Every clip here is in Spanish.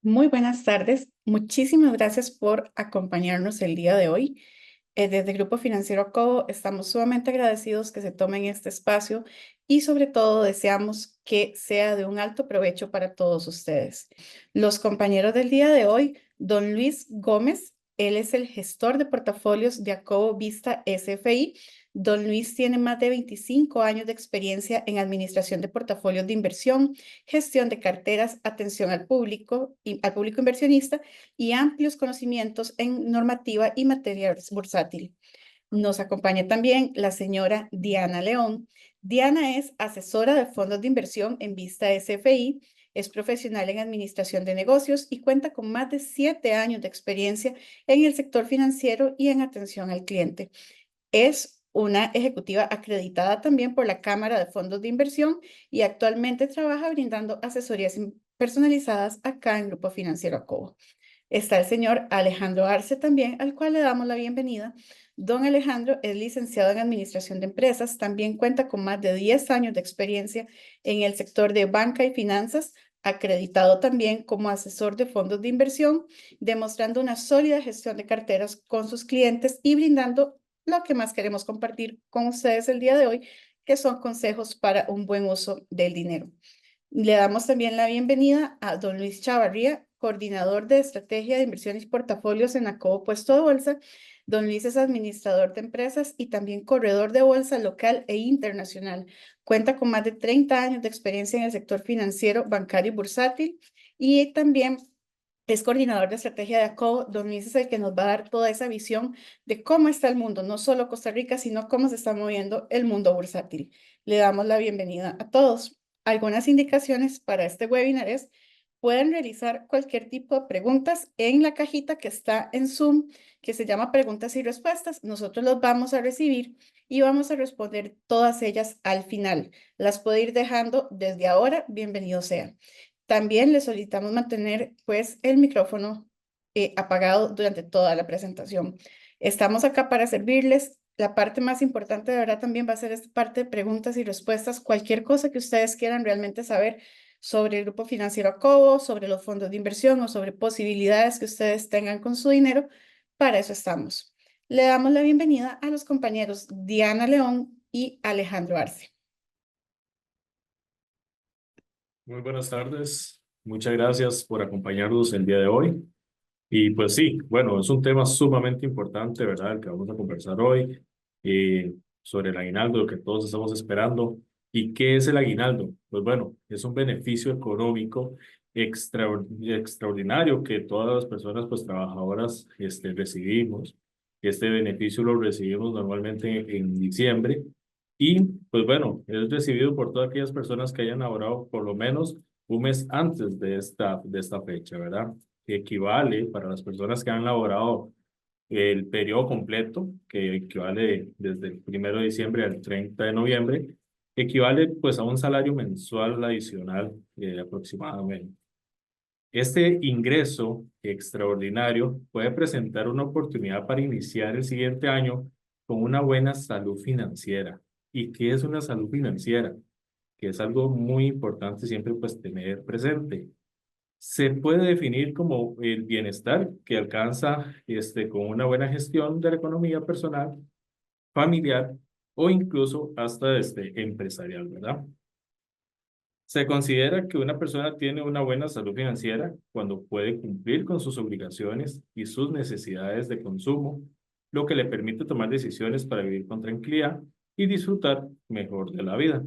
Muy buenas tardes. Muchísimas gracias por acompañarnos el día de hoy. Desde el Grupo Financiero Acobo estamos sumamente agradecidos que se tomen este espacio y sobre todo deseamos que sea de un alto provecho para todos ustedes. Los compañeros del día de hoy, don Luis Gómez, él es el gestor de portafolios de Acobo Vista SFI. Don Luis tiene más de 25 años de experiencia en administración de portafolios de inversión, gestión de carteras, atención al público inversionista y amplios conocimientos en normativa y materia bursátil. Nos acompaña también la señora Diana León. Diana es asesora de fondos de inversión en Vista SFI, es profesional en administración de negocios y cuenta con más de 7 años de experiencia en el sector financiero y en atención al cliente. Es una ejecutiva acreditada también por la Cámara de Fondos de Inversión y actualmente trabaja brindando asesorías personalizadas acá en Grupo Financiero Acobo. Está el señor Alejandro Arce también, al cual le damos la bienvenida. Don Alejandro es licenciado en Administración de Empresas, también cuenta con más de 10 años de experiencia en el sector de banca y finanzas, acreditado también como asesor de fondos de inversión, demostrando una sólida gestión de carteras con sus clientes y brindando lo que más queremos compartir con ustedes el día de hoy, que son consejos para un buen uso del dinero. Le damos también la bienvenida a don Luis Chavarría, coordinador de estrategia de inversiones y portafolios en Acobo Puesto de Bolsa. Don Luis es administrador de empresas y también corredor de bolsa local e internacional. Cuenta con más de 30 años de experiencia en el sector financiero, bancario y bursátil y también es coordinador de estrategia de Acobo. Don Luis es el que nos va a dar toda esa visión de cómo está el mundo, no solo Costa Rica, sino cómo se está moviendo el mundo bursátil. Le damos la bienvenida a todos. Algunas indicaciones para este webinar es, pueden realizar cualquier tipo de preguntas en la cajita que está en Zoom, que se llama preguntas y respuestas. Nosotros los vamos a recibir y vamos a responder todas ellas al final. Las puede ir dejando desde ahora, bienvenido sea. También le solicitamos mantener pues el micrófono apagado durante toda la presentación. Estamos acá para servirles. La parte más importante de verdad también va a ser esta parte de preguntas y respuestas. Cualquier cosa que ustedes quieran realmente saber sobre el Grupo Financiero Acobo, sobre los fondos de inversión o sobre posibilidades que ustedes tengan con su dinero, para eso estamos. Le damos la bienvenida a los compañeros Diana León y Alejandro Arce. Muy buenas tardes. Muchas gracias por acompañarnos el día de hoy. Y pues sí, bueno, es un tema sumamente importante, ¿verdad? El que vamos a conversar hoy sobre el aguinaldo que todos estamos esperando. ¿Y qué es el aguinaldo? Pues bueno, es un beneficio económico extraordinario que todas las personas pues trabajadoras recibimos. Este beneficio lo recibimos normalmente en diciembre y pues bueno, es recibido por todas aquellas personas que hayan laborado por lo menos un mes antes de esta fecha, ¿verdad? Que equivale para las personas que han laborado el periodo completo, que equivale desde el 1 de diciembre al 30 de noviembre, equivale pues a un salario mensual adicional aproximadamente. Este ingreso extraordinario puede presentar una oportunidad para iniciar el siguiente año con una buena salud financiera. ¿Y qué es una salud financiera? Que es algo muy importante siempre pues tener presente. Se puede definir como el bienestar que alcanza con una buena gestión de la economía personal, familiar o incluso hasta empresarial, ¿verdad? Se considera que una persona tiene una buena salud financiera cuando puede cumplir con sus obligaciones y sus necesidades de consumo, lo que le permite tomar decisiones para vivir con tranquilidad y disfrutar mejor de la vida.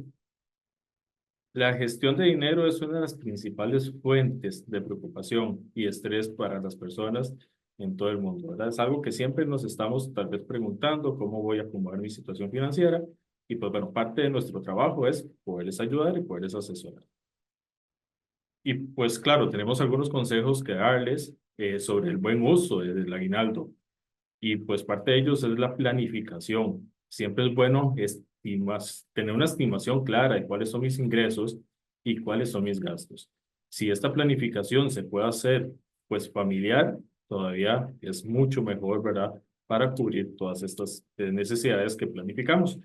La gestión de dinero es una de las principales fuentes de preocupación y estrés para las personas en todo el mundo, ¿verdad? Es algo que siempre nos estamos tal vez preguntando, ¿cómo voy a acomodar mi situación financiera? Y pues bueno, parte de nuestro trabajo es poderles ayudar y poderles asesorar. Y pues claro, tenemos algunos consejos que darles sobre el buen uso del aguinaldo. Y pues parte de ellos es la planificación. Siempre es bueno tener una estimación clara de cuáles son mis ingresos y cuáles son mis gastos. Si esta planificación se puede hacer pues familiar, todavía es mucho mejor, ¿verdad? Para cubrir todas estas necesidades que planificamos.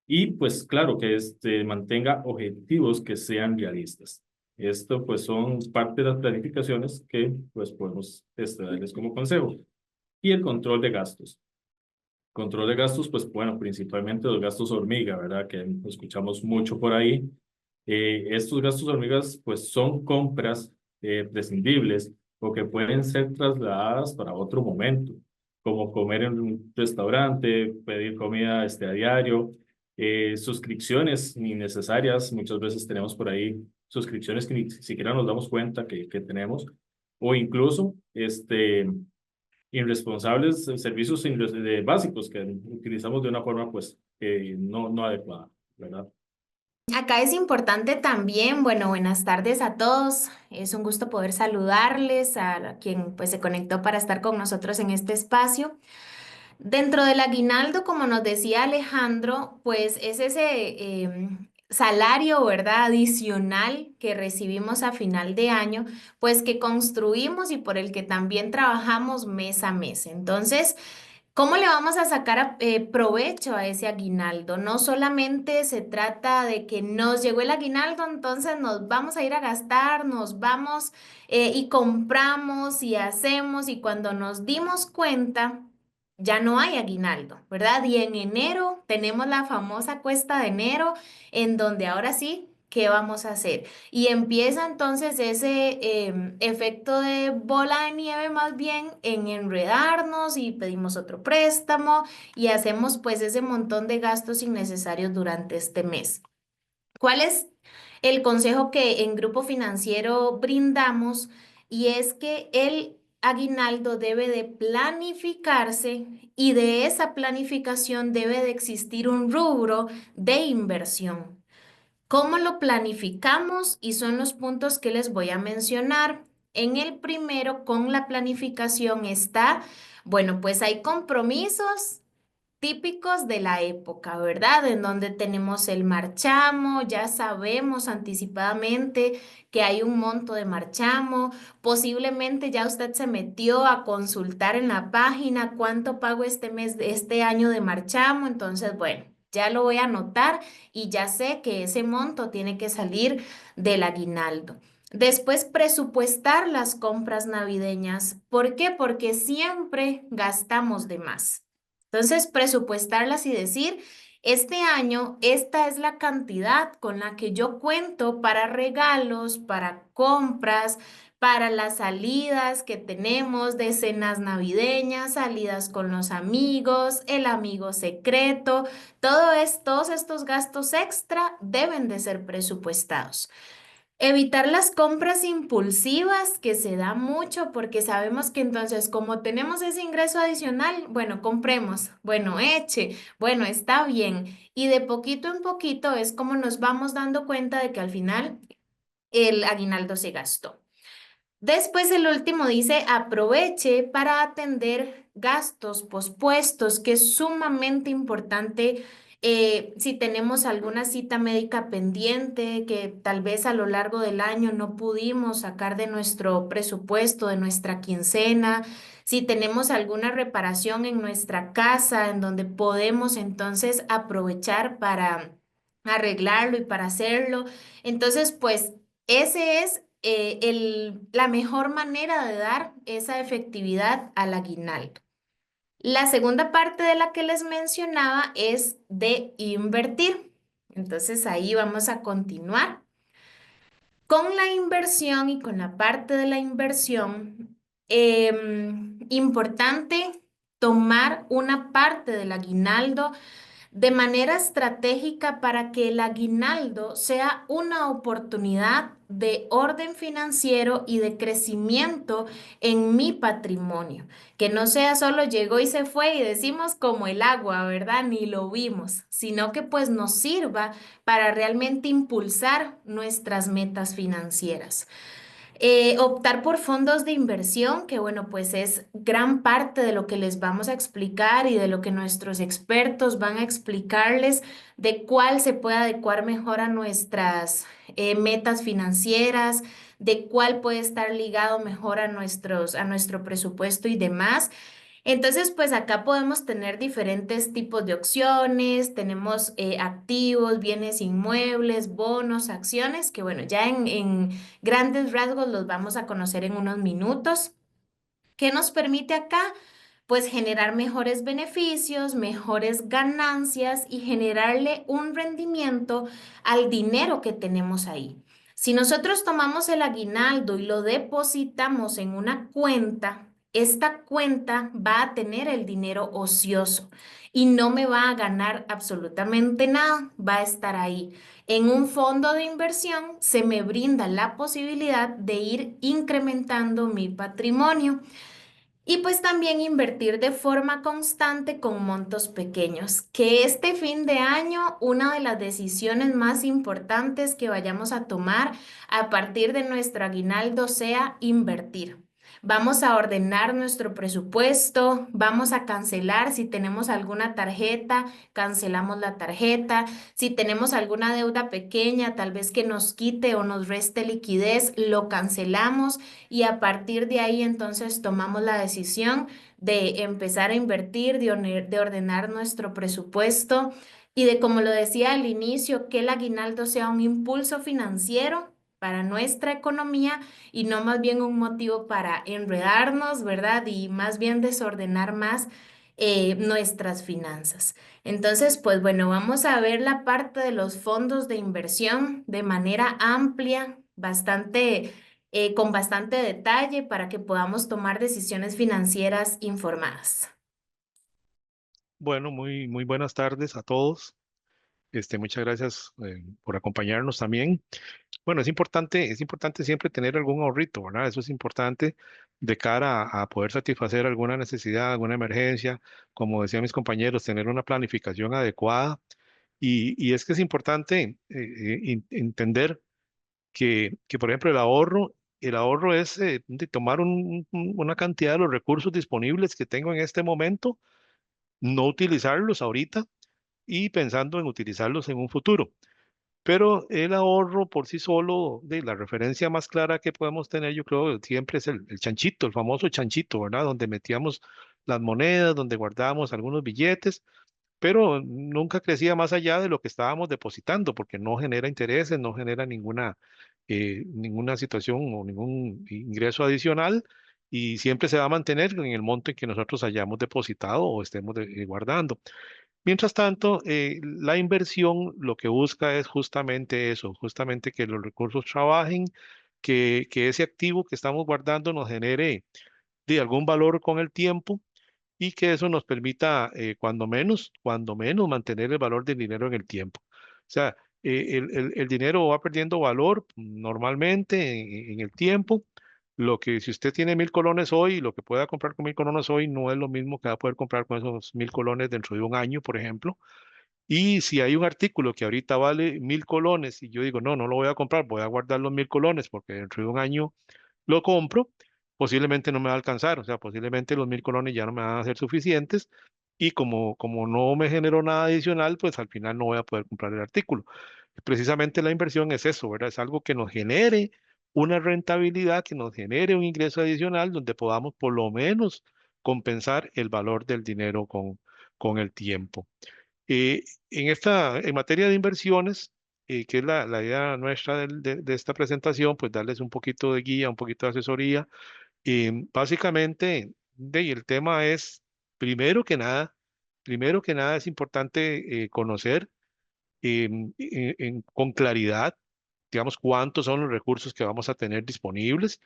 Y pues claro, que mantenga objetivos que sean realistas. Esto pues son parte de las planificaciones que pues podemos darles como consejo. Y el control de gastos. Control de gastos, pues bueno, principalmente los gastos hormiga, ¿verdad? Que escuchamos mucho por ahí. Estos gastos hormigas, pues son compras prescindibles o que pueden ser trasladadas para otro momento, como comer en un restaurante, pedir comida a diario, suscripciones innecesarias. Muchas veces tenemos por ahí suscripciones que ni siquiera nos damos cuenta que tenemos, o incluso irresponsables servicios básicos que utilizamos de una forma pues no adecuada, ¿verdad? Acá es importante también, bueno, buenas tardes a todos. Es un gusto poder saludarles a quien pues se conectó para estar con nosotros en este espacio. Dentro del aguinaldo, como nos decía Alejandro, pues es ese salario, ¿verdad? Adicional que recibimos a final de año, pues que construimos y por el que también trabajamos mes a mes. Entonces, ¿cómo le vamos a sacar provecho a ese aguinaldo? No solamente se trata de que nos llegó el aguinaldo, entonces nos vamos a ir a gastar, nos vamos y compramos y hacemos y cuando nos dimos cuenta ya no hay aguinaldo, ¿verdad? Y en enero tenemos la famosa cuesta de enero en donde ahora sí, ¿qué vamos a hacer? Y empieza entonces ese efecto de bola de nieve más bien en enredarnos y pedimos otro préstamo y hacemos pues ese montón de gastos innecesarios durante este mes. ¿Cuál es el consejo que en Grupo Financiero brindamos? Y es que el aguinaldo debe de planificarse y de esa planificación debe de existir un rubro de inversión. ¿Cómo lo planificamos? Y son los puntos que les voy a mencionar. En el primero, con la planificación está, bueno, pues hay compromisos típicos de la época, ¿verdad? En donde tenemos el marchamo, ya sabemos anticipadamente que hay un monto de marchamo, posiblemente ya usted se metió a consultar en la página cuánto pago este mes, este año de marchamo, entonces, bueno, ya lo voy a anotar y ya sé que ese monto tiene que salir del aguinaldo. Después, presupuestar las compras navideñas. ¿Por qué? Porque siempre gastamos de más. Entonces, presupuestarlas y decir, este año, esta es la cantidad con la que yo cuento para regalos, para compras, para las salidas que tenemos de cenas navideñas, salidas con los amigos, el amigo secreto, todos estos gastos extra deben de ser presupuestados. Evitar las compras impulsivas que se da mucho porque sabemos que entonces como tenemos ese ingreso adicional, bueno, compremos, bueno, eche, bueno, está bien. Y de poquito en poquito es como nos vamos dando cuenta de que al final el aguinaldo se gastó. Después el último dice, aproveche para atender gastos pospuestos, que es sumamente importante si tenemos alguna cita médica pendiente que tal vez a lo largo del año no pudimos sacar de nuestro presupuesto, de nuestra quincena, si tenemos alguna reparación en nuestra casa en donde podemos entonces aprovechar para arreglarlo y para hacerlo. Entonces, pues ese es la mejor manera de dar esa efectividad al aguinaldo. La segunda parte de la que les mencionaba es de invertir. Entonces ahí vamos a continuar. Con la inversión y con la parte de la inversión, importante tomar una parte del aguinaldo de manera estratégica para que el aguinaldo sea una oportunidad de orden financiero y de crecimiento en mi patrimonio. Que no sea solo llegó y se fue y decimos como el agua, ¿verdad? Ni lo vimos, sino que pues nos sirva para realmente impulsar nuestras metas financieras. Optar por fondos de inversión, que bueno, pues es gran parte de lo que les vamos a explicar y de lo que nuestros expertos van a explicarles de cuál se puede adecuar mejor a nuestras metas financieras, de cuál puede estar ligado mejor a nuestro presupuesto y demás. Entonces, pues acá podemos tener diferentes tipos de opciones, tenemos activos, bienes inmuebles, bonos, acciones, que bueno, ya en grandes rasgos los vamos a conocer en unos minutos. ¿Qué nos permite acá? Pues generar mejores beneficios, mejores ganancias y generarle un rendimiento al dinero que tenemos ahí. Si nosotros tomamos el aguinaldo y lo depositamos en una cuenta, esta cuenta va a tener el dinero ocioso y no me va a ganar absolutamente nada, va a estar ahí. En un fondo de inversión se me brinda la posibilidad de ir incrementando mi patrimonio. Y pues también invertir de forma constante con montos pequeños, que este fin de año una de las decisiones más importantes que vayamos a tomar a partir de nuestro aguinaldo sea invertir. Vamos a ordenar nuestro presupuesto, vamos a cancelar si tenemos alguna tarjeta, cancelamos la tarjeta. Si tenemos alguna deuda pequeña, tal vez que nos quite o nos reste liquidez, lo cancelamos y a partir de ahí entonces tomamos la decisión de empezar a invertir, de ordenar nuestro presupuesto y de, como lo decía al inicio, que el aguinaldo sea un impulso financiero para nuestra economía y no más bien un motivo para enredarnos, ¿verdad? Y más bien desordenar más nuestras finanzas. Entonces, pues bueno, vamos a ver la parte de los fondos de inversión de manera amplia, con bastante detalle para que podamos tomar decisiones financieras informadas. Bueno, muy buenas tardes a todos. Muchas gracias por acompañarnos también. Bueno, es importante siempre tener algún ahorrito, ¿verdad? Eso es importante de cara a poder satisfacer alguna necesidad, alguna emergencia. Como decían mis compañeros, tener una planificación adecuada. Y es que es importante entender que, por ejemplo, el ahorro es de tomar una cantidad de los recursos disponibles que tengo en este momento, no utilizarlos ahorita y pensando en utilizarlos en un futuro. Pero el ahorro por sí solo, de la referencia más clara que podemos tener, yo creo, siempre es el chanchito, el famoso chanchito, ¿verdad? Donde metíamos las monedas, donde guardábamos algunos billetes, pero nunca crecía más allá de lo que estábamos depositando, porque no genera intereses, no genera ninguna situación o ningún ingreso adicional. Y siempre se va a mantener en el monto en que nosotros hayamos depositado o estemos guardando. Mientras tanto, la inversión lo que busca es justamente eso, justamente que los recursos trabajen, que ese activo que estamos guardando nos genere de algún valor con el tiempo y que eso nos permita, cuando menos, mantener el valor del dinero en el tiempo. O sea, el dinero va perdiendo valor normalmente en el tiempo. Lo que si usted tiene 1.000 colones hoy, lo que pueda comprar con 1.000 colones hoy no es lo mismo que va a poder comprar con esos 1.000 colones dentro de un año, por ejemplo. Y si hay un artículo que ahorita vale 1.000 colones y yo digo, no, no lo voy a comprar, voy a guardar los 1.000 colones porque dentro de un año lo compro, posiblemente no me va a alcanzar, o sea, posiblemente los 1.000 colones ya no me van a ser suficientes y como no me generó nada adicional, pues al final no voy a poder comprar el artículo. Precisamente la inversión es eso, ¿verdad? Es algo que nos genere una rentabilidad, que nos genere un ingreso adicional donde podamos por lo menos compensar el valor del dinero con el tiempo. Eh, en materia de inversiones, que es la idea nuestra de esta presentación, pues darles un poquito de guía, un poquito de asesoría. Básicamente, el tema es, primero que nada, primero que nada es importante conocer con claridad, digamos, cuántos son los recursos que vamos a tener disponibles,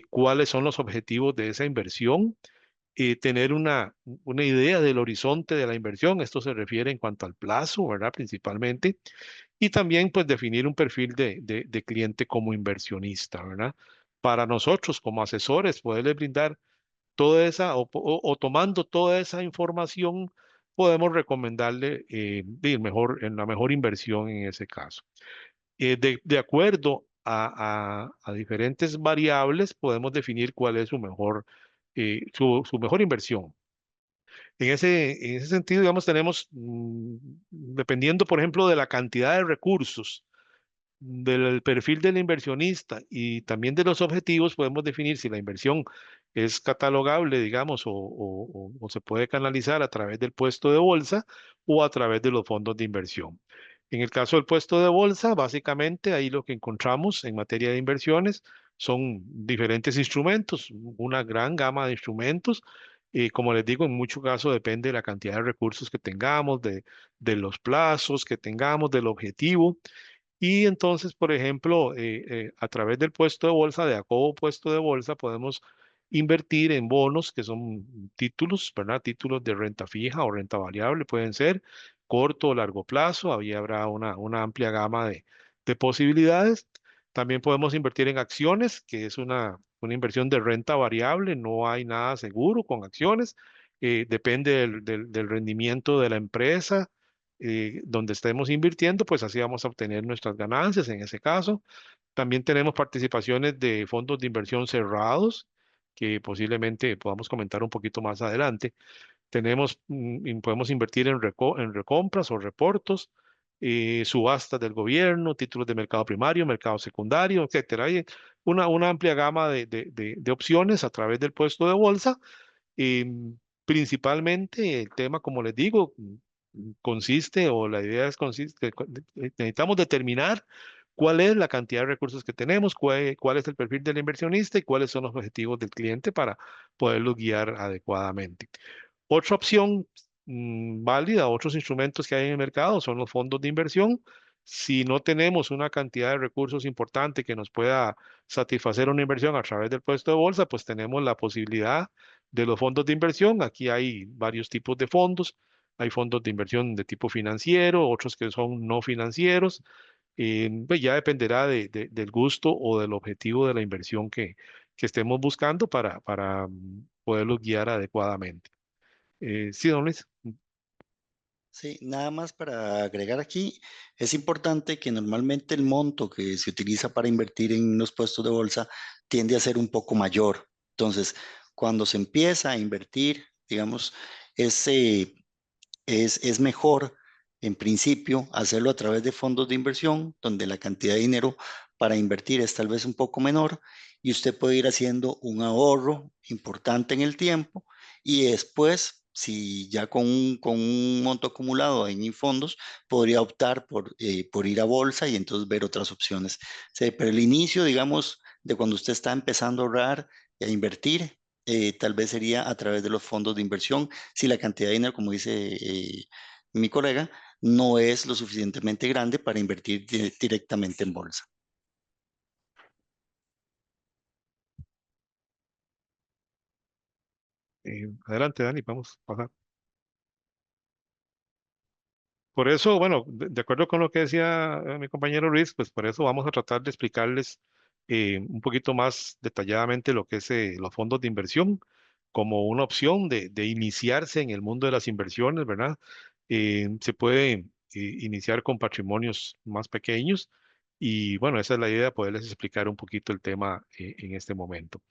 cuáles son los objetivos de esa inversión, tener una idea del horizonte de la inversión. Esto se refiere en cuanto al plazo, ¿verdad? Principalmente. Y también, pues, definir un perfil de cliente como inversionista, ¿verdad? Para nosotros, como asesores, poderles brindar toda esa, o tomando toda esa información, podemos recomendarle en la mejor inversión en ese caso. De acuerdo a diferentes variables, podemos definir cuál es su mejor inversión. En ese sentido, digamos, tenemos, dependiendo, por ejemplo, de la cantidad de recursos del perfil del inversionista y también de los objetivos, podemos definir si la inversión es catalogable, digamos, o se puede canalizar a través del puesto de bolsa o a través de los fondos de inversión. En el caso del puesto de bolsa, básicamente ahí lo que encontramos en materia de inversiones son diferentes instrumentos, una gran gama de instrumentos. Como les digo, en muchos casos depende de la cantidad de recursos que tengamos, de los plazos que tengamos, del objetivo. Y entonces, por ejemplo, a través del puesto de bolsa, de Acobo puesto de bolsa, podemos invertir en bonos que son títulos, ¿verdad? Títulos de renta fija o renta variable, pueden ser corto o largo plazo, ahí habrá una amplia gama de posibilidades. También podemos invertir en acciones, que es una inversión de renta variable, no hay nada seguro con acciones, depende del rendimiento de la empresa donde estemos invirtiendo, pues así vamos a obtener nuestras ganancias en ese caso. También tenemos participaciones de fondos de inversión cerrados, que posiblemente podamos comentar un poquito más adelante. Podemos invertir en recompras o reportos, subastas del gobierno, títulos de mercado primario, mercado secundario, etcétera. Hay una amplia gama de opciones a través del puesto de bolsa. Principalmente el tema, como les digo, consiste o la idea es consiste, necesitamos determinar cuál es la cantidad de recursos que tenemos, cuál es el perfil del inversionista y cuáles son los objetivos del cliente para poderlos guiar adecuadamente. Otra opción válida, otros instrumentos que hay en el mercado son los fondos de inversión. Si no tenemos una cantidad de recursos importante que nos pueda satisfacer una inversión a través del puesto de bolsa, pues tenemos la posibilidad de los fondos de inversión. Aquí hay varios tipos de fondos. Hay fondos de inversión de tipo financiero, otros que son no financieros. Pues ya dependerá del gusto o del objetivo de la inversión que estemos buscando para poderlos guiar adecuadamente. Sí, don Luis. Sí, nada más para agregar aquí, es importante que normalmente el monto que se utiliza para invertir en los puestos de bolsa tiende a ser un poco mayor. Entonces, cuando se empieza a invertir, digamos, ese es mejor, en principio, hacerlo a través de fondos de inversión, donde la cantidad de dinero para invertir es tal vez un poco menor y usted puede ir haciendo un ahorro importante en el tiempo y después, si ya con un monto acumulado en fondos, podría optar por ir a bolsa y entonces ver otras opciones. Sí, pero el inicio, digamos, de cuando usted está empezando a ahorrar y a invertir, tal vez sería a través de los fondos de inversión si la cantidad de dinero, como dice mi colega, no es lo suficientemente grande para invertir directamente en bolsa. Adelante, Dani, vamos a pasar. Por eso, bueno, de acuerdo con lo que decía mi compañero Luis, pues por eso vamos a tratar de explicarles un poquito más detalladamente lo que es los fondos de inversión como una opción de iniciarse en el mundo de las inversiones, ¿verdad? Se puede iniciar con patrimonios más pequeños y bueno, esa es la idea, poderles explicar un poquito el tema en este momento.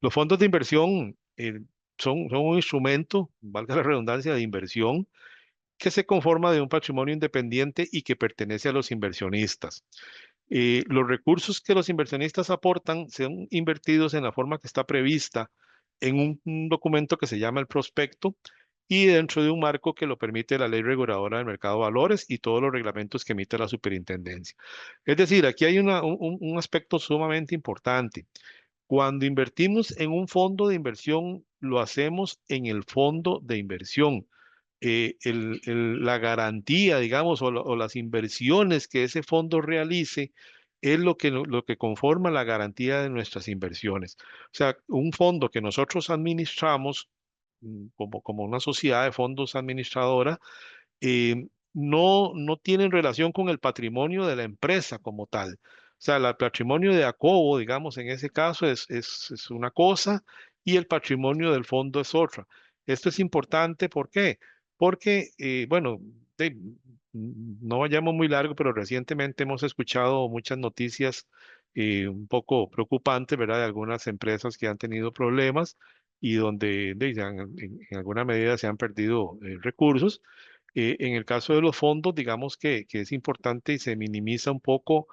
Los fondos de inversión son un instrumento, valga la redundancia, de inversión que se conforma de un patrimonio independiente y que pertenece a los inversionistas. Los recursos que los inversionistas aportan son invertidos en la forma que está prevista en un documento que se llama el prospecto y dentro de un marco que lo permite la ley reguladora del mercado de valores y todos los reglamentos que emite la superintendencia. Es decir, aquí hay un aspecto sumamente importante. Cuando invertimos en un fondo de inversión, lo hacemos en el fondo de inversión la garantía, digamos, o las inversiones que ese fondo realice es lo que conforma la garantía de nuestras inversiones. O sea, un fondo que nosotros administramos como una sociedad de fondos administradora, no tienen relación con el patrimonio de la empresa como tal. O sea, el patrimonio de Acobo, digamos, en ese caso es una cosa y el patrimonio del fondo es otra. Esto es importante, ¿por qué? Porque, bueno, no vayamos muy largo, pero recientemente hemos escuchado muchas noticias un poco preocupantes, ¿verdad? De algunas empresas que han tenido problemas y donde en alguna medida se han perdido recursos. En el caso de los fondos, digamos que es importante y se minimiza un poco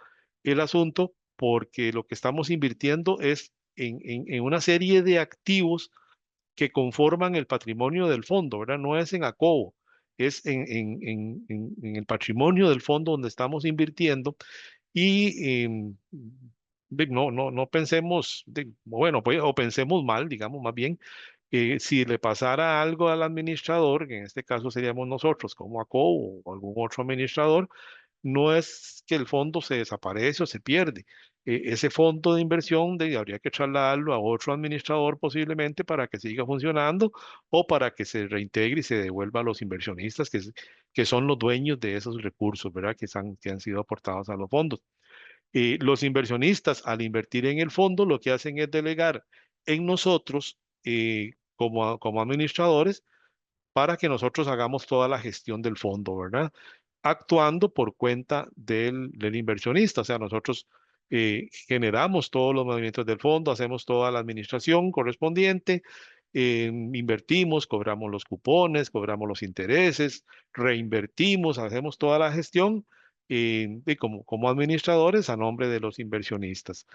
el asunto porque lo que estamos invirtiendo es en una serie de activos que conforman el patrimonio del fondo, ¿verdad? No es en Acovo, es en el patrimonio del fondo donde estamos invirtiendo y no pensemos, bueno, pues, o pensemos mal, digamos, más bien, si le pasara algo al administrador, que en este caso seríamos nosotros como Acovo o algún otro administrador, no es que el fondo se desaparece o se pierde. Ese fondo de inversión habría que trasladarlo a otro administrador posiblemente para que siga funcionando o para que se reintegre y se devuelva a los inversionistas que son los dueños de esos recursos, ¿verdad? Que han sido aportados a los fondos. Los inversionistas, al invertir en el fondo, lo que hacen es delegar en nosotros como administradores para que nosotros hagamos toda la gestión del fondo, ¿verdad? Actuando por cuenta del inversionista. O sea, nosotros generamos todos los movimientos del fondo, hacemos toda la administración correspondiente, invertimos, cobramos los cupones, cobramos los intereses, reinvertimos, hacemos toda la gestión y como administradores a nombre de los inversionistas.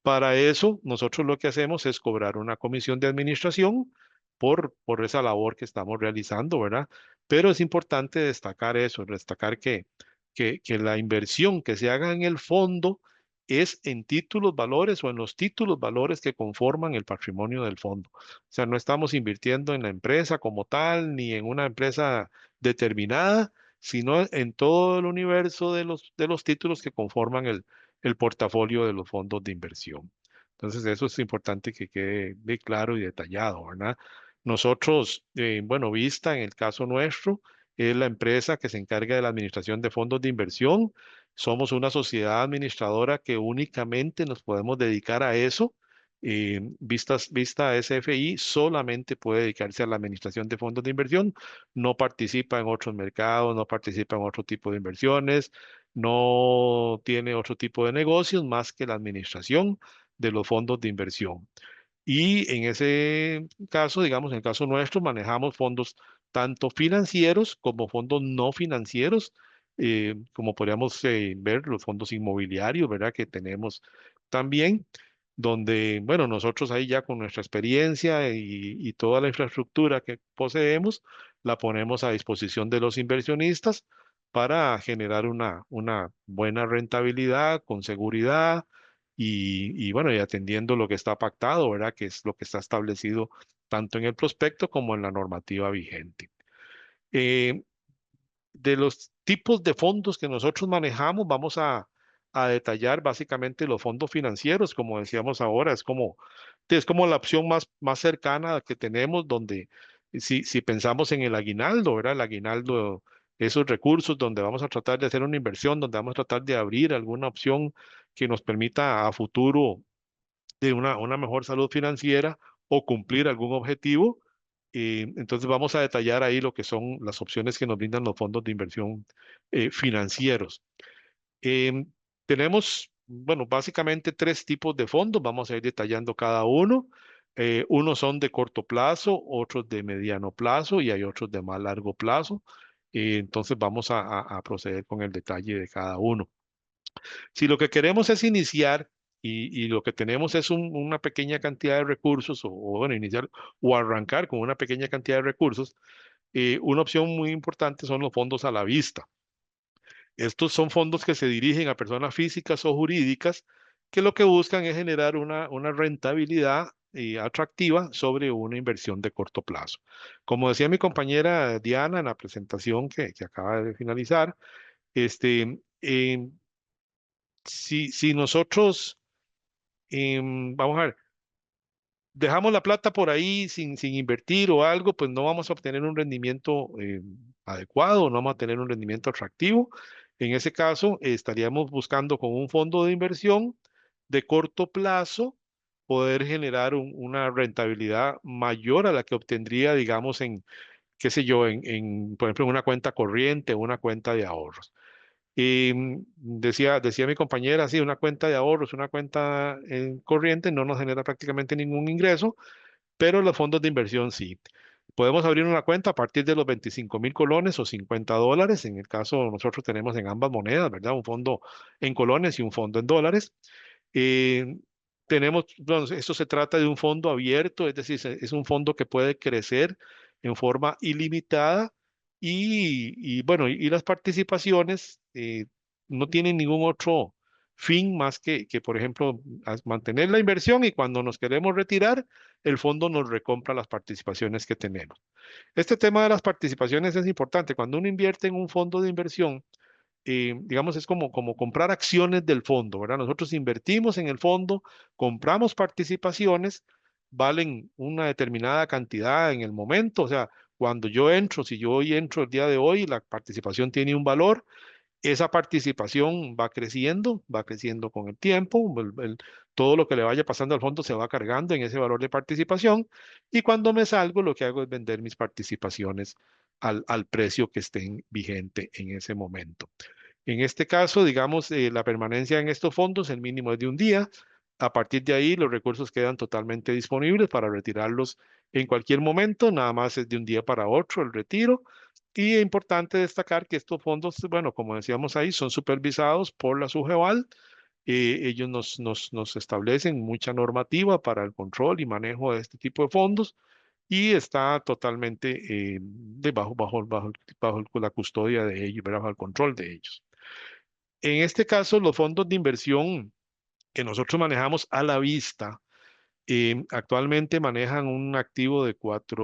Para eso, nosotros lo que hacemos es cobrar una comisión de administración por esa labor que estamos realizando, ¿verdad? Pero es importante destacar eso, destacar que la inversión que se haga en el fondo es en títulos valores o en los títulos valores que conforman el patrimonio del fondo. O sea, no estamos invirtiendo en la empresa como tal, ni en una empresa determinada, sino en todo el universo de los títulos que conforman el portafolio de los fondos de inversión. Entonces, eso es importante que quede bien claro y detallado, ¿verdad? Nosotros, bueno, Vista, en el caso nuestro, es la empresa que se encarga de la administración de fondos de inversión. Somos una sociedad administradora que únicamente nos podemos dedicar a eso. Vista SFI solamente puede dedicarse a la administración de fondos de inversión, no participa en otros mercados, no participa en otro tipo de inversiones, no tiene otro tipo de negocios más que la administración de los fondos de inversión. Y en ese caso, digamos, en el caso nuestro, manejamos fondos tanto financieros como fondos no financieros, como podríamos ver los fondos inmobiliarios, ¿verdad? Que tenemos también, donde, bueno, nosotros ahí ya con nuestra experiencia y toda la infraestructura que poseemos, la ponemos a disposición de los inversionistas para generar una buena rentabilidad con seguridad y bueno, y atendiendo lo que está pactado, ¿verdad? Que es lo que está establecido tanto en el prospecto como en la normativa vigente. Eh, de los tipos de fondos que nosotros manejamos, vamos a detallar básicamente los fondos financieros, como decíamos ahora, es como la opción más cercana que tenemos, donde si pensamos en el aguinaldo, ¿verdad? El aguinaldo, esos recursos donde vamos a tratar de hacer una inversión, donde vamos a tratar de abrir alguna opción que nos permita a futuro de una mejor salud financiera o cumplir algún objetivo. Entonces vamos a detallar ahí lo que son las opciones que nos brindan los fondos de inversión financieros. Em, Tenemos, bueno, básicamente tres tipos de fondos. Vamos a ir detallando cada uno. Unos son de corto plazo, otros de mediano plazo y hay otros de más largo plazo. Entonces vamos a proceder con el detalle de cada uno. Si lo que queremos es iniciar y lo que tenemos es una pequeña cantidad de recursos, o, bueno, iniciar o arrancar con una pequeña cantidad de recursos, una opción muy importante son los fondos a la vista. Estos son fondos que se dirigen a personas físicas o jurídicas que lo que buscan es generar una rentabilidad atractiva sobre una inversión de corto plazo. Como decía mi compañera Diana en la presentación que acaba de finalizar, si nosotros, vamos a ver, dejamos la plata por ahí sin invertir o algo, pues no vamos a obtener un rendimiento adecuado, no vamos a tener un rendimiento atractivo. En ese caso, estaríamos buscando con un fondo de inversión de corto plazo poder generar una rentabilidad mayor a la que obtendría, digamos, qué sé yo, por ejemplo, en una cuenta corriente o una cuenta de ahorros. Y decía mi compañera, sí, una cuenta de ahorros, una cuenta corriente no nos genera prácticamente ningún ingreso, pero los fondos de inversión sí. Podemos abrir una cuenta a partir de los 25.000 colones o $50. En el caso, nosotros tenemos en ambas monedas, ¿verdad? Un fondo en colones y un fondo en dólares. Eh, bueno, esto se trata de un fondo abierto, es decir, es un fondo que puede crecer en forma ilimitada bueno, y las participaciones no tienen ningún otro fin más que, por ejemplo, mantener la inversión y cuando nos queremos retirar, el fondo nos recompra las participaciones que tenemos. Este tema de las participaciones es importante. Cuando uno invierte en un fondo de inversión, digamos, es como comprar acciones del fondo, ¿verdad? Nosotros invertimos en el fondo, compramos participaciones, valen una determinada cantidad en el momento, o sea, cuando yo entro, si yo hoy entro el día de hoy, la participación tiene un valor, esa participación va creciendo con el tiempo, todo lo que le vaya pasando al fondo se va cargando en ese valor de participación y cuando me salgo lo que hago es vender mis participaciones al precio que estén vigente en ese momento. En este caso, digamos, la permanencia en estos fondos, el mínimo es de un día. A partir de ahí, los recursos quedan totalmente disponibles para retirarlos en cualquier momento. Nada más es de un día para otro el retiro. Y es importante destacar que estos fondos, bueno, como decíamos ahí, son supervisados por la SUGEVAL. Ellos nos establecen mucha normativa para el control y manejo de este tipo de fondos y está totalmente bajo la custodia de ellos, ¿verdad? Bajo el control de ellos. En este caso, los fondos de inversión que nosotros manejamos a la vista, actualmente manejan un activo de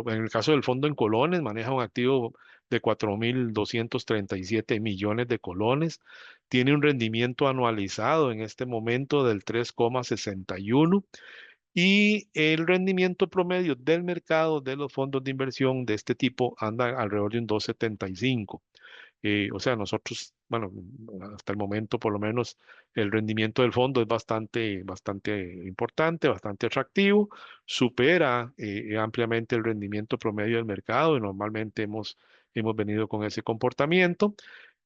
en el caso del fondo en colones, maneja un activo de 4.237 millones de colones, tiene un rendimiento anualizado en este momento del 3,61 y el rendimiento promedio del mercado de los fondos de inversión de este tipo anda alrededor de un 2,75. O sea, nosotros, bueno, hasta el momento por lo menos el rendimiento del fondo es bastante importante, bastante atractivo, supera ampliamente el rendimiento promedio del mercado y normalmente hemos venido con ese comportamiento.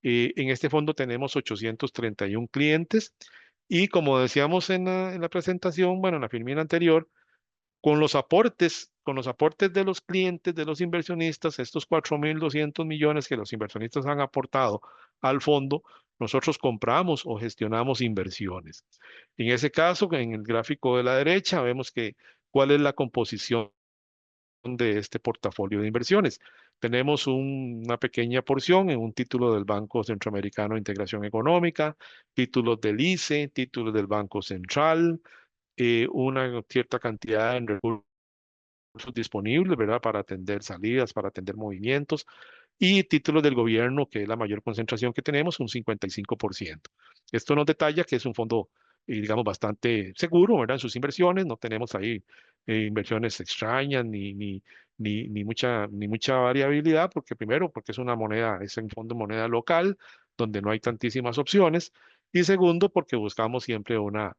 En este fondo tenemos 831 clientes y como decíamos en la presentación, bueno, en la filmina anterior, con los aportes de los clientes, de los inversionistas, estos 4.200 millones que los inversionistas han aportado al fondo, nosotros compramos o gestionamos inversiones. En ese caso, en el gráfico de la derecha, vemos cuál es la composición de este portafolio de inversiones. Tenemos una pequeña porción en un título del Banco Centroamericano de Integración Económica, títulos del ICE, títulos del Banco Central, una cierta cantidad en recursos disponibles, ¿verdad? Para atender salidas, para atender movimientos y títulos del gobierno, que es la mayor concentración que tenemos, un 55%. Esto nos detalla que es un fondo, digamos, bastante seguro, ¿verdad? En sus inversiones, no tenemos ahí inversiones extrañas ni mucha variabilidad, porque primero, porque es una moneda, es un fondo de moneda local, donde no hay tantísimas opciones, y segundo, porque buscamos siempre una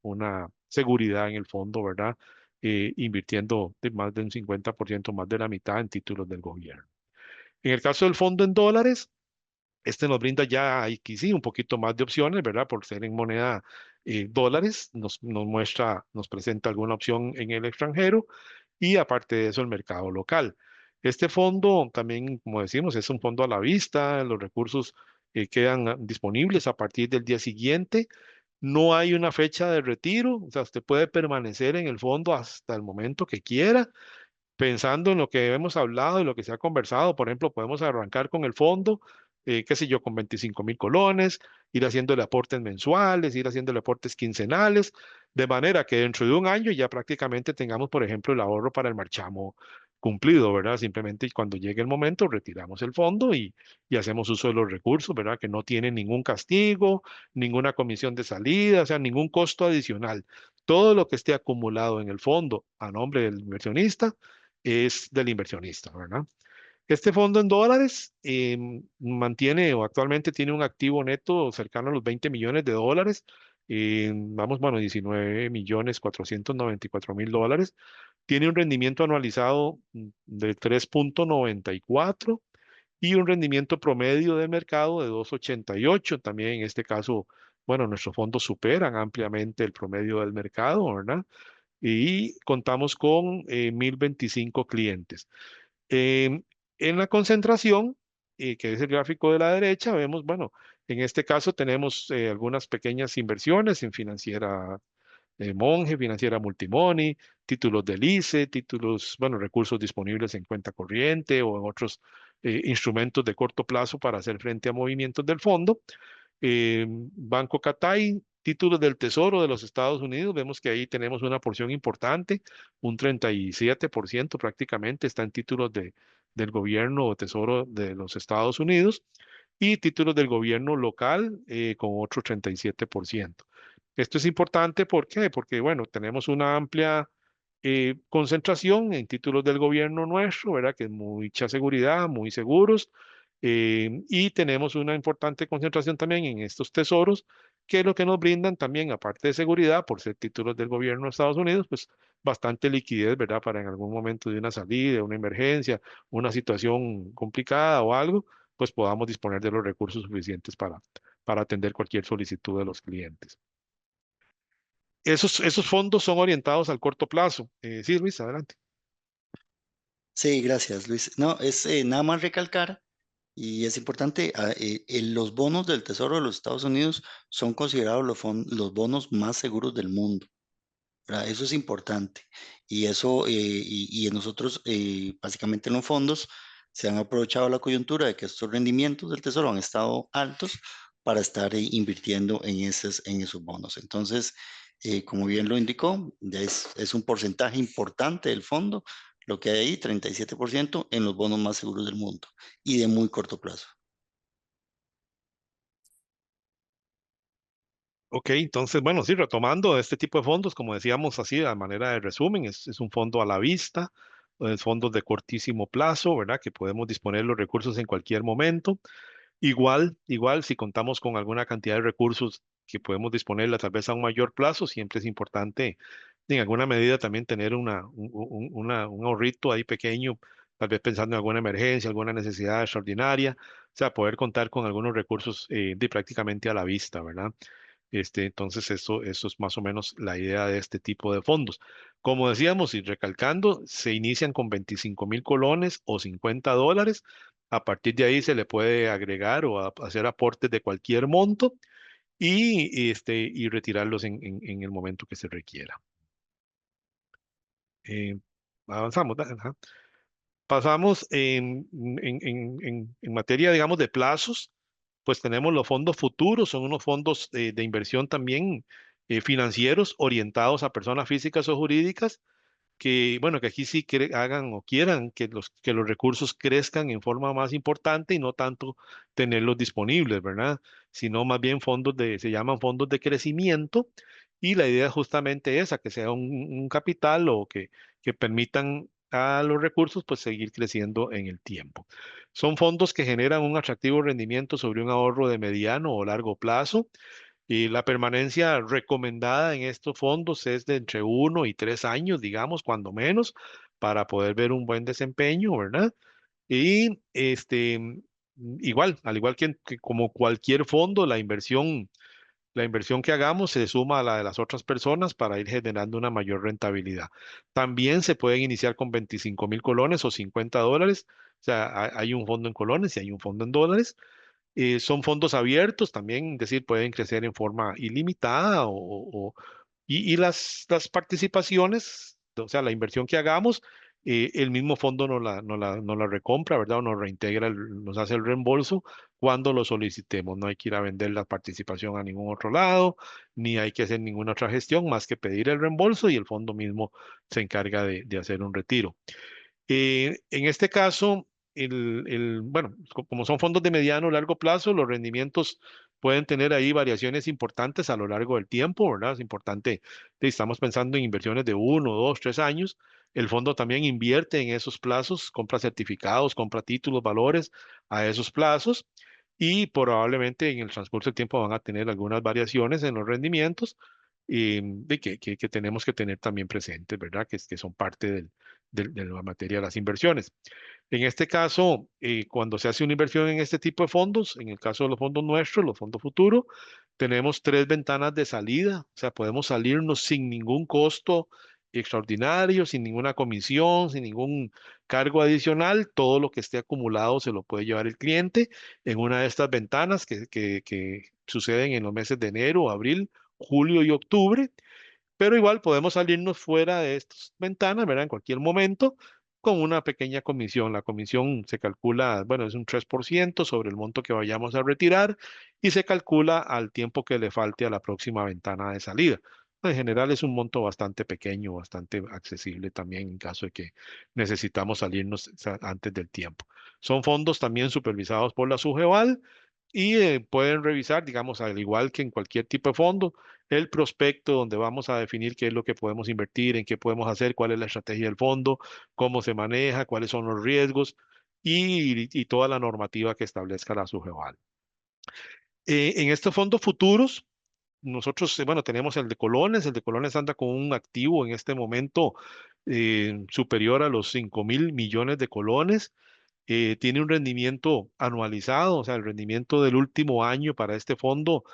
seguridad en el fondo, ¿verdad? Invirtiendo de más de un 50%, más de la mitad en títulos del gobierno. En el caso del fondo en dólares, este nos brinda ya aquí sí un poquito más de opciones, ¿verdad? Por ser en moneda dólares, nos presenta alguna opción en el extranjero y aparte de eso el mercado local. Este fondo también, como decimos, es un fondo a la vista, los recursos quedan disponibles a partir del día siguiente. No hay una fecha de retiro, o sea, usted puede permanecer en el fondo hasta el momento que quiera pensando en lo que hemos hablado y lo que se ha conversado, por ejemplo, podemos arrancar con el fondo, qué sé yo, con 25.000 colones, ir haciéndole aportes mensuales, ir haciéndole aportes quincenales, de manera que dentro de un año ya prácticamente tengamos, por ejemplo, el ahorro para el marchamo cumplido, ¿verdad? Simplemente cuando llegue el momento retiramos el fondo y hacemos uso de los recursos, ¿verdad? Que no tienen ningún castigo, ninguna comisión de salida, o sea, ningún costo adicional. Todo lo que esté acumulado en el fondo a nombre del inversionista es del inversionista, ¿verdad? Este fondo en dólares mantiene o actualmente tiene un activo neto cercano a los 20 millones de dólares. Vamos, bueno, 19.494.000 dólares. Tiene un rendimiento anualizado de 3,94 y un rendimiento promedio del mercado de 2,88. También en este caso, bueno, nuestros fondos superan ampliamente el promedio del mercado, ¿verdad? Y contamos con 1.025 clientes. Em, en la concentración, que es el gráfico de la derecha, vemos, bueno, en este caso tenemos algunas pequeñas inversiones en Financiera Monge, Financiera Multimoney, títulos del ICE, títulos, bueno, recursos disponibles en cuenta corriente o en otros instrumentos de corto plazo para hacer frente a movimientos del fondo. Banco Catay, títulos del Tesoro de los Estados Unidos, vemos que ahí tenemos una porción importante, un 37% prácticamente está en títulos del gobierno o Tesoro de los Estados Unidos y títulos del gobierno local con otro 37%. Esto es importante, ¿por qué? Porque, bueno, tenemos una amplia concentración en títulos del gobierno nuestro, ¿verdad? Que es mucha seguridad, muy seguros, y tenemos una importante concentración también en estos tesoros, que es lo que nos brindan también, aparte de seguridad, por ser títulos del gobierno de Estados Unidos, pues bastante liquidez, ¿verdad? Para en algún momento de una salida, una emergencia, una situación complicada o algo, pues podamos disponer de los recursos suficientes para atender cualquier solicitud de los clientes. Esos fondos son orientados al corto plazo. Sí, Luis, adelante. Sí, gracias, Luis. No, es nada más recalcar, y es importante, los bonos del Tesoro de los Estados Unidos son considerados los bonos más seguros del mundo. ¿Verdad? Eso es importante. Y eso, y nosotros, básicamente en los fondos, se han aprovechado la coyuntura de que estos rendimientos del Tesoro han estado altos para estar invirtiendo en esos bonos. Entonces, como bien lo indicó, ya es un porcentaje importante del fondo, lo que hay ahí, 37% en los bonos más seguros del mundo y de muy corto plazo. Ok, entonces, bueno, sí, retomando este tipo de fondos, como decíamos así, a manera de resumen, es un fondo a la vista, es fondos de cortísimo plazo, ¿verdad? Que podemos disponer los recursos en cualquier momento. Igual, si contamos con alguna cantidad de recursos que podemos disponerla tal vez a un mayor plazo, siempre es importante en alguna medida también tener un ahorrito ahí pequeño, tal vez pensando en alguna emergencia, alguna necesidad extraordinaria, o sea, poder contar con algunos recursos de prácticamente a la vista, ¿verdad? Entonces, eso es más o menos la idea de este tipo de fondos. Como decíamos y recalcando, se inician con 25.000 colones o $50. A partir de ahí se le puede agregar o hacer aportes de cualquier monto y retirarlos en el momento que se requiera. Eh, avanzamos. Ajá. Pasamos en materia, digamos, de plazos, pues tenemos los fondos futuros, son unos fondos de inversión también financieros orientados a personas físicas o jurídicas que, bueno, que aquí sí hagan o quieran que los recursos crezcan en forma más importante y no tanto tenerlos disponibles, ¿verdad? Sino más bien se llaman fondos de crecimiento y la idea es justamente esa, que sea un capital o que permitan a los recursos pues seguir creciendo en el tiempo. Son fondos que generan un atractivo rendimiento sobre un ahorro de mediano o largo plazo y la permanencia recomendada en estos fondos es de entre 1 y 3 años, digamos, cuando menos, para poder ver un buen desempeño, ¿verdad? Y igual, al igual que como cualquier fondo, la inversión que hagamos se suma a la de las otras personas para ir generando una mayor rentabilidad. También se pueden iniciar con 25.000 colones o $50. O sea, hay un fondo en colones y hay un fondo en dólares. Son fondos abiertos también, es decir, pueden crecer en forma ilimitada y las participaciones, o sea, la inversión que hagamos, el mismo fondo nos la recompra, ¿verdad? O nos reintegra, nos hace el reembolso cuando lo solicitemos. No hay que ir a vender la participación a ningún otro lado, ni hay que hacer ninguna otra gestión más que pedir el reembolso y el fondo mismo se encarga de hacer un retiro. En este caso, bueno, como son fondos de mediano o largo plazo, los rendimientos pueden tener ahí variaciones importantes a lo largo del tiempo, ¿verdad? Es importante, estamos pensando en inversiones de 1, 2, 3 años. El fondo también invierte en esos plazos, compra certificados, compra títulos, valores a esos plazos y probablemente en el transcurso del tiempo van a tener algunas variaciones en los rendimientos que tenemos que tener también presentes, ¿verdad? Que son parte de la materia de las inversiones. En este caso, cuando se hace una inversión en este tipo de fondos, en el caso de los fondos nuestros, los fondos futuros, tenemos tres ventanas de salida, o sea, podemos salirnos sin ningún costo extraordinario, sin ninguna comisión, sin ningún cargo adicional. Todo lo que esté acumulado se lo puede llevar el cliente en una de estas ventanas que suceden en los meses de enero, abril, julio y octubre, pero igual podemos salirnos fuera de estas ventanas, ¿verdad? En cualquier momento con una pequeña comisión. La comisión se calcula, bueno, es un 3% sobre el monto que vayamos a retirar y se calcula al tiempo que le falte a la próxima ventana de salida. En general es un monto bastante pequeño, bastante accesible también en caso de que necesitamos salirnos antes del tiempo. Son fondos también supervisados por la SUGEVAL y pueden revisar, digamos, al igual que en cualquier tipo de fondo, el prospecto donde vamos a definir qué es lo que podemos invertir, en qué podemos hacer, cuál es la estrategia del fondo, cómo se maneja, cuáles son los riesgos y toda la normativa que establezca la SUGEVAL. En estos fondos futuros, nosotros, bueno, tenemos el de Colones anda con un activo en este momento superior a los 5.000 millones de colones. Tiene un rendimiento anualizado, o sea, el rendimiento del último año para este fondo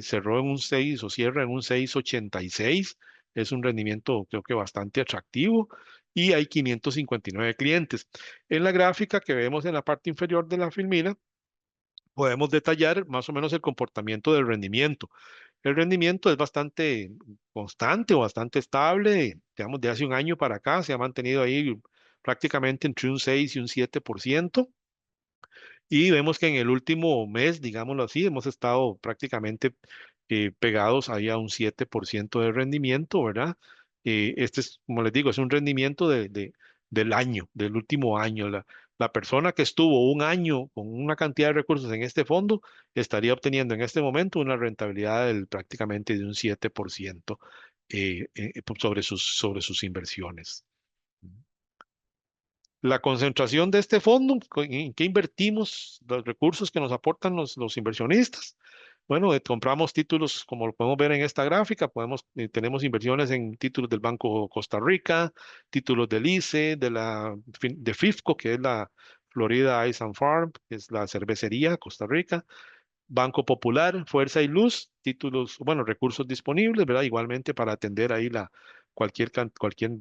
cerró en un 6 o cierra en un 6,86. Es un rendimiento creo que bastante atractivo y hay 559 clientes. En la gráfica que vemos en la parte inferior de la filmina, podemos detallar más o menos el comportamiento del rendimiento. El rendimiento es bastante constante o bastante estable, digamos, de hace un año para acá se ha mantenido ahí prácticamente entre un 6 y un 7%. Y vemos que en el último mes, digámoslo así, hemos estado prácticamente pegados ahí a un 7% de rendimiento, ¿verdad? Este es, como les digo, es un rendimiento del año, del último año. La persona que estuvo un año con una cantidad de recursos en este fondo estaría obteniendo en este momento una rentabilidad prácticamente de un 7% sobre sus inversiones. La concentración de este fondo, ¿en qué invertimos los recursos que nos aportan los inversionistas? Bueno, compramos títulos, como lo podemos ver en esta gráfica, tenemos inversiones en títulos del Banco Costa Rica, títulos del ICE, de FIFCO, que es la Florida Ice and Farm, que es la cervecería Costa Rica, Banco Popular, Fuerza y Luz, títulos, bueno, recursos disponibles, ¿verdad? Igualmente para atender ahí cualquier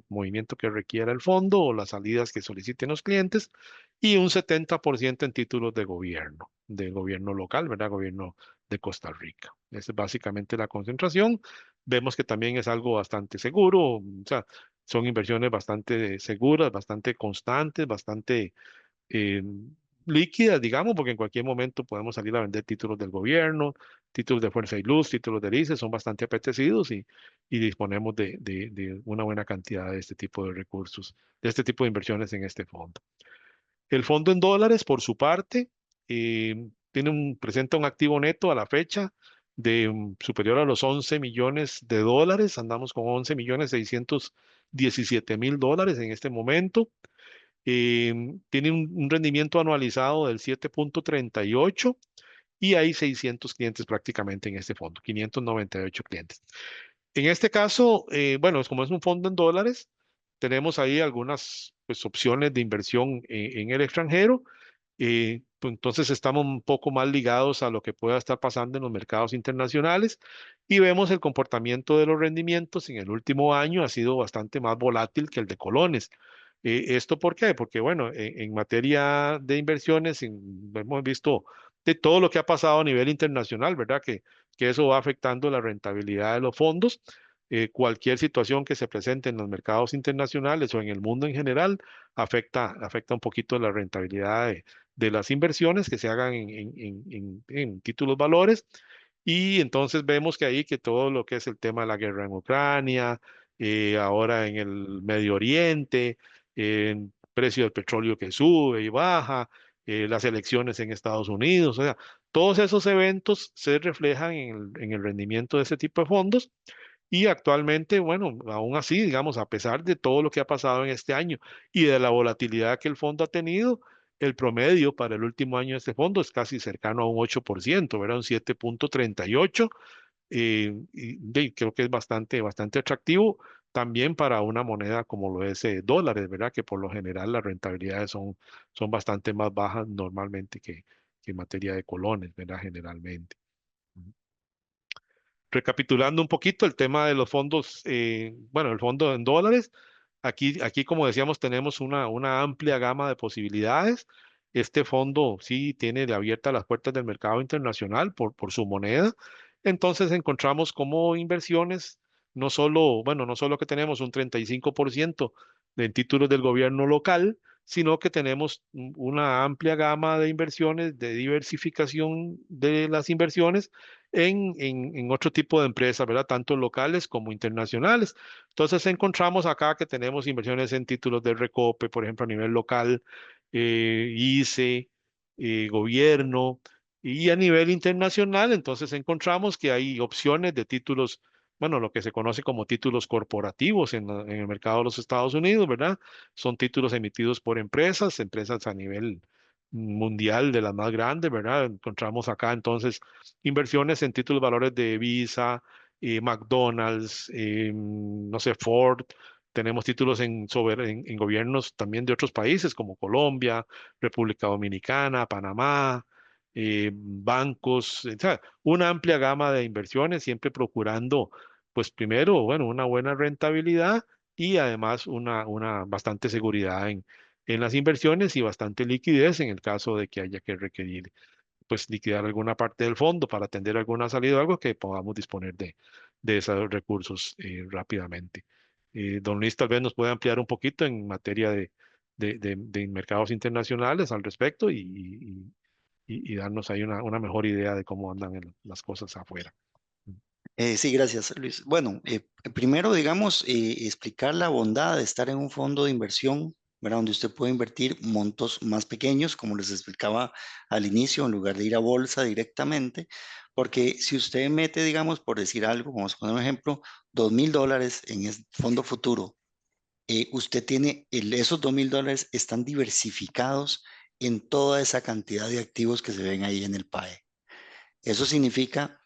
movimiento que requiera el fondo o las salidas que soliciten los clientes, y un 70% en títulos de gobierno local, ¿verdad? Gobierno de Costa Rica. Esa es básicamente la concentración. Vemos que también es algo bastante seguro, o sea, son inversiones bastante seguras, bastante constantes, bastante eh, líquidas, digamos, porque en cualquier momento podemos salir a vender títulos del gobierno, títulos de Fuerza y Luz, títulos de ICE, son bastante apetecidos y disponemos de una buena cantidad de este tipo de recursos, de este tipo de inversiones en este fondo. El fondo en dólares, por su parte, presenta un activo neto a la fecha de superior a los 11 millones de dólares. Andamos con 11.617.000 dólares en este momento. Tiene un rendimiento anualizado del 7,38 y hay 600 clientes prácticamente en este fondo, 598 clientes. En este caso, bueno, como es un fondo en dólares, tenemos ahí algunas pues, opciones de inversión en el extranjero. Pues, entonces estamos un poco más ligados a lo que pueda estar pasando en los mercados internacionales y vemos el comportamiento de los rendimientos en el último año ha sido bastante más volátil que el de colones. ¿Esto por qué? Porque, bueno, en materia de inversiones hemos visto de todo lo que ha pasado a nivel internacional, ¿verdad? Que eso va afectando la rentabilidad de los fondos. Cualquier situación que se presente en los mercados internacionales o en el mundo en general afecta un poquito la rentabilidad de las inversiones que se hagan en títulos valores. Y entonces vemos que ahí que todo lo que es el tema de la guerra en Ucrania, ahora en el Medio Oriente, el precio del petróleo que sube y baja, las elecciones en Estados Unidos, o sea, todos esos eventos se reflejan en el rendimiento de ese tipo de fondos. Y actualmente, bueno, aún así, digamos, a pesar de todo lo que ha pasado en este año y de la volatilidad que el fondo ha tenido, el promedio para el último año de este fondo es casi cercano a un 8%, ¿verdad? Un 7,38. Creo que es bastante atractivo también para una moneda como lo es dólares, ¿verdad? Que por lo general las rentabilidades son bastante más bajas normalmente que en materia de colones, ¿verdad? Generalmente. Recapitulando un poquito el tema de los fondos, bueno, el fondo en dólares, aquí como decíamos, tenemos una amplia gama de posibilidades. Este fondo sí tiene de abiertas las puertas del mercado internacional por su moneda. Entonces encontramos como inversiones, no solo, bueno, no solo que tenemos un 35% de títulos del gobierno local, sino que tenemos una amplia gama de inversiones, de diversificación de las inversiones en otro tipo de empresas, ¿verdad? Tanto locales como internacionales. Entonces encontramos acá que tenemos inversiones en títulos de Recope, por ejemplo, a nivel local, ICE, gobierno, y a nivel internacional, entonces encontramos que hay opciones de títulos, bueno, lo que se conoce como títulos corporativos en el mercado de los Estados Unidos, ¿verdad? Son títulos emitidos por empresas a nivel mundial de las más grandes, ¿verdad? Encontramos acá entonces inversiones en títulos valores de Visa, McDonald's, no sé, Ford. Tenemos títulos en gobiernos también de otros países como Colombia, República Dominicana, Panamá, bancos, o sea, una amplia gama de inversiones, siempre procurando, pues primero, bueno, una buena rentabilidad y además una bastante seguridad en las inversiones y bastante liquidez en el caso de que haya que requerir pues liquidar alguna parte del fondo para atender alguna salida o algo que podamos disponer de esos recursos rápidamente. Don Luis tal vez nos puede ampliar un poquito en materia de mercados internacionales al respecto y darnos ahí una mejor idea de cómo andan las cosas afuera. Sí, gracias, Luis. Bueno, primero, digamos, explicar la bondad de estar en un fondo de inversión, ¿verdad? Donde usted puede invertir montos más pequeños, como les explicaba al inicio, en lugar de ir a bolsa directamente, porque si usted mete, digamos, por decir algo, vamos a poner un ejemplo, $2,000 en el fondo futuro, usted tiene, esos $2,000 están diversificados en toda esa cantidad de activos que se ven ahí en el PAE. Eso significa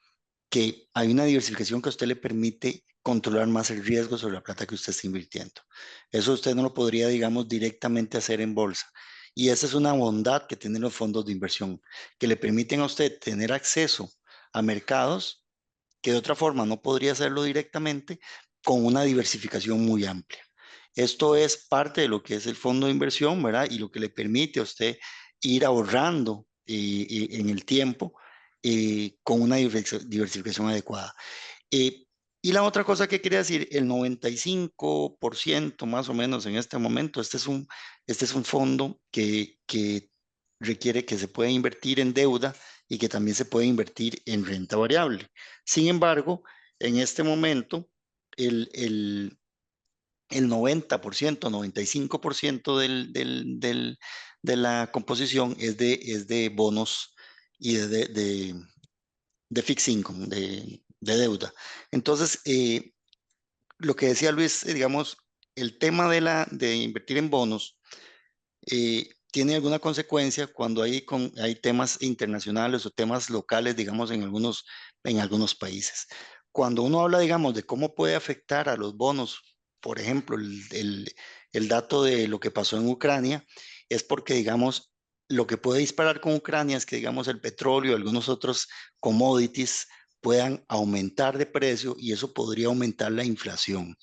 que hay una diversificación que a usted le permite controlar más el riesgo sobre la plata que usted está invirtiendo. Eso usted no lo podría, digamos, directamente hacer en bolsa. Y esa es una bondad que tienen los fondos de inversión, que le permiten a usted tener acceso a mercados que de otra forma no podría hacerlo directamente con una diversificación muy amplia. Esto es parte de lo que es el fondo de inversión, ¿verdad? Y lo que le permite a usted ir ahorrando en el tiempo con una diversificación adecuada. Eh, y la otra cosa que quería decir, el 95% más o menos en este momento, este es un fondo que requiere que se pueda invertir en deuda y que también se puede invertir en renta variable. Sin embargo, en este momento, el 90%, 95% de la composición es de bonos y de fixed income, de deuda. Entonces, lo que decía Luis, digamos, el tema de invertir en bonos tiene alguna consecuencia cuando hay temas internacionales o temas locales, digamos, en algunos países. Cuando uno habla, digamos, de cómo puede afectar a los bonos, por ejemplo, el dato de lo que pasó en Ucrania, es porque, digamos, lo que puede disparar con Ucrania es que, digamos, el petróleo y algunos otros commodities puedan aumentar de precio y eso podría aumentar la inflación.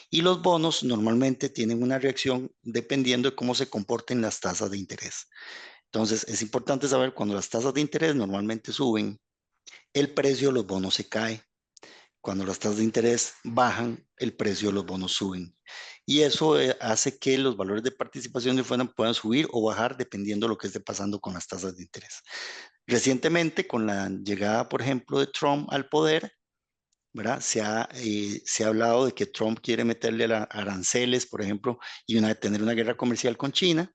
Y los bonos normalmente tienen una reacción dependiendo de cómo se comporten las tasas de interés. Entonces, es importante saber cuando las tasas de interés normalmente suben, el precio de los bonos se cae. Cuando las tasas de interés bajan, el precio de los bonos suben. Y eso hace que los valores de participación de fuera puedan subir o bajar dependiendo de lo que esté pasando con las tasas de interés. Recientemente, con la llegada, por ejemplo, de Trump al poder, ¿verdad? Se ha hablado de que Trump quiere meterle aranceles, por ejemplo, y tener una guerra comercial con China,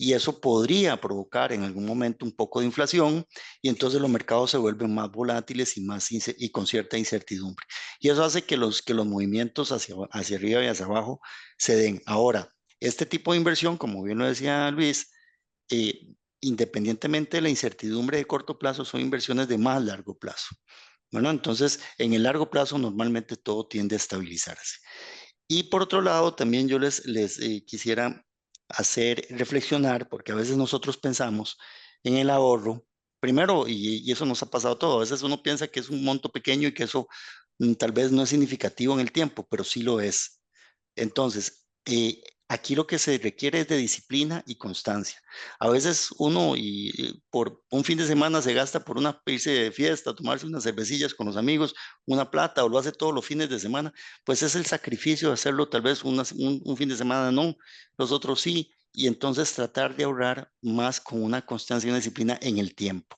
y eso podría provocar en algún momento un poco de inflación, y entonces los mercados se vuelven más volátiles y con cierta incertidumbre. Y eso hace que los movimientos hacia arriba y hacia abajo se den. Ahora, este tipo de inversión, como bien lo decía Luis, eh, independientemente de la incertidumbre de corto plazo, son inversiones de más largo plazo. Bueno, entonces en el largo plazo normalmente todo tiende a estabilizarse. Y por otro lado, también yo les quisiera hacer reflexionar, porque a veces nosotros pensamos en el ahorro primero, y eso nos ha pasado todo, a veces uno piensa que es un monto pequeño y que eso tal vez no es significativo en el tiempo, pero sí lo es. Entonces, aquí lo que se requiere es de disciplina y constancia. A veces uno por un fin de semana se gasta por irse de fiesta, tomarse unas cervecillas con los amigos, una plata, o lo hace todos los fines de semana, pues es el sacrificio de hacerlo tal vez un fin de semana no, los otros sí, y entonces tratar de ahorrar más con una constancia y una disciplina en el tiempo.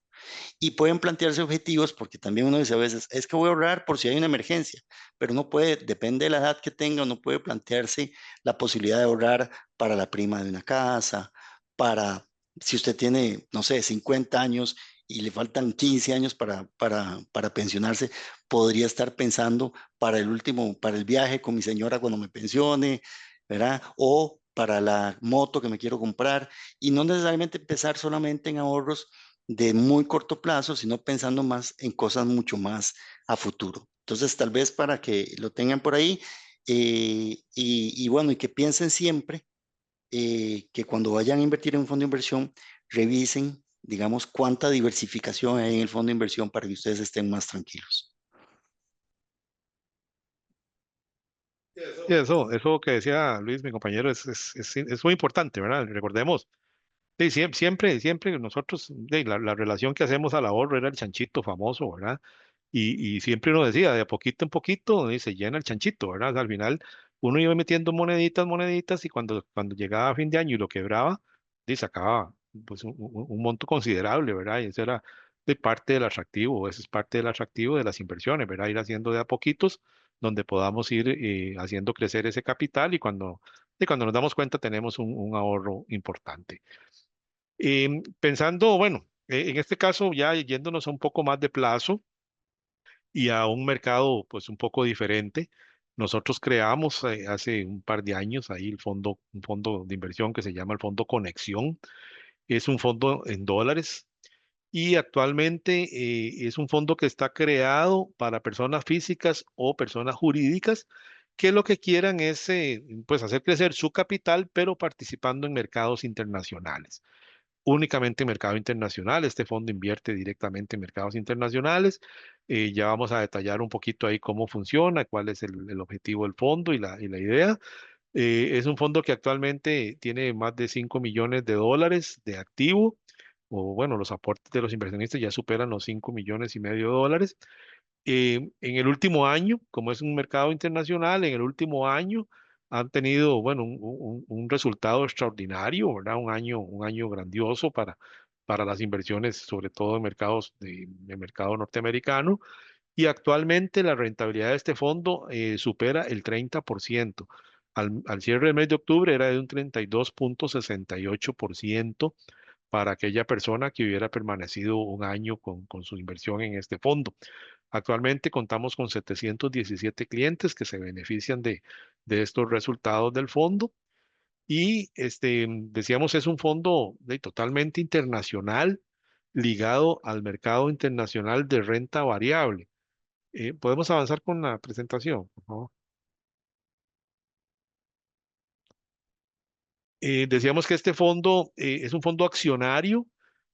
Y pueden plantearse objetivos porque también uno dice a veces, es que voy a ahorrar por si hay una emergencia, pero no puede, depende de la edad que tenga, uno puede plantearse la posibilidad de ahorrar para la prima de una casa, para si usted tiene, no sé, 50 años y le faltan 15 años para pensionarse, podría estar pensando para el último, para el viaje con mi señora cuando me pensione, ¿verdad? O para la moto que me quiero comprar y no necesariamente empezar solamente en ahorros de muy corto plazo, sino pensando más en cosas mucho más a futuro. Entonces, tal vez para que lo tengan por ahí y bueno, y que piensen siempre que cuando vayan a invertir en un fondo de inversión, revisen, digamos, cuánta diversificación hay en el fondo de inversión para que ustedes estén más tranquilos. Y eso que decía Luis, mi compañero, es muy importante, ¿verdad? Recordemos, sí, siempre nosotros, la relación que hacemos al ahorro era el chanchito famoso, ¿verdad? Y siempre uno decía, de a poquito en poquito, y se llena el chanchito, ¿verdad? O sea, al final uno iba metiendo moneditas, y cuando llegaba a fin de año y lo quebraba, y sacaba pues un monto considerable, ¿verdad? Y eso era de parte del atractivo, ese es parte del atractivo de las inversiones, ¿verdad? Ir haciendo de a poquitos, donde podamos ir haciendo crecer ese capital y cuando nos damos cuenta tenemos un ahorro importante. Pensando, bueno, en este caso ya yéndonos a un poco más de plazo, y a un mercado pues un poco diferente. Nosotros creamos hace un par de años ahí un fondo de inversión que se llama el Fondo Conexión. Es un fondo en dólares y actualmente es un fondo que está creado para personas físicas o personas jurídicas que lo que quieran es pues hacer crecer su capital, pero participando en mercados internacionales, únicamente en mercado internacional. Este fondo invierte directamente en mercados internacionales. Ya vamos a detallar un poquito ahí cómo funciona, cuál es el objetivo del fondo y la idea. Es un fondo que actualmente tiene más de 5 millones de dólares de activo, o bueno, los aportes de los inversionistas ya superan los 5 millones y medio de dólares. En el último año, como es un mercado internacional, en el último año han tenido, bueno, un resultado extraordinario, ¿verdad? Un año grandioso para las inversiones, sobre todo en mercados de mercado norteamericano. Y actualmente la rentabilidad de este fondo supera el 30%. Al cierre del mes de octubre era de un 32,68% para aquella persona que hubiera permanecido un año con su inversión en este fondo. Actualmente contamos con 717 clientes que se benefician de estos resultados del fondo. Y decíamos, es un fondo totalmente internacional, ligado al mercado internacional de renta variable. ¿Podemos avanzar con la presentación, por favor? Decíamos que este fondo es un fondo accionario.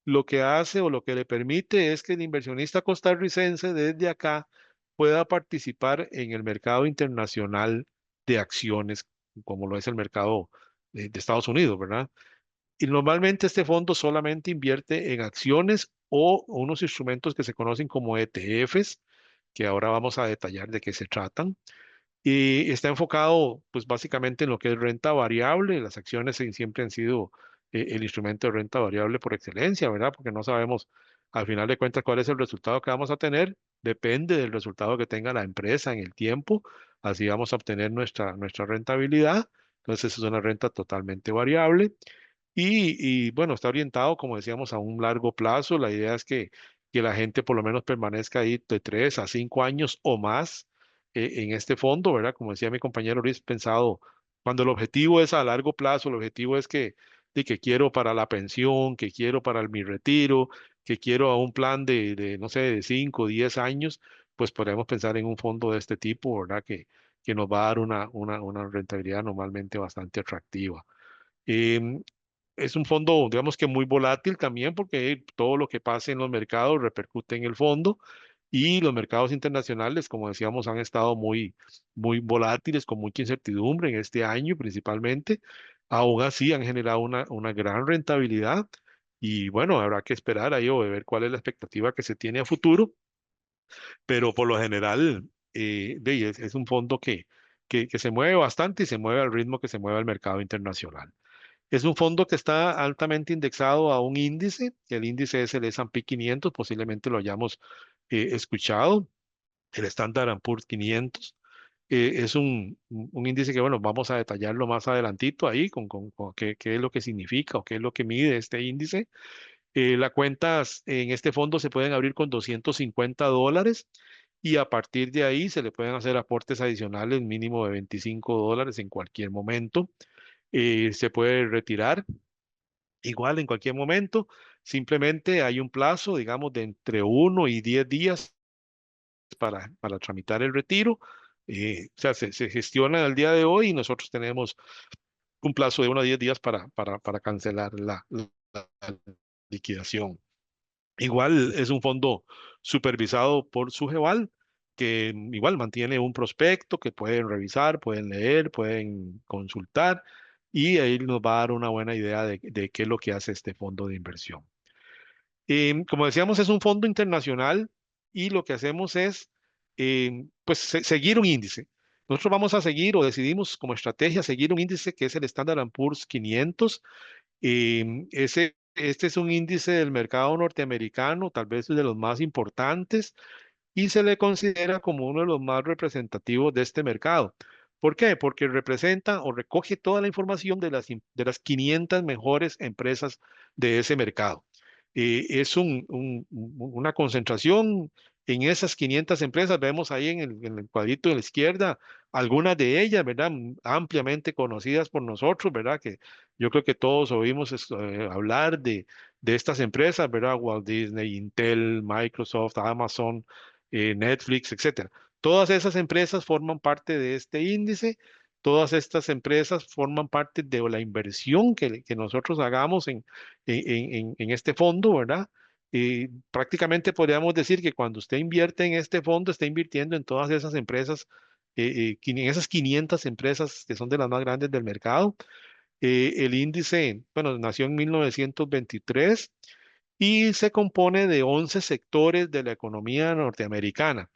Lo que hace o lo que le permite es que el inversionista costarricense desde acá pueda participar en el mercado internacional de acciones, como lo es el mercado de Estados Unidos, ¿verdad? Y normalmente este fondo solamente invierte en acciones o unos instrumentos que se conocen como ETFs, que ahora vamos a detallar de qué se tratan. Y está enfocado, pues básicamente en lo que es renta variable. Las acciones siempre han sido el instrumento de renta variable por excelencia, ¿verdad? Porque no sabemos al final de cuentas cuál es el resultado que vamos a tener. Depende del resultado que tenga la empresa en el tiempo. Así vamos a obtener nuestra rentabilidad. Entonces es una renta totalmente variable. Bueno, está orientado, como decíamos, a un largo plazo. La idea es que la gente por lo menos permanezca ahí de 3 a 5 años o más en este fondo, ¿verdad? Como decía mi compañero Luis, pensado, cuando el objetivo es a largo plazo, el objetivo es que quiero para la pensión, que quiero para mi retiro, que quiero a un plan no sé, de 5 o 10 años, pues podemos pensar en un fondo de este tipo, ¿verdad? Que nos va a dar una rentabilidad normalmente bastante atractiva. Em, es un fondo, digamos que muy volátil también, porque todo lo que pase en los mercados repercute en el fondo. Y los mercados internacionales, como decíamos, han estado muy volátiles, con mucha incertidumbre en este año principalmente. Aún así, han generado una gran rentabilidad. Y bueno, habrá que esperar ahí o ver cuál es la expectativa que se tiene a futuro. Pero por lo general, es un fondo que se mueve bastante y se mueve al ritmo que se mueve el mercado internacional. Es un fondo que está altamente indexado a un índice. El índice es el S&P 500, posiblemente lo hayamos escuchado, el Standard Poor's 500. Es un índice que, bueno, vamos a detallarlo más adelantito ahí con qué es lo que significa o qué es lo que mide este índice. Las cuentas en este fondo se pueden abrir con $250 y a partir de ahí se le pueden hacer aportes adicionales mínimo de $25 en cualquier momento. Se puede retirar igual en cualquier momento. Simplemente hay un plazo, digamos, de entre 1 y 10 días para tramitar el retiro. O sea, se gestiona al día de hoy y nosotros tenemos un plazo de 1 a 10 días para cancelar la liquidación. Igual es un fondo supervisado por Sugeval, que igual mantiene un prospecto que pueden revisar, pueden leer, pueden consultar y ahí nos va a dar una buena idea de qué es lo que hace este fondo de inversión. Como decíamos, es un fondo internacional y lo que hacemos es pues seguir un índice. Nosotros vamos a seguir o decidimos como estrategia seguir un índice que es el Standard Poor's 500. Este es un índice del mercado norteamericano, tal vez de los más importantes, y se le considera como uno de los más representativos de este mercado. ¿Por qué? Porque representa o recoge toda la información de las 500 mejores empresas de ese mercado. Es una concentración en esas 500 empresas. Vemos ahí en el cuadrito de la izquierda algunas de ellas, ¿verdad? Ampliamente conocidas por nosotros, ¿verdad? Que yo creo que todos oímos hablar de estas empresas, ¿verdad? Walt Disney, Intel, Microsoft, Amazon, Netflix, etcétera. Todas esas empresas forman parte de este índice. Todas estas empresas forman parte de la inversión que nosotros hagamos en este fondo, ¿verdad? Prácticamente podríamos decir que cuando usted invierte en este fondo, está invirtiendo en todas esas empresas, en esas 500 empresas que son de las más grandes del mercado. El índice, bueno, nació en 1923 y se compone de 11 sectores de la economía norteamericana.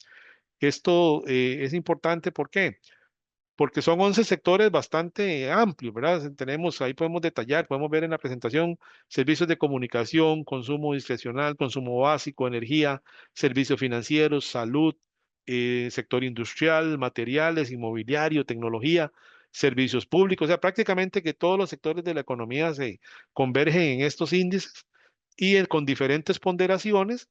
Esto es importante, ¿por qué? Porque son 11 sectores bastante amplios, ¿verdad? Tenemos, ahí podemos detallar, podemos ver en la presentación servicios de comunicación, consumo discrecional, consumo básico, energía, servicios financieros, salud, sector industrial, materiales, inmobiliario, tecnología, servicios públicos, o sea, prácticamente que todos los sectores de la economía se convergen en estos índices y con diferentes ponderaciones.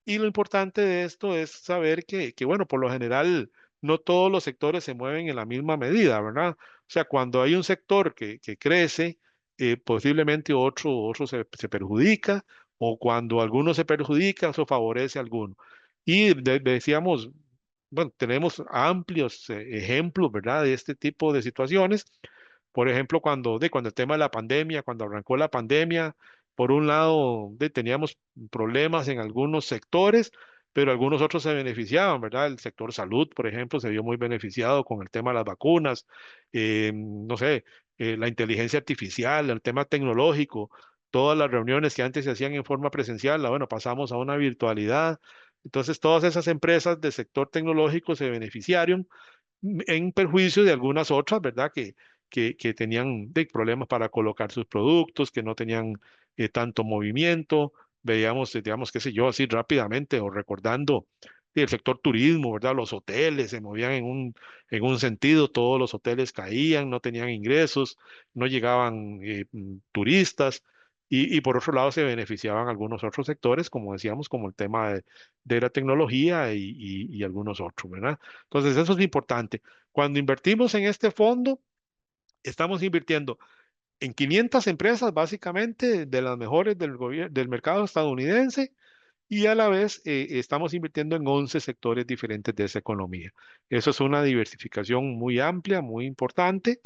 Y lo importante de esto es saber que, bueno, por lo general no todos los sectores se mueven en la misma medida, ¿verdad? O sea, cuando hay un sector que crece, posiblemente otro se perjudica, o cuando alguno se perjudica, eso favorece a alguno. Y decíamos, bueno, tenemos amplios ejemplos, ¿verdad?, de este tipo de situaciones. Por ejemplo, cuando el tema de la pandemia, cuando arrancó la pandemia, por un lado teníamos problemas en algunos sectores, pero algunos otros se beneficiaban, ¿verdad? El sector salud, por ejemplo, se vio muy beneficiado con el tema de las vacunas, no sé, la inteligencia artificial, el tema tecnológico, todas las reuniones que antes se hacían en forma presencial, bueno, pasamos a una virtualidad. Entonces, todas esas empresas del sector tecnológico se beneficiaron en perjuicio de algunas otras, ¿verdad? Que tenían problemas para colocar sus productos, que no tenían tanto movimiento. Veíamos, digamos, qué sé yo, así rápidamente o recordando el sector turismo, ¿verdad? Los hoteles se movían en un sentido, todos los hoteles caían, no tenían ingresos, no llegaban turistas. Y por otro lado se beneficiaban algunos otros sectores, como decíamos, como el tema de la tecnología y algunos otros, ¿verdad? Entonces, eso es importante. Cuando invertimos en este fondo, estamos invirtiendo en 500 empresas, básicamente, de las mejores del mercado estadounidense, y a la vez estamos invirtiendo en 11 sectores diferentes de esa economía. Eso es una diversificación muy amplia, muy importante.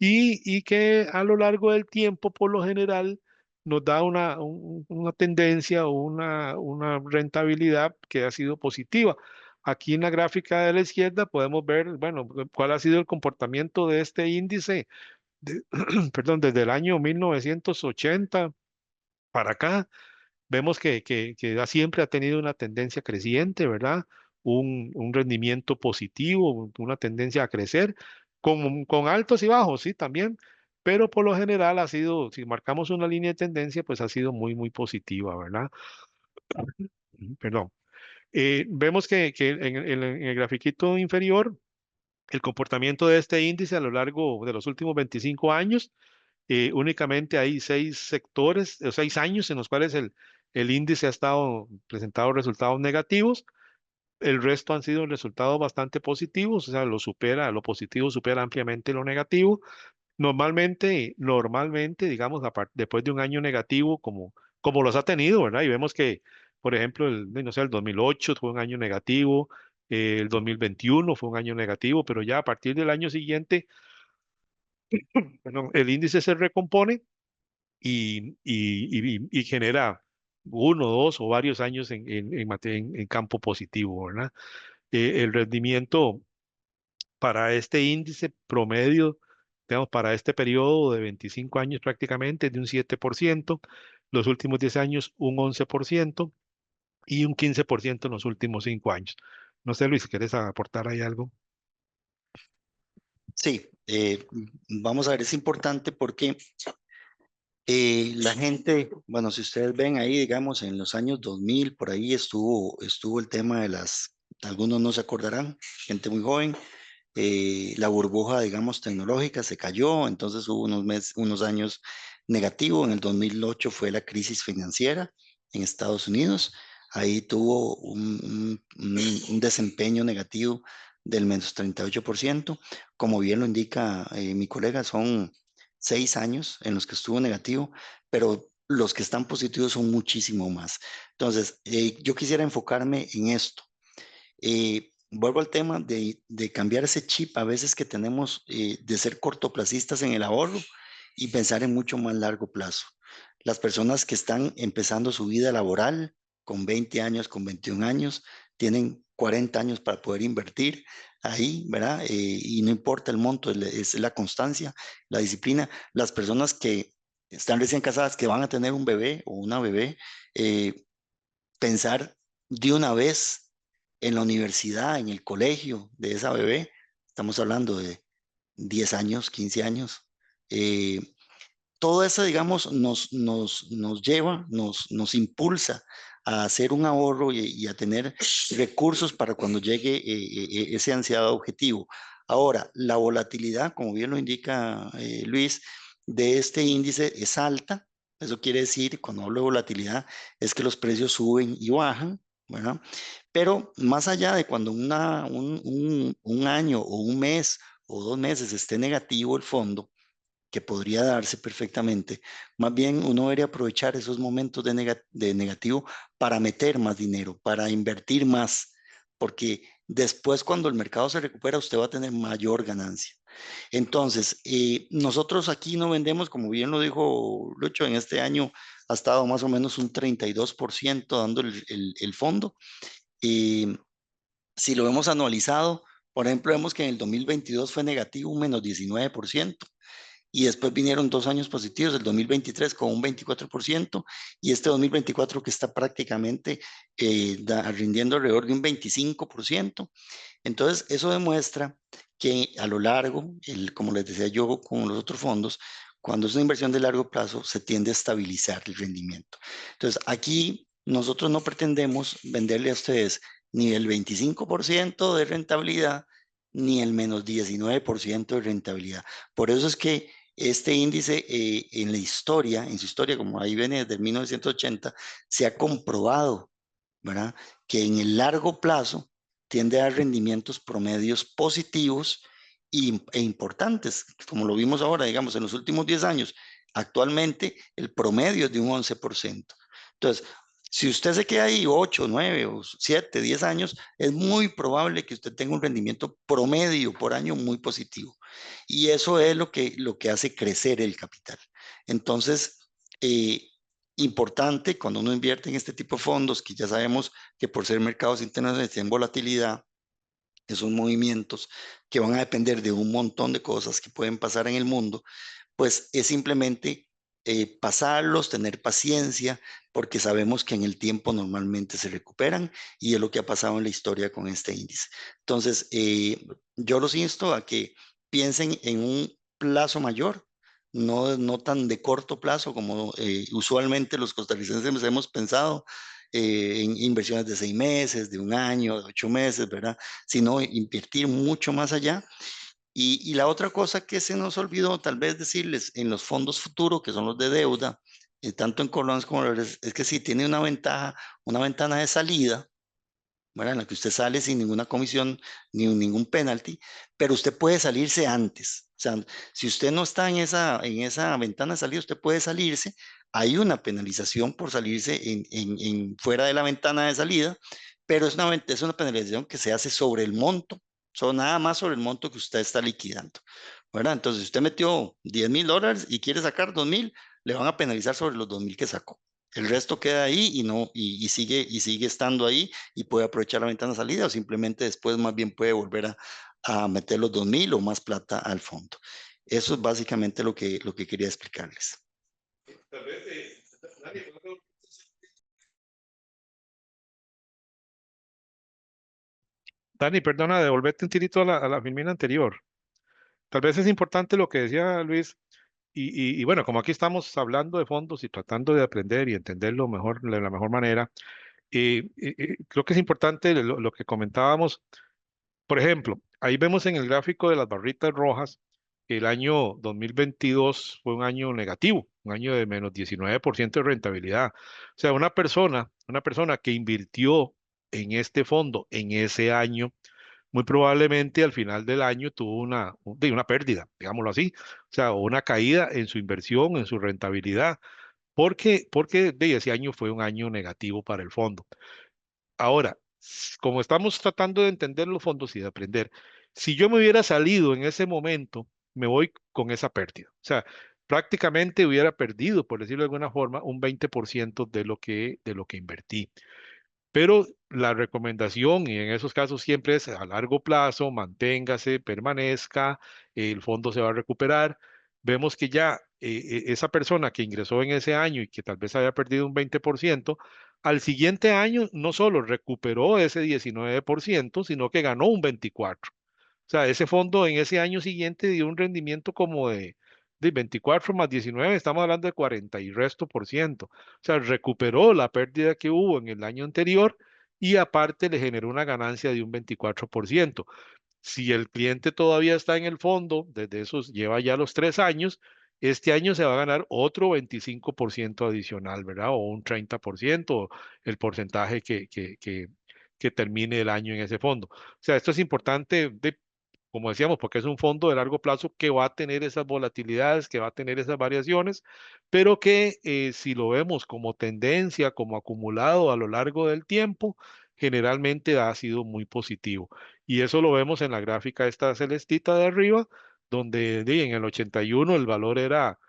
y que a lo largo del tiempo, por lo general, nos da una tendencia o una rentabilidad que ha sido positiva. Aquí en la gráfica de la izquierda podemos ver, bueno, cuál ha sido el comportamiento de este índice, perdón, desde el año 1980 para acá. Vemos que siempre ha tenido una tendencia creciente, ¿verdad? Un rendimiento positivo, una tendencia a crecer, con altos y bajos, sí, también, pero por lo general ha sido, si marcamos una línea de tendencia, pues ha sido muy, muy positiva, ¿verdad? Perdón. Vemos que en el grafiquito inferior, el comportamiento de este índice a lo largo de los últimos 25 años, únicamente hay 6 sectores o 6 años en los cuales el índice ha estado presentado resultados negativos. El resto han sido resultados bastante positivos, o sea, lo positivo supera ampliamente lo negativo. Normalmente, digamos, después de un año negativo como los ha tenido, ¿verdad? Y vemos que, por ejemplo, no sé, el 2008 fue un año negativo, el 2021 fue un año negativo, pero ya a partir del año siguiente, perdón, el índice se recompone y genera 1, 2 o varios años en campo positivo, ¿verdad? El rendimiento para este índice promedio, digamos, para este periodo de 25 años prácticamente es de un 7%, los últimos 10 años un 11% y un 15% en los últimos 5 años. No sé, Luis, si quieres aportar ahí algo. Sí, vamos a ver, es importante porque la gente, bueno, si ustedes ven ahí, digamos, en los años 2000, por ahí estuvo el tema de algunos no se acordarán, gente muy joven, la burbuja, digamos, tecnológica se cayó, entonces hubo unos años negativos. En el 2008 fue la crisis financiera en Estados Unidos. Ahí tuvo un desempeño negativo del menos 38%. Como bien lo indica mi colega, son 6 años en los que estuvo negativo, pero los que están positivos son muchísimo más. Entonces, yo quisiera enfocarme en esto. Vuelvo al tema de cambiar ese chip a veces que tenemos de ser cortoplacistas en el ahorro y pensar en mucho más largo plazo. Las personas que están empezando su vida laboral con 20 años, con 21 años, tienen 40 años para poder invertir ahí, ¿verdad? Y no importa el monto, es la constancia, la disciplina. Las personas que están recién casadas, que van a tener un bebé o una bebé, pensar de una vez en la universidad, en el colegio de esa bebé. Estamos hablando de 10 años, 15 años. Eh, Todo eso, digamos, nos lleva, nos impulsa a hacer un ahorro y a tener recursos para cuando llegue ese ansiado objetivo. Ahora, la volatilidad, como bien lo indica Luis, de este índice es alta. Eso quiere decir, cuando hablo de volatilidad, es que los precios suben y bajan, ¿verdad? Pero más allá de cuando un año o un mes o 2 meses esté negativo el fondo, que podría darse perfectamente. Más bien uno debería aprovechar esos momentos de negativo para meter más dinero, para invertir más, porque después cuando el mercado se recupera usted va a tener mayor ganancia. Entonces, nosotros aquí no vendemos, como bien lo dijo Lucho, en este año ha estado más o menos un 32% dando el fondo. Y si lo hemos anualizado, por ejemplo, vemos que en el 2022 fue negativo, un menos 19%. Y después vinieron 2 años positivos, el 2023 con un 24% y este 2024 que está prácticamente rindiendo alrededor de un 25%. Entonces, eso demuestra que a lo largo, como les decía yo con los otros fondos, cuando es una inversión de largo plazo, se tiende a estabilizar el rendimiento. Entonces, aquí nosotros no pretendemos venderle a ustedes ni el 25% de rentabilidad, ni el menos 19% de rentabilidad. Por eso es que este índice en la historia, en su historia, como ahí viene desde 1980, se ha comprobado, ¿verdad? Que en el largo plazo tiende a dar rendimientos promedios positivos e importantes, como lo vimos ahora, digamos, en los últimos 10 años. Actualmente el promedio es de un 11%. Entonces, Si usted se queda ahí 8, 9 o 7, 10 años, es muy probable que usted tenga un rendimiento promedio por año muy positivo. Y eso es lo que hace crecer el capital. Entonces, eh, importante cuando uno invierte en este tipo de fondos, que ya sabemos que por ser mercados internacionales tienen volatilidad, esos movimientos que van a depender de un montón de cosas que pueden pasar en el mundo, pues es simplemente pasarlos, tener paciencia, porque sabemos que en el tiempo normalmente se recuperan y es lo que ha pasado en la historia con este índice. Entonces, yo los insto a que piensen en un plazo mayor, no tan de corto plazo como usualmente los costarricenses hemos pensado. En inversiones de 6 meses, de un año, de 8 meses, ¿verdad? Sino invertir mucho más allá y la otra cosa que se nos olvidó tal vez decirles en los fondos futuros, que son los de deuda, tanto en colones como en dólares, es que sí tiene una ventaja, una ventana de salida, ¿verdad? En la que usted sale sin ninguna comisión ni ningún penalty, pero usted puede salirse antes. O sea, si usted no está en esa ventana de salida, usted puede salirse. Hay una penalización por salirse fuera de la ventana de salida, pero es una penalización que se hace sobre el monto, nada más sobre el monto que usted está liquidando, ¿verdad? Entonces, si usted metió $10,000 y quiere sacar 2,000, le van a penalizar sobre los 2,000 que sacó. El resto queda ahí y no, y sigue estando ahí y puede aprovechar la ventana de salida o simplemente después más bien puede volver a meter los 2,000 o más plata al fondo. Eso es básicamente lo que quería explicarles. Tal vez, Dani, Dani, perdona, devolverte un tirito a la filmina anterior. Tal vez es importante lo que decía Luis, y bueno, como aquí estamos hablando de fondos y tratando de aprender y entenderlo mejor, de la mejor manera, creo que es importante lo que comentábamos. Por ejemplo, ahí vemos en el gráfico de las barritas rojas que el año 2022 fue un año negativo, un año de menos 19% de rentabilidad. O sea, una persona que invirtió en este fondo en ese año, muy probablemente al final del año tuvo de una pérdida, digámoslo así, o sea, o una caída en su inversión, en su rentabilidad, porque de ese año fue un año negativo para el fondo. Ahora, como estamos tratando de entender los fondos y de aprender, si yo me hubiera salido en ese momento, me voy con esa pérdida. O sea, prácticamente hubiera perdido, por decirlo de alguna forma, un 20% de lo que invertí. Pero la recomendación, y en esos casos siempre es a largo plazo, manténgase, permanezca, el fondo se va a recuperar. Vemos que ya esa persona que ingresó en ese año y que tal vez haya perdido un 20%, al siguiente año no solo recuperó ese 19%, sino que ganó un 24%. O sea, ese fondo en ese año siguiente dio un rendimiento como de 24 más 19, estamos hablando de 40 y resto por ciento. O sea, recuperó la pérdida que hubo en el año anterior y aparte le generó una ganancia de un 24%. Si el cliente todavía está en el fondo, desde esos lleva ya los 3 años, este año se va a ganar otro 25% adicional, ¿verdad? O un 30%, el porcentaje que termine el año en ese fondo. O sea, esto es importante como decíamos, porque es un fondo de largo plazo que va a tener esas volatilidades, que va a tener esas variaciones, pero que si lo vemos como tendencia, como acumulado a lo largo del tiempo, generalmente ha sido muy positivo. Y eso lo vemos en la gráfica esta celestita de arriba, donde en el 81 el valor era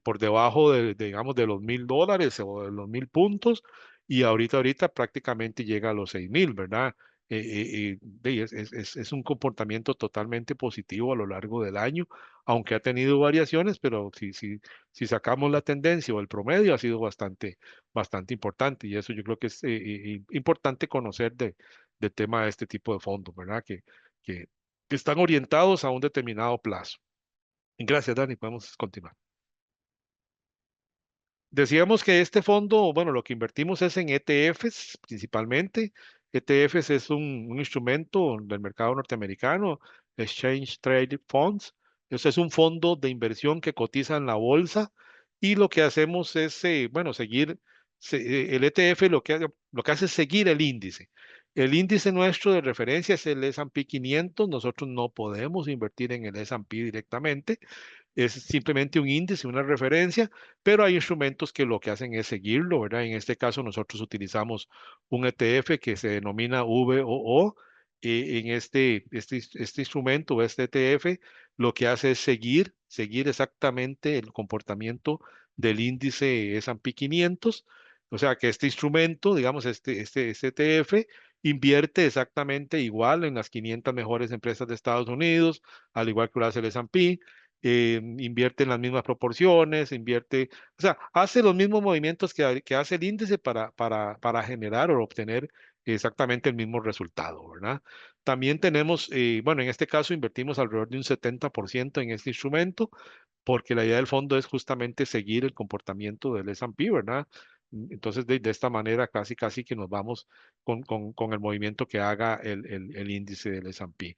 por debajo digamos, de los $1,000 o de los 1,000 puntos, y ahorita prácticamente llega a los 6,000, ¿verdad? Es un comportamiento totalmente positivo a lo largo del año, aunque ha tenido variaciones, pero si sacamos la tendencia o el promedio ha sido bastante importante y eso yo creo que es importante conocer del tema de este tipo de fondos, ¿verdad? Que, que están orientados a un determinado plazo. Gracias, Dani. Podemos continuar. Decíamos que este fondo, bueno, lo que invertimos es en ETFs principalmente. ETFs es un instrumento del mercado norteamericano, Exchange Traded Funds. Eso es un fondo de inversión que cotiza en la bolsa y lo que hacemos es, bueno, seguir, el ETF lo que hace es seguir el índice. El índice nuestro de referencia es el S&P 500. Nosotros no podemos invertir en el S&P directamente. Es simplemente un índice, una referencia, pero hay instrumentos que lo que hacen es seguirlo, ¿verdad? En este caso nosotros utilizamos un ETF que se denomina VOO. En este instrumento, o este ETF, lo que hace es seguir exactamente el comportamiento del índice S&P 500. O sea que este instrumento, digamos, este ETF, invierte exactamente igual en las 500 mejores empresas de Estados Unidos, al igual que lo hace el S&P. Invierte en las mismas proporciones, o sea, hace los mismos movimientos que hace el índice para generar o obtener exactamente el mismo resultado, ¿verdad? También tenemos, bueno, en este caso invertimos alrededor de un 70% en este instrumento, porque la idea del fondo es justamente seguir el comportamiento del S&P, ¿verdad? Entonces, de esta manera, casi que nos vamos con el movimiento que haga el índice del S&P.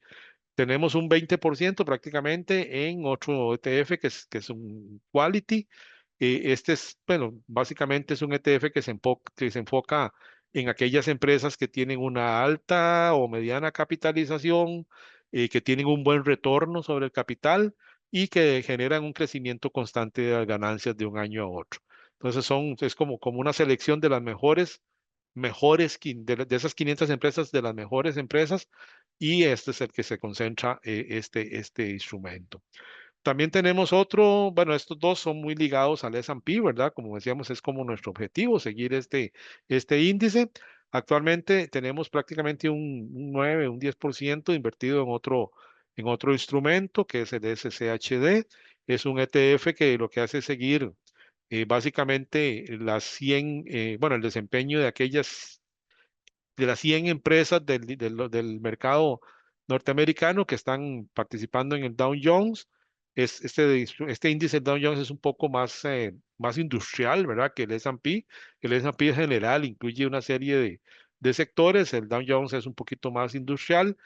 Tenemos un 20% prácticamente en otro ETF que es un Quality. Este es, bueno, básicamente es un ETF que se enfoca en aquellas empresas que tienen una alta o mediana capitalización, que tienen un buen retorno sobre el capital y que generan un crecimiento constante de las ganancias de un año a otro. Entonces es como una selección de las de esas 500 empresas, de las mejores empresas, y este es el que se concentra este instrumento. También tenemos otro, bueno, estos dos son muy ligados al S&P, ¿verdad? Como decíamos, es como nuestro objetivo seguir este índice. Actualmente tenemos prácticamente un 9, un 10% invertido en otro instrumento, que es el SCHD. Es un ETF que lo que hace es seguir básicamente bueno, el desempeño de las 100 empresas del mercado norteamericano que están participando en el Dow Jones. Este índice del Dow Jones es un poco más industrial, ¿verdad? Que el S&P. El S&P en general incluye una serie de sectores. El Dow Jones es un poquito más industrial.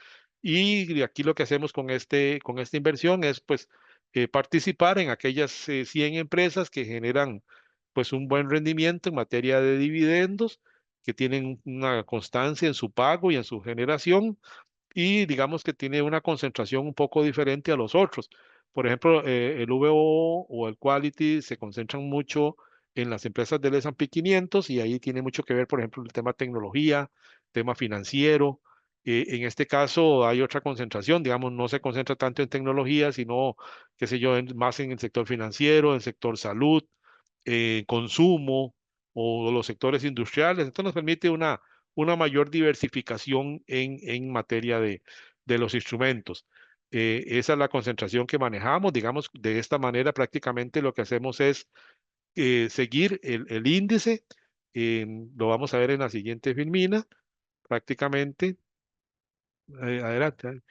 Y aquí lo que hacemos con esta inversión es, pues, participar en aquellas 100 empresas que generan, pues, un buen rendimiento en materia de dividendos, que tienen una constancia en su pago y en su generación, y digamos que tiene una concentración un poco diferente a los otros. Por ejemplo, el VO o el Quality se concentran mucho en las empresas del S&P 500, y ahí tiene mucho que ver, por ejemplo, el tema tecnología, tema financiero. En este caso hay otra concentración, digamos, no se concentra tanto en tecnología, sino, qué sé yo, más en el sector financiero, en el sector salud, consumo o los sectores industriales. Esto nos permite una mayor diversificación en materia de los instrumentos. Esa es la concentración que manejamos. Digamos, de esta manera prácticamente lo que hacemos es seguir el índice. Lo vamos a ver en la siguiente filmina, prácticamente. Adelante.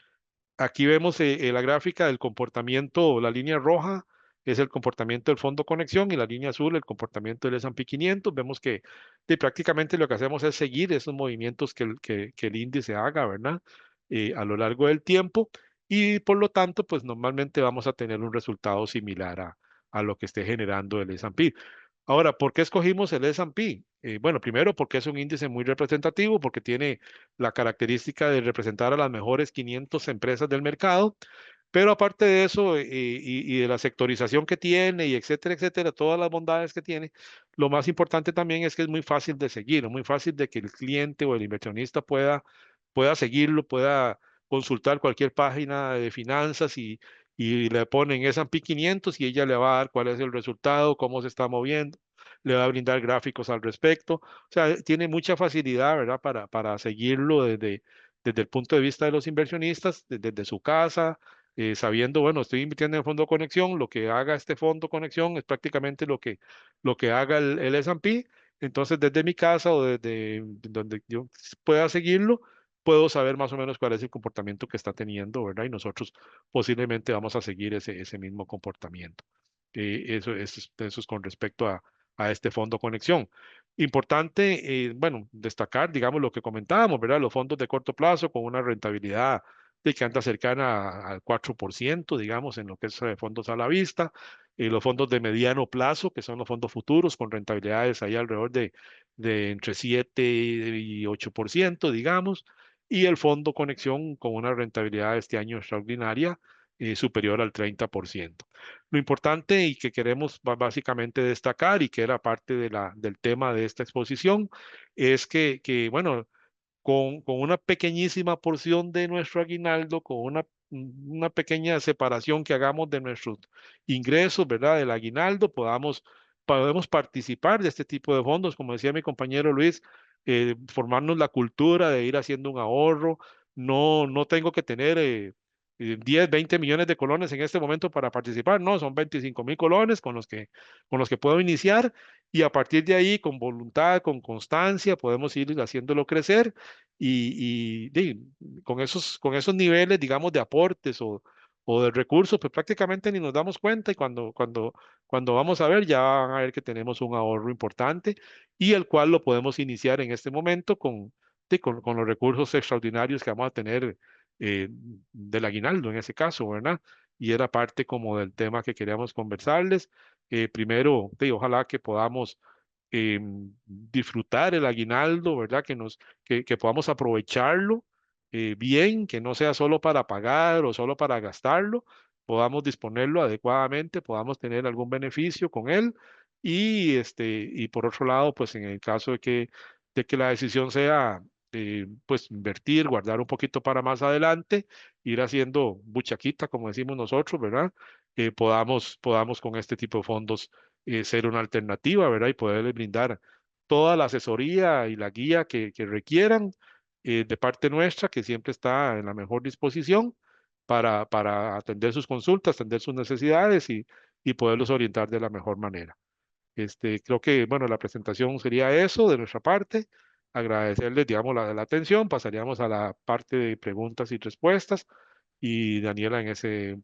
Aquí vemos la gráfica del comportamiento. La línea roja es el comportamiento del fondo conexión y la línea azul el comportamiento del S&P 500. Vemos que prácticamente lo que hacemos es seguir esos movimientos que el índice haga, ¿verdad? A lo largo del tiempo, y por lo tanto, pues normalmente vamos a tener un resultado similar a lo que esté generando el S&P. Ahora, ¿por qué escogimos el S&P? Bueno, primero porque es un índice muy representativo, porque tiene la característica de representar a las mejores 500 empresas del mercado, pero aparte de eso, y de la sectorización que tiene, y etcétera, etcétera, todas las bondades que tiene, lo más importante también es que es muy fácil de seguir, muy fácil de que el cliente o el inversionista pueda seguirlo, pueda consultar cualquier página de finanzas, y le ponen S&P 500 y ella le va a dar cuál es el resultado, cómo se está moviendo, le va a brindar gráficos al respecto. O sea, tiene mucha facilidad, ¿verdad? Para seguirlo desde el punto de vista de los inversionistas, desde su casa, sabiendo, bueno, estoy invirtiendo en el fondo conexión, lo que haga este fondo conexión es prácticamente lo que haga el S&P. Entonces, desde mi casa o desde donde yo pueda seguirlo, puedo saber más o menos cuál es el comportamiento que está teniendo, ¿verdad? Y nosotros posiblemente vamos a seguir ese mismo comportamiento. Eso es con respecto a este fondo conexión. Importante, bueno, destacar, digamos, lo que comentábamos, ¿verdad? Los fondos de corto plazo con una rentabilidad de que anda cercana al 4%, digamos, en lo que es fondos a la vista. los fondos de mediano plazo, que son los fondos futuros, con rentabilidades ahí alrededor de entre 7 y 8%, digamos, y el fondo conexión con una rentabilidad este año extraordinaria superior al 30%. Lo importante y que queremos básicamente destacar y que era parte del tema de esta exposición es bueno, con una pequeñísima porción de nuestro aguinaldo, con una pequeña separación que hagamos de nuestros ingresos, ¿verdad? Del aguinaldo, podemos participar de este tipo de fondos, como decía mi compañero Luis, formarnos la cultura de ir haciendo un ahorro. No tengo que tener 10, 20 millones de colones en este momento para participar, no, son 25.000 colones con los que puedo iniciar y a partir de ahí, con voluntad, con constancia, podemos ir haciéndolo crecer con esos niveles, digamos, de aportes o de recursos, pues prácticamente ni nos damos cuenta y cuando vamos a ver, ya van a ver que tenemos un ahorro importante y el cual lo podemos iniciar en este momento con los recursos extraordinarios que vamos a tener eh, del aguinaldo en ese caso, ¿verdad? Y era parte como del tema que queríamos conversarles. Primero, ojalá que podamos disfrutar el aguinaldo, ¿verdad? Que podamos aprovecharlo bien, que no sea solo para pagar o solo para gastarlo, podamos disponerlo adecuadamente, podamos tener algún beneficio con él y por otro lado, pues en el caso de que la decisión sea pues invertir, guardar un poquito para más adelante, ir haciendo buchaquita, como decimos nosotros, ¿verdad? Podamos con este tipo de fondos ser una alternativa, ¿verdad? Y poderles brindar toda la asesoría y la guía que requieran de parte nuestra, que siempre está en la mejor disposición para atender sus consultas, atender sus necesidades y poderlos orientar de la mejor manera. Creo que, bueno, la presentación sería eso de nuestra parte. Agradecerles, digamos, la atención. Pasaríamos a la parte de preguntas y respuestas y Daniela en ese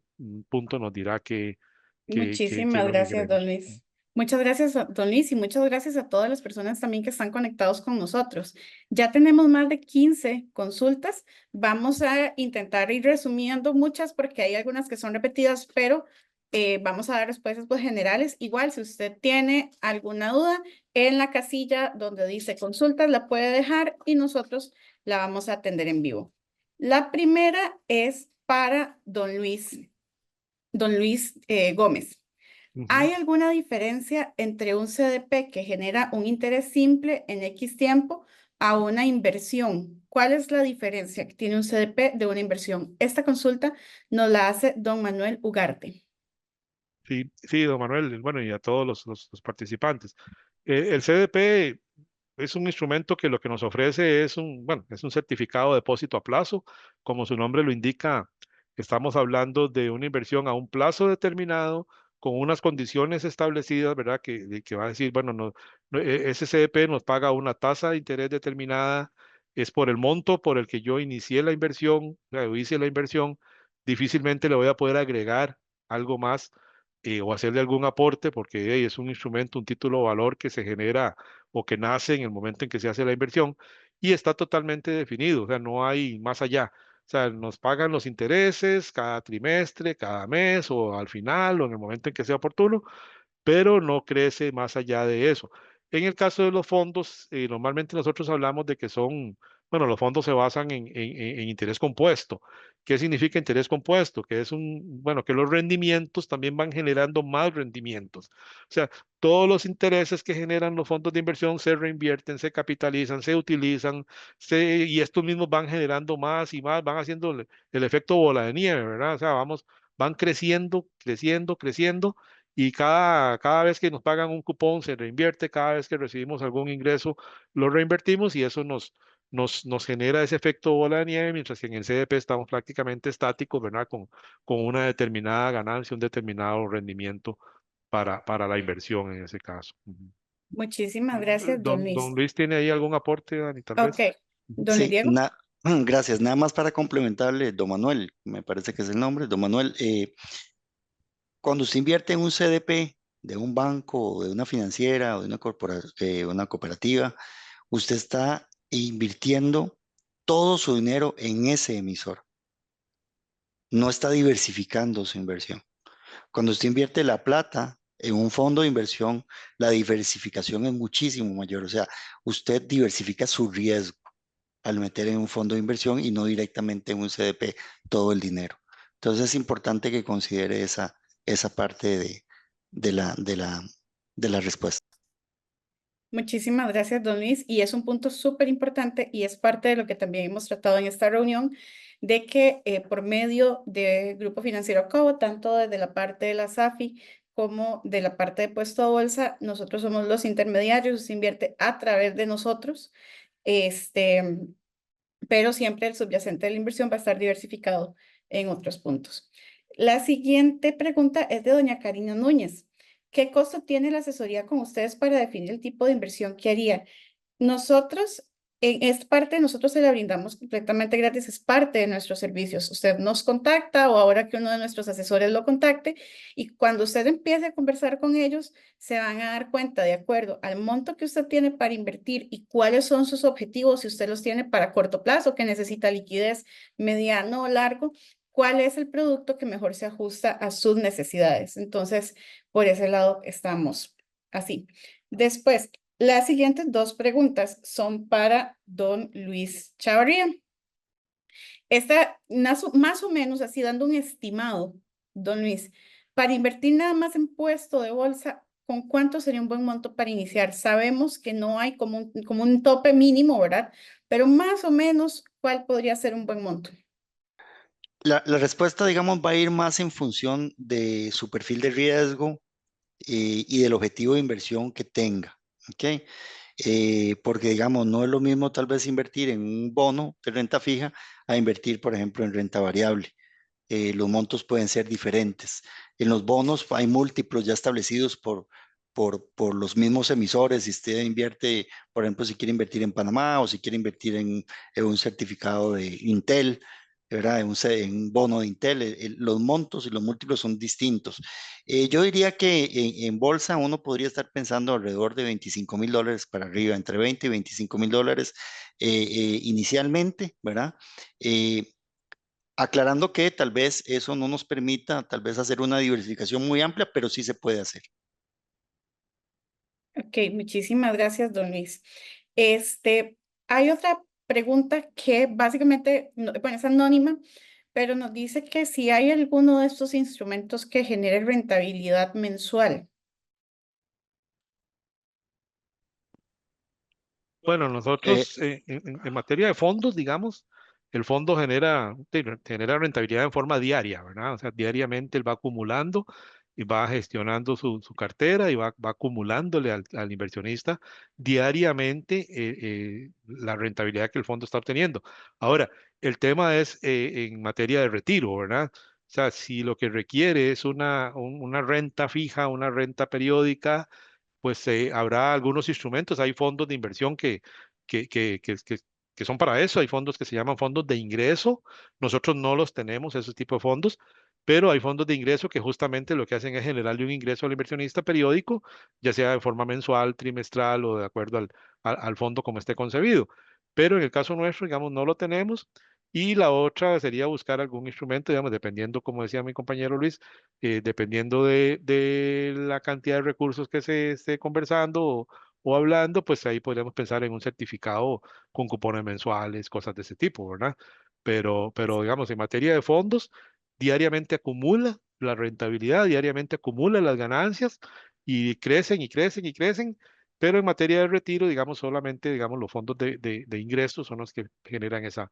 punto nos dirá qué es Muchísimas lo que gracias, don queremos. Luis. Muchas gracias, don Luis, y muchas gracias a todas las personas también que están conectados con nosotros. Ya tenemos más de 15 consultas. Vamos a intentar ir resumiendo muchas porque hay algunas que son repetidas, pero vamos a dar respuestas pues, generales. Igual, si usted tiene alguna duda, en la casilla donde dice consultas la puede dejar y nosotros la vamos a atender en vivo. La primera es para don Luis. Don Luis Gómez. Ujú. ¿Hay alguna diferencia entre un CDP que genera un interés simple en X tiempo a una inversión? ¿Cuál es la diferencia que tiene un CDP de una inversión? Esta consulta nos la hace don Manuel Ugarte. Sí, sí, don Manuel, bueno, y a todos los participantes. El CDP es un instrumento que lo que nos ofrece es un certificado de depósito a plazo. Como su nombre lo indica, estamos hablando de una inversión a un plazo determinado con unas condiciones establecidas, ¿verdad? Que va a decir, bueno, ese CDP nos paga una tasa de interés determinada, es por el monto por el que yo inicié la inversión, o sea, yo hice la inversión, difícilmente le voy a poder agregar algo más o hacerle algún aporte porque es un instrumento, un título o valor que se genera o que nace en el momento en que se hace la inversión y está totalmente definido, o sea, no hay más allá. O sea, nos pagan los intereses cada trimestre, cada mes o al final o en el momento en que sea oportuno, pero no crece más allá de eso. En el caso de los fondos, normalmente nosotros hablamos de que bueno, los fondos se basan en interés compuesto. ¿Qué significa interés compuesto? Que bueno, que los rendimientos también van generando más rendimientos. O sea, todos los intereses que generan los fondos de inversión se reinvierten, se capitalizan, se utilizan, y estos mismos van generando más y más, van haciendo el efecto bola de nieve, ¿verdad? O sea, van creciendo, creciendo, creciendo y cada vez que nos pagan un cupón se reinvierte, cada vez que recibimos algún ingreso lo reinvertimos y eso nos genera ese efecto bola de nieve, mientras que en el CDP estamos prácticamente estáticos, ¿verdad? Con una determinada ganancia, un determinado rendimiento para la inversión en ese caso. Ujú. Muchísimas gracias, don Don Luis. Luis, ¿tiene ahí algún aporte, Dani, tal Ok, vez? don Luis Sí, Diego. gracias. Nada más para complementarle, don Manuel, me parece que es el nombre, don Manuel, cuando usted invierte en un CDP de un banco, o de una financiera o de una cooperativa, usted está invirtiendo todo su dinero en ese emisor. No está diversificando su inversión. Cuando usted invierte la plata en un fondo de inversión, la diversificación es muchísimo mayor. O sea, usted diversifica su riesgo al meter en un fondo de inversión y no directamente en un CDP todo el dinero. Entonces es importante que considere esa parte de la respuesta. Muchísimas gracias, don Luis. Y es un punto súper importante y es parte de lo que también hemos tratado en esta reunión, de que por medio de Grupo Financiero Cobo, tanto desde la parte de la SAFI como de la parte de puesto a bolsa, nosotros somos los intermediarios, se invierte a través de nosotros, pero siempre el subyacente de la inversión va a estar diversificado en otros puntos. La siguiente pregunta es de doña Karina Núñez. ¿Qué costo tiene la asesoría con ustedes para definir el tipo de inversión que harían? Nosotros, en esta parte, nosotros se la brindamos completamente gratis, es parte de nuestros servicios. Usted nos contacta o ahora que uno de nuestros asesores lo contacte y cuando usted empiece a conversar con ellos, se van a dar cuenta de acuerdo al monto que usted tiene para invertir y cuáles son sus objetivos, si usted los tiene para corto plazo, que necesita liquidez mediano o largo, cuál es el producto que mejor se ajusta a sus necesidades. Entonces, por ese lado estamos así. Después, las siguientes dos preguntas son para don Luis Chavarría. Esta, más o menos así, dando un estimado, don Luis, para invertir nada más en puesto de bolsa, ¿con cuánto sería un buen monto para iniciar? Sabemos que no hay como un tope mínimo, ¿verdad? Pero más o menos, ¿cuál podría ser un buen monto? La respuesta, digamos, va a ir más en función de su perfil de riesgo y del objetivo de inversión que tenga. ¿Ok? Porque, digamos, no es lo mismo tal vez invertir en un bono de renta fija a invertir, por ejemplo, en renta variable. Los montos pueden ser diferentes. En los bonos hay múltiplos ya establecidos por los mismos emisores. Si usted invierte, por ejemplo, si quiere invertir en Panamá o si quiere invertir en un certificado de Intel, ¿verdad? En un bono de Intel, los montos y los múltiplos son distintos. Yo diría que en bolsa uno podría estar pensando alrededor de $25,000 para arriba, entre 20 y $25,000 inicialmente, ¿verdad? Eh, Aclarando que tal vez eso no nos permita tal vez hacer una diversificación muy amplia, pero sí se puede hacer. Ok, muchísimas gracias, don Luis. Hay otra pregunta que básicamente, bueno, es anónima, pero nos dice que si hay alguno de estos instrumentos que genere rentabilidad mensual. Bueno, Eh, nosotros en materia de fondos, digamos, el fondo genera rentabilidad en forma diaria, ¿verdad? O sea, diariamente él va acumulando y va gestionando su cartera y va acumulándole al inversionista diariamente la rentabilidad que el fondo está obteniendo. Ahora, el tema es en materia de retiro, ¿verdad? O sea, si lo que requiere es una renta fija, una renta periódica, pues habrá algunos instrumentos, hay fondos de inversión que, que, que, que- que son para eso, hay fondos que se llaman fondos de ingreso, nosotros no los tenemos, ese tipo de fondos, pero hay fondos de ingreso que justamente lo que hacen es generarle un ingreso al inversionista periódico, ya sea de forma mensual, trimestral o de acuerdo al fondo como esté concebido. Pero en el caso nuestro, digamos, no lo tenemos. Y la otra sería buscar algún instrumento, digamos, dependiendo, como decía mi compañero Luis, dependiendo de la cantidad de recursos que se esté conversando o hablando, pues ahí podríamos pensar en un certificado con cupones mensuales, cosas de ese tipo, ¿verdad? Pero digamos, en materia de fondos, diariamente acumula la rentabilidad, diariamente acumula las ganancias y crecen y crecen y crecen. Pero en materia de retiro, digamos, solamente, digamos, los fondos de ingresos son los que generan esa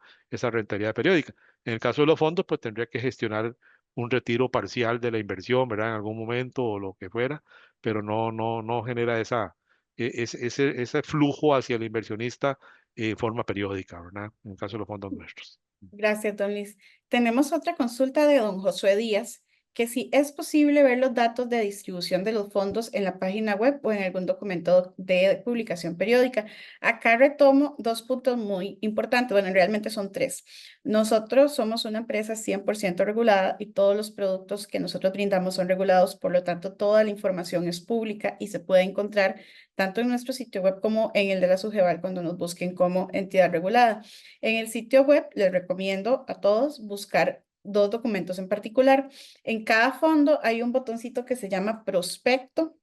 rentabilidad periódica. En el caso de los fondos, pues tendría que gestionar un retiro parcial de la inversión, ¿verdad? En algún momento o lo que fuera, pero no genera ese flujo hacia el inversionista en forma periódica, ¿verdad? En el caso de los fondos nuestros. Gracias, don Luis. Tenemos otra consulta de don Josué Díaz, que si es posible ver los datos de distribución de los fondos en la página web o en algún documento de publicación periódica. Acá retomo dos puntos muy importantes, bueno, realmente son tres. Nosotros somos una empresa 100% regulada y todos los productos que nosotros brindamos son regulados, por lo tanto, toda la información es pública y se puede encontrar tanto en nuestro sitio web como en el de la SUGEVAL cuando nos busquen como entidad regulada. En el sitio web les recomiendo a todos buscar dos documentos en particular. En cada fondo hay un botoncito que se llama prospecto.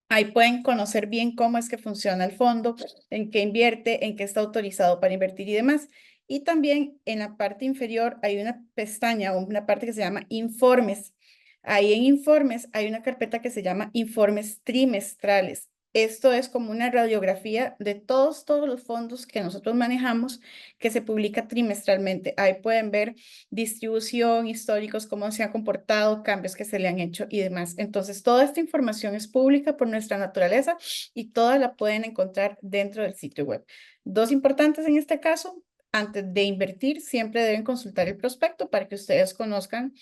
Ahí pueden conocer bien cómo es que funciona el fondo, en qué invierte, en qué está autorizado para invertir y demás. Y también en la parte inferior hay una pestaña o una parte que se llama informes. Ahí en informes hay una carpeta que se llama informes trimestrales. Esto es como una radiografía de todos los fondos que nosotros manejamos que se publica trimestralmente. Ahí pueden ver distribución, históricos, cómo se ha comportado, cambios que se le han hecho y demás. Entonces, toda esta información es pública por nuestra naturaleza y toda la pueden encontrar dentro del sitio web. Dos importantes en este caso, antes de invertir, siempre deben consultar el prospecto para que ustedes conozcan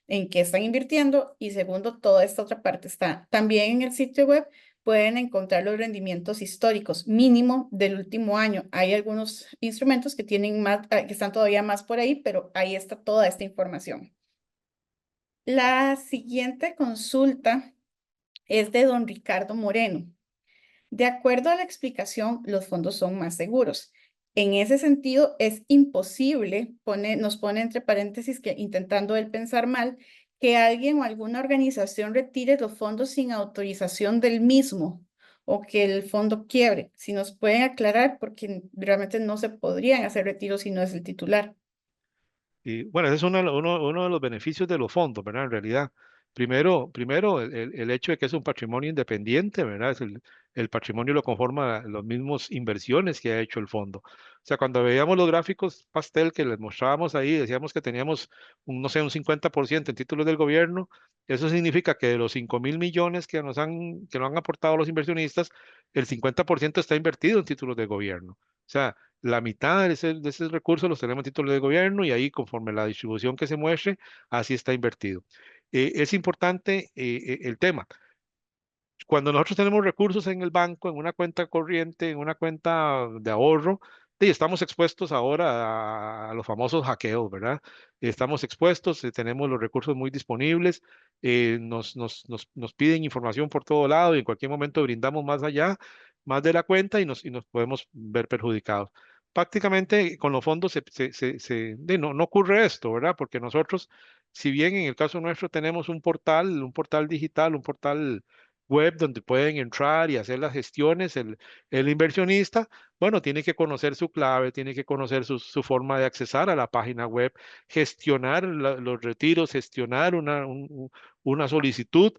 en qué están invirtiendo. Y segundo, toda esta otra parte está también en el sitio web. Pueden encontrar los rendimientos históricos mínimo del último año. Hay algunos instrumentos que tienen más, que están todavía más por ahí, pero ahí está toda esta información. La siguiente consulta es de don Ricardo Moreno. De acuerdo a la explicación, los fondos son más seguros. En ese sentido, es imposible, nos pone entre paréntesis que intentando él pensar mal, que alguien o alguna organización retire los fondos sin autorización del mismo o que el fondo quiebre. Si nos pueden aclarar, porque realmente no se podrían hacer retiros si no es el titular. Y bueno, ese es uno de los beneficios de los fondos, ¿verdad? En realidad, primero el hecho de que es un patrimonio independiente, ¿verdad? El patrimonio lo conforma los mismos inversiones que ha hecho el fondo. O sea, cuando veíamos los gráficos pastel que les mostrábamos ahí, decíamos que teníamos, no sé, un 50% en títulos del gobierno. Eso significa que de los 5.000 millones que nos han aportado los inversionistas, el 50% está invertido en títulos del gobierno. O sea, la mitad de ese recurso los tenemos en títulos de gobierno y ahí conforme la distribución que se muestre, así está invertido. Es importante el tema. Cuando nosotros tenemos recursos en el banco, en una cuenta corriente, en una cuenta de ahorro, sí, estamos expuestos ahora a los famosos hackeos, ¿verdad? Estamos expuestos, tenemos los recursos muy disponibles, nos piden información por todo lado y en cualquier momento brindamos más allá, más de la cuenta y nos podemos ver perjudicados. Prácticamente con los fondos no ocurre esto, ¿verdad? Porque nosotros, si bien en el caso nuestro tenemos un portal digital, un portal web donde pueden entrar y hacer las gestiones, el inversionista, bueno, tiene que conocer su clave, tiene que conocer su forma de accesar a la página web, gestionar los retiros, gestionar una solicitud.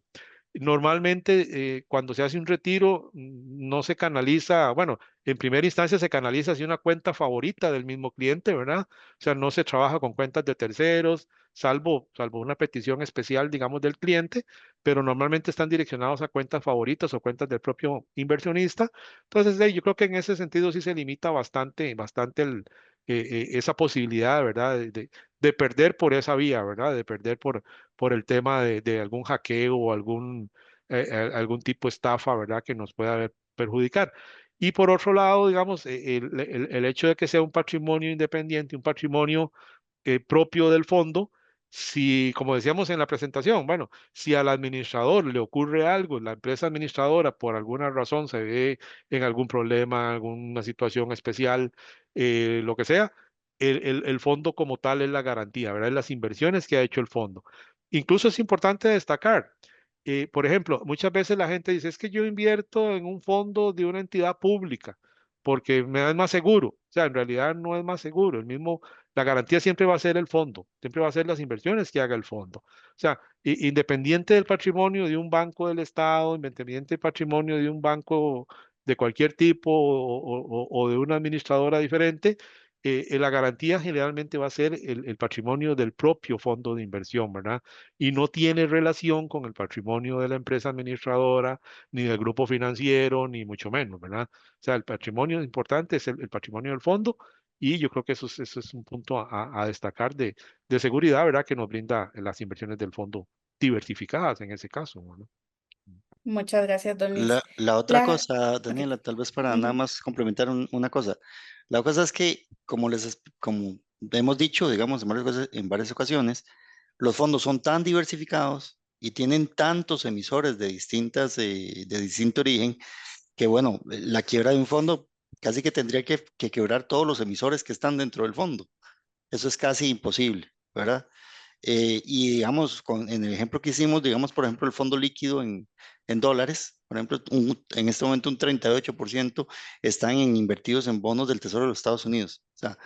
Normalmente, cuando se hace un retiro, no se canaliza, bueno, en primera instancia se canaliza hacia una cuenta favorita del mismo cliente, ¿verdad? O sea, no se trabaja con cuentas de terceros, salvo una petición especial, digamos, del cliente, pero normalmente están direccionados a cuentas favoritas o cuentas del propio inversionista. Entonces, yo creo que en ese sentido sí se limita bastante esa posibilidad, ¿verdad? De perder por esa vía, ¿verdad? De perder por el tema de algún hackeo o algún tipo de estafa, ¿verdad? Que nos pueda perjudicar. Y por otro lado, digamos, el hecho de que sea un patrimonio independiente, un patrimonio propio del fondo, si, como decíamos en la presentación, bueno, si al administrador le ocurre algo, la empresa administradora por alguna razón se ve en algún problema, alguna situación especial, lo que sea, el fondo como tal es la garantía, ¿verdad? Es las inversiones que ha hecho el fondo. Incluso es importante destacar, por ejemplo, muchas veces la gente dice, es que yo invierto en un fondo de una entidad pública porque me es más seguro. O sea, en realidad no es más seguro. La garantía siempre va a ser el fondo, siempre va a ser las inversiones que haga el fondo. O sea, independiente del patrimonio de un banco del Estado, independiente del patrimonio de un banco de cualquier tipo o de una administradora diferente, la garantía generalmente va a ser el patrimonio del propio fondo de inversión, ¿verdad? Y no tiene relación con el patrimonio de la empresa administradora, ni del grupo financiero, ni mucho menos, ¿verdad? O sea, el patrimonio importante es el patrimonio del fondo y yo creo que eso es un punto a destacar de seguridad, ¿verdad? Que nos brinda las inversiones del fondo diversificadas en ese caso, ¿no? Muchas gracias, don Luis. La otra La, cosa, ok. Daniela, tal vez para nada más complementar una cosa. La cosa es que, como hemos dicho, digamos, en varias ocasiones, los fondos son tan diversificados y tienen tantos emisores de distinto origen, que bueno, la quiebra de un fondo casi que tendría que quebrar todos los emisores que están dentro del fondo. Eso es casi imposible, ¿verdad? Y digamos, en el ejemplo que hicimos, digamos, por ejemplo, el fondo líquido en dólares, por ejemplo, en este momento un 38% están invertidos en bonos del Tesoro de los Estados Unidos. O sea,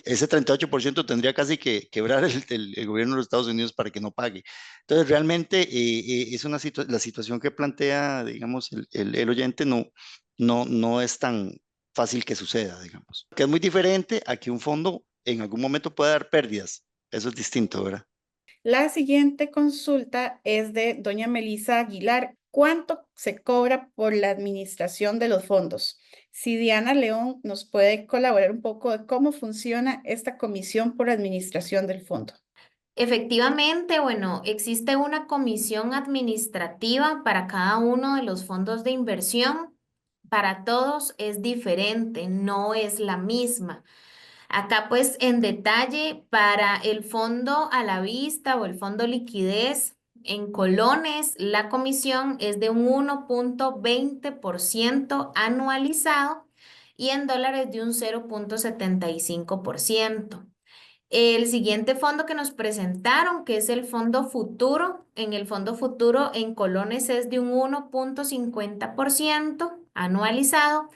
ese 38% tendría casi que quebrar el gobierno de los Estados Unidos para que no pague. Entonces, realmente es la situación que plantea, digamos, el oyente no es tan fácil que suceda, digamos. Que es muy diferente a que un fondo en algún momento pueda dar pérdidas. Eso es distinto, ¿verdad? La siguiente consulta es de doña Melissa Aguilar. ¿Cuánto se cobra por la administración de los fondos? Si Diana León nos puede colaborar un poco de cómo funciona esta comisión por administración del fondo. Efectivamente, bueno, existe una comisión administrativa para cada uno de los fondos de inversión. Para todos es diferente, no es la misma. Acá pues en detalle para el fondo a la vista o el fondo liquidez en colones, la comisión es de un 1,20% anualizado y en dólares de un 0,75%. El siguiente fondo que nos presentaron, que es el fondo futuro, en el fondo futuro en colones es de un 1,50% anualizado,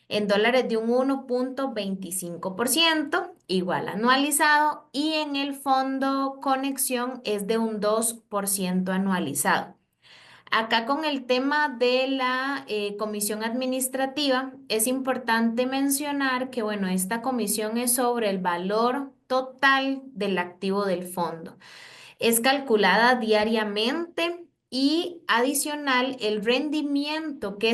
en dólares de un 1,25%, igual anualizado, y en el fondo conexión es de un 2% anualizado. Acá con el tema de la comisión administrativa, es importante mencionar que, bueno, esta comisión es sobre el valor total del activo del fondo. Es calculada diariamente y adicional el rendimiento que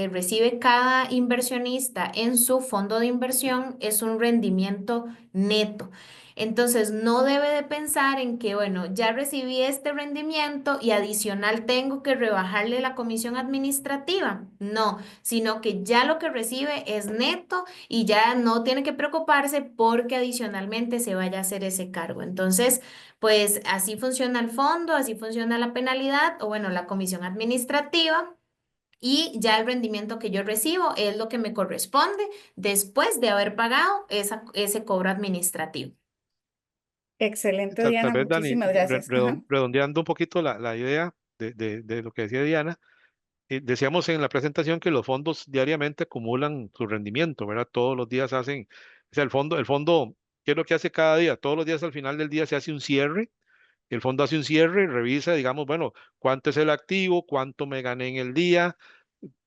recibe cada inversionista en su fondo de inversión es un rendimiento neto. Entonces, no debe de pensar en que, bueno, ya recibí este rendimiento y adicional tengo que rebajarle la comisión administrativa. No, sino que ya lo que recibe es neto y ya no tiene que preocuparse porque adicionalmente se vaya a hacer ese cargo. Entonces, pues así funciona el fondo, así funciona la penalidad o bueno, la comisión administrativa y ya el rendimiento que yo recibo es lo que me corresponde después de haber pagado ese cobro administrativo. Excelente, Tal Diana, vez, Dani, muchísimas gracias. Ajá. redondeando un poquito la idea de lo que decía Diana, decíamos en la presentación que los fondos diariamente acumulan su rendimiento, ¿verdad? Todos los días hacen, o sea, el fondo, ¿qué es lo que hace cada día? Todos los días al final del día se hace un cierre. El fondo hace un cierre, revisa, digamos, bueno, cuánto es el activo, cuánto me gané en el día,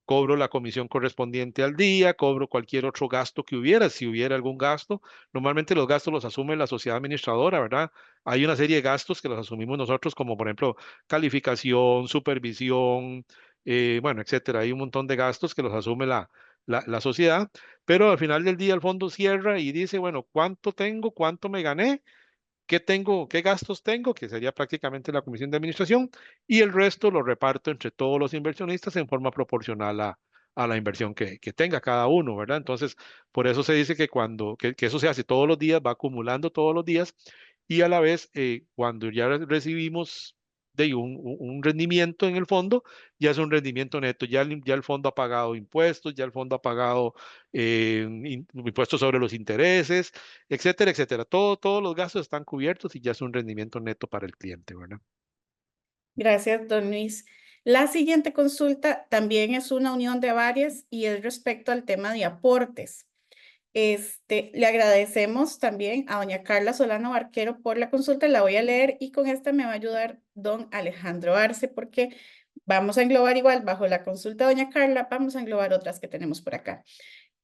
cobro la comisión correspondiente al día, cobro cualquier otro gasto que hubiera, si hubiera algún gasto. Normalmente los gastos los asume la sociedad administradora, ¿verdad? Hay una serie de gastos que los asumimos nosotros, como por ejemplo calificación, supervisión, bueno, etcétera. Hay un montón de gastos que los asume la sociedad, pero al final del día el fondo cierra y dice, bueno, ¿cuánto tengo? ¿Cuánto me gané? ¿Qué tengo, qué gastos tengo? Que sería prácticamente la comisión de administración, y el resto lo reparto entre todos los inversionistas en forma proporcional a la inversión que tenga cada uno, ¿verdad? Entonces, por eso se dice que que eso se hace todos los días, va acumulando todos los días, y a la vez, cuando ya recibimos de un rendimiento en el fondo, ya es un rendimiento neto, ya el fondo ha pagado impuestos, ya el fondo ha pagado impuestos sobre los intereses, etcétera, etcétera. Todos los gastos están cubiertos y ya es un rendimiento neto para el cliente, ¿verdad? Gracias, don Luis. La siguiente consulta también es una unión de varias y es respecto al tema de aportes. Le agradecemos también a doña Carla Solano Barquero por la consulta, la voy a leer y con esta me va a ayudar don Alejandro Arce porque vamos a englobar igual bajo la consulta de doña Carla, vamos a englobar otras que tenemos por acá.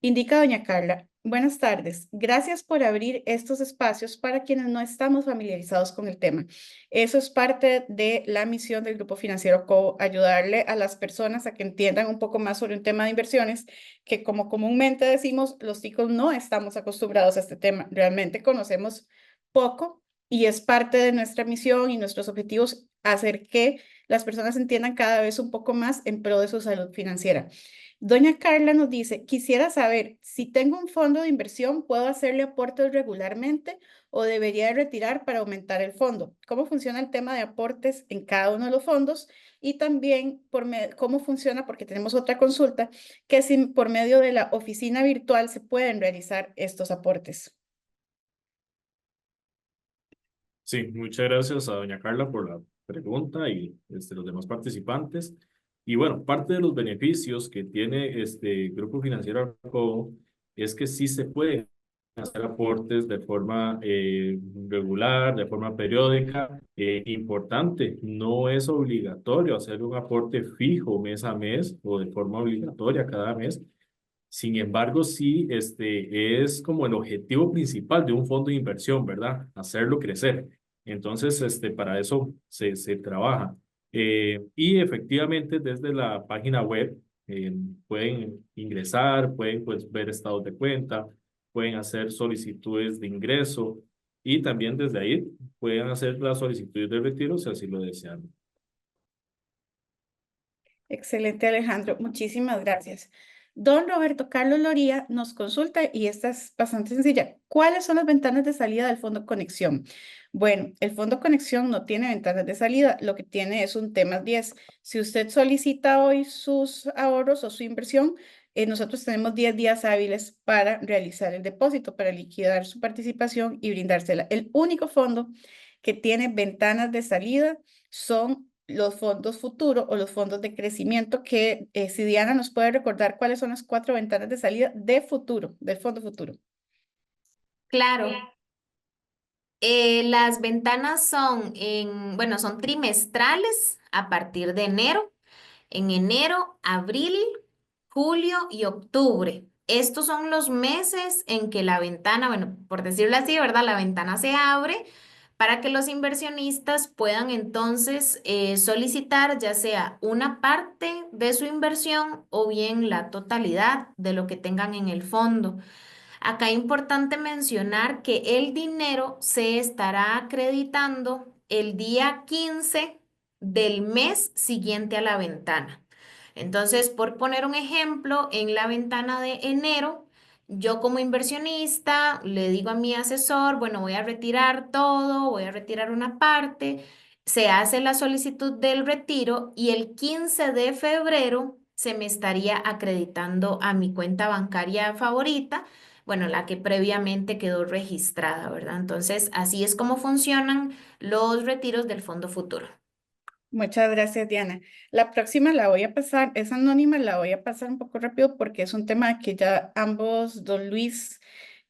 Indica doña Carla, buenas tardes. Gracias por abrir estos espacios para quienes no estamos familiarizados con el tema. Eso es parte de la misión del Grupo Financiero Cobo, ayudarle a las personas a que entiendan un poco más sobre un tema de inversiones, que como comúnmente decimos, los chicos no estamos acostumbrados a este tema. Realmente conocemos poco y es parte de nuestra misión y nuestros objetivos hacer que las personas entiendan cada vez un poco más en pro de su salud financiera. Doña Carla nos dice, quisiera saber si tengo un fondo de inversión, ¿puedo hacerle aportes regularmente o debería de retirar para aumentar el fondo? ¿Cómo funciona el tema de aportes en cada uno de los fondos? Y también cómo funciona, porque tenemos otra consulta, que si por medio de la oficina virtual se pueden realizar estos aportes. Sí, muchas gracias a doña Carla por la pregunta y los demás participantes. Y bueno, parte de los beneficios que tiene este Grupo Financiero Arcobo es que sí se puede hacer aportes de forma regular, de forma periódica. Importante, no es obligatorio hacer un aporte fijo mes a mes o de forma obligatoria cada mes. Sin embargo, sí, es como el objetivo principal de un fondo de inversión, ¿verdad? Hacerlo crecer. Entonces, para eso se trabaja. Y efectivamente, desde la página web pueden ingresar, pueden pues, ver estados de cuenta, pueden hacer solicitudes de ingreso y también desde ahí pueden hacer las solicitudes de retiro si así lo desean. Excelente, Alejandro. Muchísimas gracias. Don Roberto Carlos Loría nos consulta y esta es bastante sencilla. ¿Cuáles son las ventanas de salida del Fondo Conexión? Bueno, el Fondo Conexión no tiene ventanas de salida, lo que tiene es un tema 10. Si usted solicita hoy sus ahorros o su inversión, nosotros tenemos 10 días hábiles para realizar el depósito, para liquidar su participación y brindársela. El único fondo que tiene ventanas de salida son los fondos futuro o los fondos de crecimiento que si Diana nos puede recordar cuáles son las 4 ventanas de salida de futuro, del fondo futuro. Claro. Las ventanas bueno, son trimestrales a partir de enero. En enero, abril, julio y octubre. Estos son los meses en que la ventana, bueno, por decirlo así, ¿verdad? La ventana se abre para que los inversionistas puedan entonces solicitar ya sea una parte de su inversión o bien la totalidad de lo que tengan en el fondo. Acá es importante mencionar que el dinero se estará acreditando el día 15 del mes siguiente a la ventana. Entonces, por poner un ejemplo, en la ventana de enero, yo como inversionista le digo a mi asesor, bueno, voy a retirar todo, voy a retirar una parte, se hace la solicitud del retiro y el 15 de febrero se me estaría acreditando a mi cuenta bancaria favorita, bueno, la que previamente quedó registrada, ¿verdad? Entonces, así es como funcionan los retiros del Fondo Futuro. Muchas gracias, Diana. La próxima la voy a pasar, es anónima, la voy a pasar un poco rápido porque es un tema que ya ambos, don Luis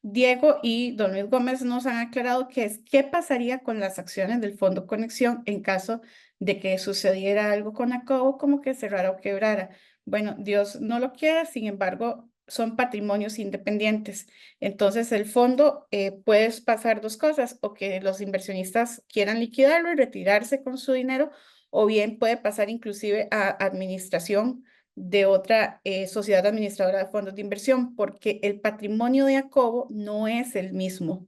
Diego y don Luis Gómez, nos han aclarado, que es qué pasaría con las acciones del Fondo Conexión en caso de que sucediera algo con Acobo, como que cerrara o quebrara. Bueno, Dios no lo quiera, sin embargo, son patrimonios independientes. Entonces, el fondo puede pasar dos cosas, o que los inversionistas quieran liquidarlo y retirarse con su dinero, o bien puede pasar inclusive a administración de otra sociedad administradora de fondos de inversión, porque el patrimonio de Acobo no es el mismo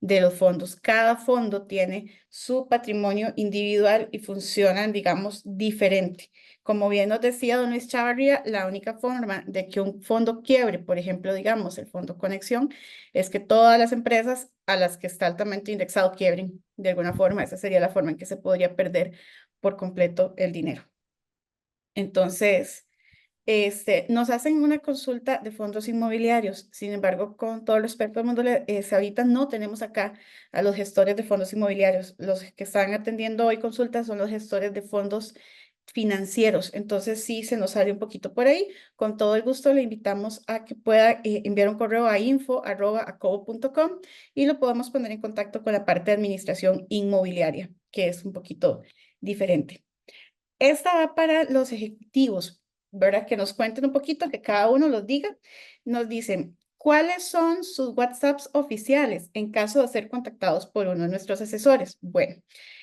de los fondos. Cada fondo tiene su patrimonio individual y funcionan, digamos, diferente. Como bien nos decía don Luis Chavarría, la única forma de que un fondo quiebre, por ejemplo, digamos, el Fondo Conexión, es que todas las empresas a las que está altamente indexado quiebren. De alguna forma, esa sería la forma en que se podría perder por completo el dinero. Entonces, nos hacen una consulta de fondos inmobiliarios. Sin embargo, con todo el respeto del mundo, ahorita no tenemos acá a los gestores de fondos inmobiliarios. Los que están atendiendo hoy consultas son los gestores de fondos financieros. Entonces, sí, se nos sale un poquito por ahí. Con todo el gusto le invitamos a que pueda enviar un correo a info@acobo.com y lo podemos poner en contacto con la parte de administración inmobiliaria, que es un poquito diferente. Esta va para los ejecutivos, ¿verdad? Que nos cuenten un poquito, que cada uno los diga. Nos dicen, ¿cuáles son sus WhatsApps oficiales en caso de ser contactados por uno de nuestros asesores? Bueno,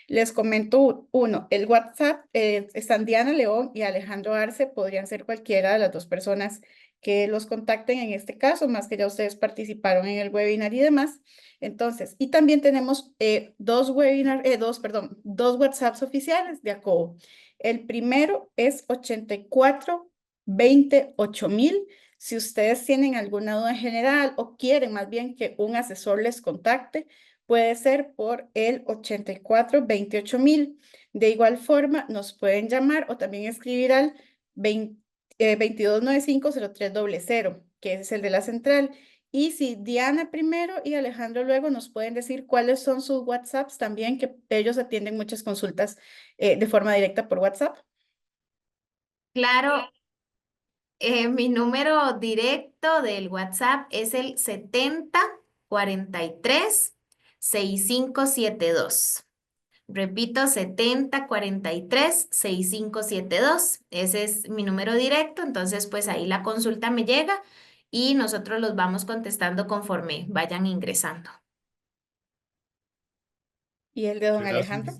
les comento uno. El WhatsApp, están Diana León y Alejandro Arce, podrían ser cualquiera de las dos personas que los contacten en este caso, más que ya ustedes participaron en el webinar y demás. Entonces, y también tenemos dos WhatsApps oficiales de Acobo. El primero es 84 20 8000. Si ustedes tienen alguna duda en general o quieren más bien que un asesor les contacte, puede ser por el 84 28 000. De igual forma, nos pueden llamar o también escribir al 2295-0300, que es el de la central. Y si Diana primero y Alejandro luego nos pueden decir cuáles son sus WhatsApps también, que ellos atienden muchas consultas de forma directa por WhatsApp. Claro, mi número directo del WhatsApp es el 7043-6572. Repito, 7043-6572. Ese es mi número directo, entonces pues ahí la consulta me llega y nosotros los vamos contestando conforme vayan ingresando. ¿Y el de don Gracias. Alejandro?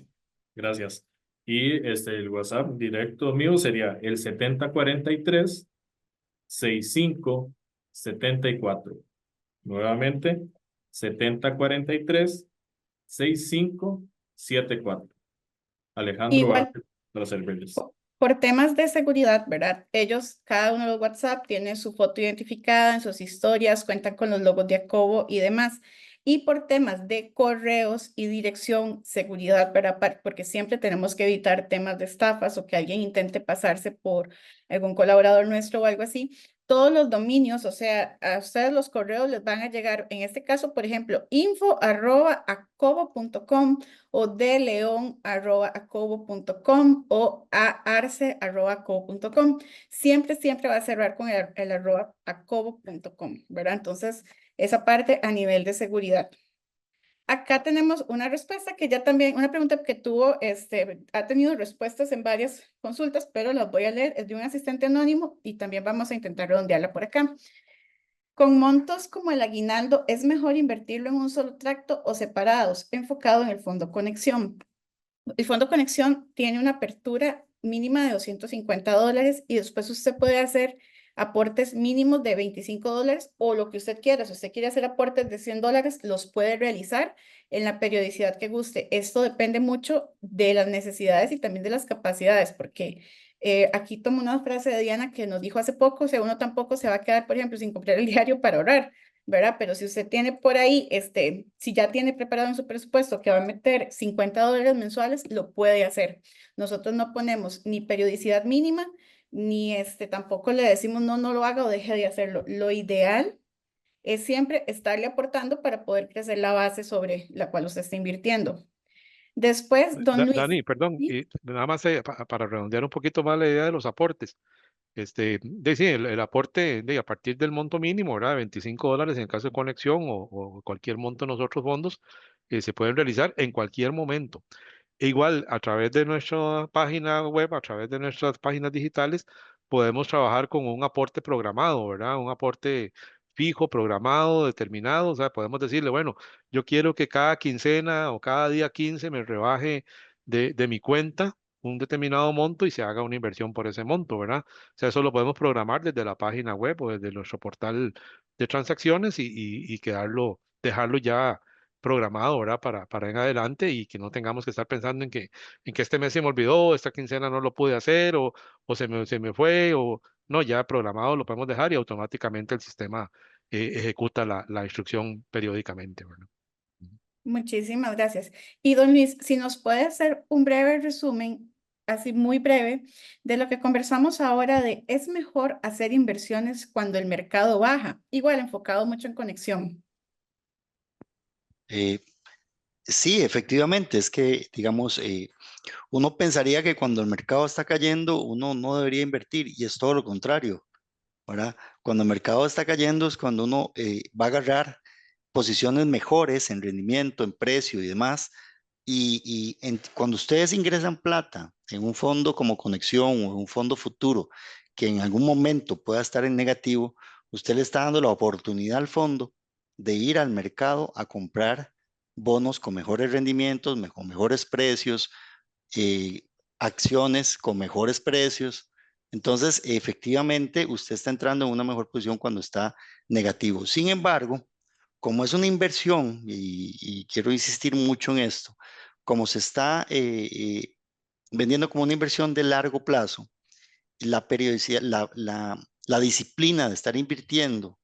Gracias. Y el WhatsApp directo mío sería el 7043-6574. Nuevamente, 7043-6574. Alejandro Igual, Vázquez, para servirles. por temas de seguridad, ¿verdad? Ellos, cada uno de los WhatsApp tiene su foto identificada en sus historias, cuentan con los logos de Acovo y demás. Y por temas de correos y dirección, seguridad, ¿verdad? Porque siempre tenemos que evitar temas de estafas o que alguien intente pasarse por algún colaborador nuestro o algo así. Todos los dominios, o sea, a ustedes los correos les van a llegar, en este caso, por ejemplo, info@acobo.com o deleon@acobo.com o aarce@acobo.com. Siempre va a cerrar con el @acobo.com, ¿verdad? Entonces, esa parte a nivel de seguridad. Acá tenemos una respuesta que ya también, una pregunta que tuvo, ha tenido respuestas en varias consultas, pero las voy a leer, es de un asistente anónimo y también vamos a intentar redondearla por acá. Con montos como el aguinaldo, ¿es mejor invertirlo en un solo tracto o separados, enfocado en el fondo conexión? El fondo conexión tiene una apertura mínima de $250 y después usted puede hacer aportes mínimos de $25 o lo que usted quiera. Si usted quiere hacer aportes de $100, los puede realizar en la periodicidad que guste. Esto depende mucho de las necesidades y también de las capacidades, porque aquí tomo una frase de Diana que nos dijo hace poco, o sea, uno tampoco se va a quedar, por ejemplo, sin comprar el diario para ahorrar, ¿verdad? Pero si usted tiene por ahí, si ya tiene preparado en su presupuesto que va a meter $50 mensuales, lo puede hacer. Nosotros no ponemos ni periodicidad mínima, ni tampoco le decimos no lo haga o deje de hacerlo. Lo ideal es siempre estarle aportando para poder crecer la base sobre la cual usted está invirtiendo. Después, don Luis. Dani, perdón, ¿Sí? y nada más para redondear un poquito más la idea de los aportes. Sí, el aporte a partir del monto mínimo, ¿verdad? $25 en caso de conexión o cualquier monto en los otros fondos, se pueden realizar en cualquier momento. E igual, a través de nuestra página web, a través de nuestras páginas digitales, podemos trabajar con un aporte programado, ¿verdad? Un aporte fijo, programado, determinado. O sea, podemos decirle, bueno, yo quiero que cada quincena o cada día 15 me rebaje de mi cuenta un determinado monto y se haga una inversión por ese monto, ¿verdad? O sea, eso lo podemos programar desde la página web o desde nuestro portal de transacciones y dejarlo ya programado, ¿verdad? Para en adelante y que no tengamos que estar pensando en que este mes se me olvidó, esta quincena no lo pude hacer o se me fue o no, ya programado lo podemos dejar y automáticamente el sistema ejecuta la instrucción periódicamente, ¿verdad? Ujú. Muchísimas gracias. Y don Luis, si nos puede hacer un breve resumen, así muy breve, de lo que conversamos ahora de ¿es mejor hacer inversiones cuando el mercado baja? Igual enfocado mucho en conexión. Eh, sí, efectivamente, es que, digamos, uno pensaría que cuando el mercado está cayendo, uno no debería invertir y es todo lo contrario, ¿verdad? Cuando el mercado está cayendo es cuando uno va a agarrar posiciones mejores en rendimiento, en precio y demás. Cuando ustedes ingresan plata en un fondo como Conexión o en un fondo futuro que en algún momento pueda estar en negativo, usted le está dando la oportunidad al fondo de ir al mercado a comprar bonos con mejores rendimientos, con mejores precios, eh, acciones con mejores precios. Entonces, efectivamente, usted está entrando en una mejor posición cuando está negativo. Sin embargo, como es una inversión, y quiero insistir mucho en esto, como se está vendiendo como una inversión de largo plazo, la periodicidad, la disciplina de estar invirtiendo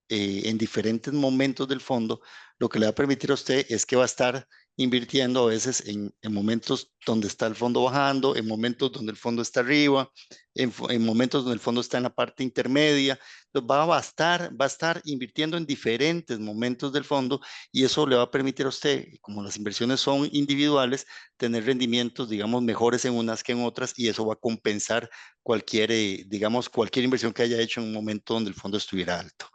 en diferentes momentos del fondo, lo que le va a permitir a usted es que va a estar invirtiendo a veces en momentos donde está el fondo bajando, en momentos donde el fondo está arriba, en momentos donde el fondo está en la parte intermedia. Entonces va a estar invirtiendo en diferentes momentos del fondo y eso le va a permitir a usted, como las inversiones son individuales, tener rendimientos, digamos, mejores en unas que en otras y eso va a compensar cualquier, digamos, cualquier inversión que haya hecho en un momento donde el fondo estuviera alto.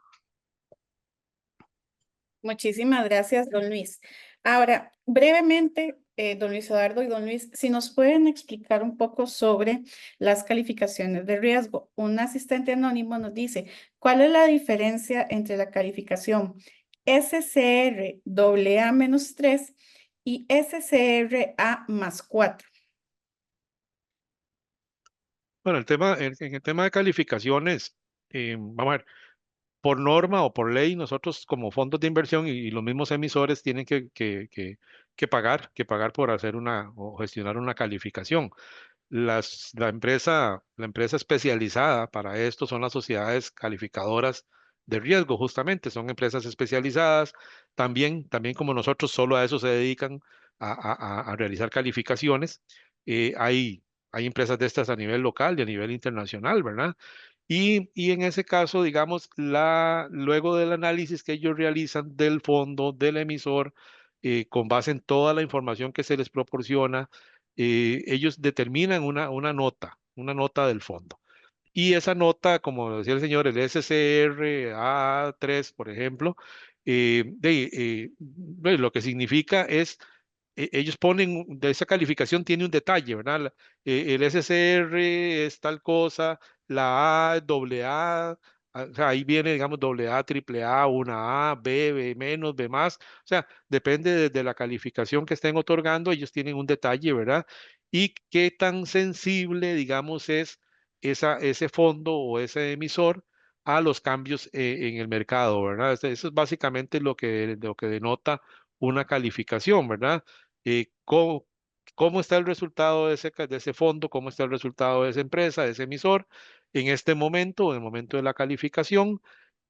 Muchísimas gracias, don Luis. Ahora, brevemente, don Luis Eduardo y don Luis, si nos pueden explicar un poco sobre las calificaciones de riesgo. Un asistente anónimo nos dice, ¿cuál es la diferencia entre la calificación SCR AA-3 y SCR A+4? Bueno, en el tema de calificaciones, vamos a ver, por norma o por ley, nosotros como fondos de inversión y los mismos emisores tienen que pagar por hacer una o gestionar una calificación. La empresa especializada para esto son las sociedades calificadoras de riesgo, justamente, son empresas especializadas, también como nosotros, solo a eso se dedican a realizar calificaciones. Hay empresas de estas a nivel local y a nivel internacional, ¿verdad? Y en ese caso, digamos, luego del análisis que ellos realizan del fondo, del emisor, con base en toda la información que se les proporciona, ellos determinan una nota del fondo. Y esa nota, como decía el señor, el SCR A3, por ejemplo, lo que significa es ellos ponen, de esa calificación tiene un detalle, ¿verdad? El SCR es tal cosa, la A es doble A, o sea, ahí viene, digamos, doble A, triple A, una A, B, B menos, B más, o sea, depende de la calificación que estén otorgando, ellos tienen un detalle, ¿verdad? Y qué tan sensible, digamos, es ese fondo o ese emisor a los cambios en el mercado, ¿verdad? Eso es básicamente lo que denota una calificación, ¿verdad? ¿Cómo está el resultado de ese fondo? ¿Cómo está el resultado de esa empresa, de ese emisor en este momento, en el momento de la calificación?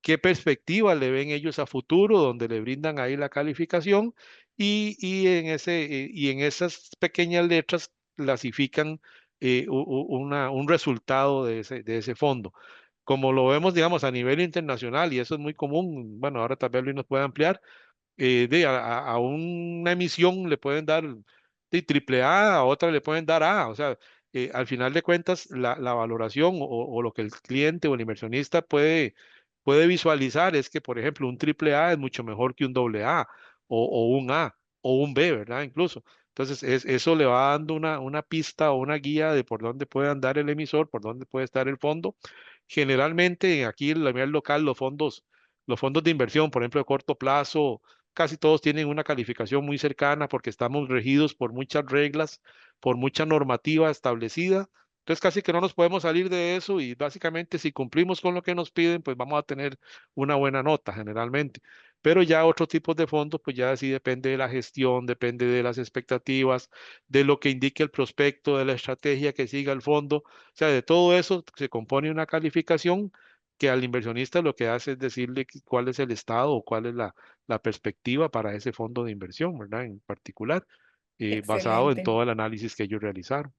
¿Qué perspectiva le ven ellos a futuro, donde le brindan ahí la calificación? Y en esas pequeñas letras clasifican un resultado de ese fondo. Como lo vemos, digamos, a nivel internacional, y eso es muy común, bueno, ahora tal vez Luis nos puede ampliar, a una emisión le pueden dar de triple A otra le pueden dar A. O sea, al final de cuentas, la valoración o lo que el cliente o el inversionista puede visualizar es que, por ejemplo, un triple A es mucho mejor que un doble A o un A o un B, ¿verdad? Incluso. Entonces, eso le va dando una pista o una guía de por dónde puede andar el emisor, por dónde puede estar el fondo. Generalmente, aquí en la nivel local, los fondos de inversión, por ejemplo, de corto plazo, casi todos tienen una calificación muy cercana porque estamos regidos por muchas reglas, por mucha normativa establecida. Entonces casi que no nos podemos salir de eso y básicamente si cumplimos con lo que nos piden, pues vamos a tener una buena nota generalmente. Pero ya otros tipos de fondos, pues ya sí depende de la gestión, depende de las expectativas, de lo que indique el prospecto, de la estrategia que siga el fondo. O sea, de todo eso se compone una calificación que al inversionista lo que hace es decirle cuál es el estado o cuál es la perspectiva para ese fondo de inversión, ¿verdad? En particular, basado en Excelente. todo el análisis que ellos realizaron.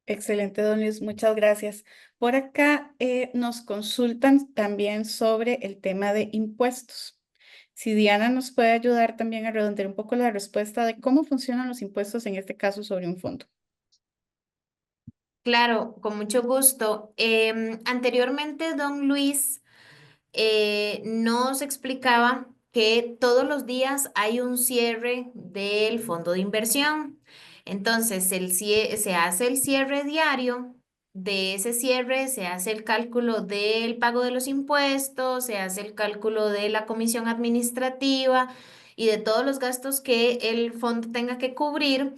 Excelente, don Luis, muchas gracias. Por acá nos consultan también sobre el tema de impuestos. Si Diana nos puede ayudar también a redondear un poco la respuesta de cómo funcionan los impuestos en este caso sobre un fondo. Claro, con mucho gusto. Anteriormente, don Luis nos explicaba que todos los días hay un cierre del fondo de inversión. Entonces, se hace el cierre diario. De ese cierre se hace el cálculo del pago de los impuestos, se hace el cálculo de la comisión administrativa y de todos los gastos que el fondo tenga que cubrir.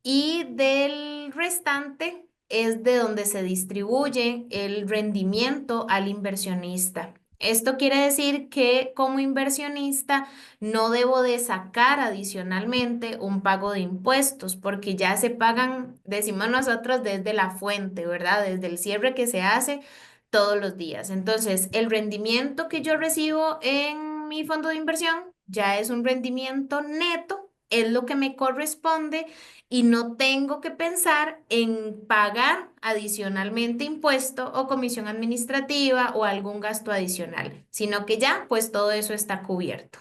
Y del restante es de donde se distribuye el rendimiento al inversionista. Esto quiere decir que como inversionista no debo de sacar adicionalmente un pago de impuestos porque ya se pagan, decimos nosotros, desde la fuente, ¿verdad? Desde el cierre que se hace todos los días. Entonces, el rendimiento que yo recibo en mi fondo de inversión ya es un rendimiento neto es lo que me corresponde y no tengo que pensar en pagar adicionalmente impuesto o comisión administrativa o algún gasto adicional, sino que ya pues todo eso está cubierto.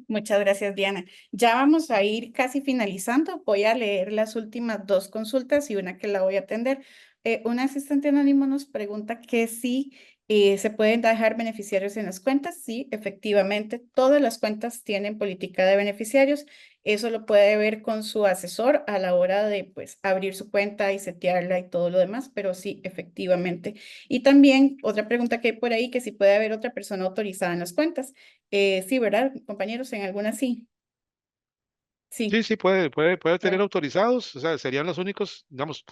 Muchas gracias, Diana. Ya vamos a ir casi finalizando. Voy a leer las últimas dos consultas y una que la voy a atender. Un asistente anónimo nos pregunta que si se pueden dejar beneficiarios en las cuentas. Sí, efectivamente, todas las cuentas tienen política de beneficiarios. Eso lo puede ver con su asesor a la hora de pues, abrir su cuenta y setearla y todo lo demás, pero sí, efectivamente. Y también otra pregunta que hay por ahí, que si puede haber otra persona autorizada en las cuentas. Sí, ¿verdad, compañeros? En algunas sí. Sí, Sí. sí, puede tener Bueno, autorizados, o sea, serían los únicos, digamos,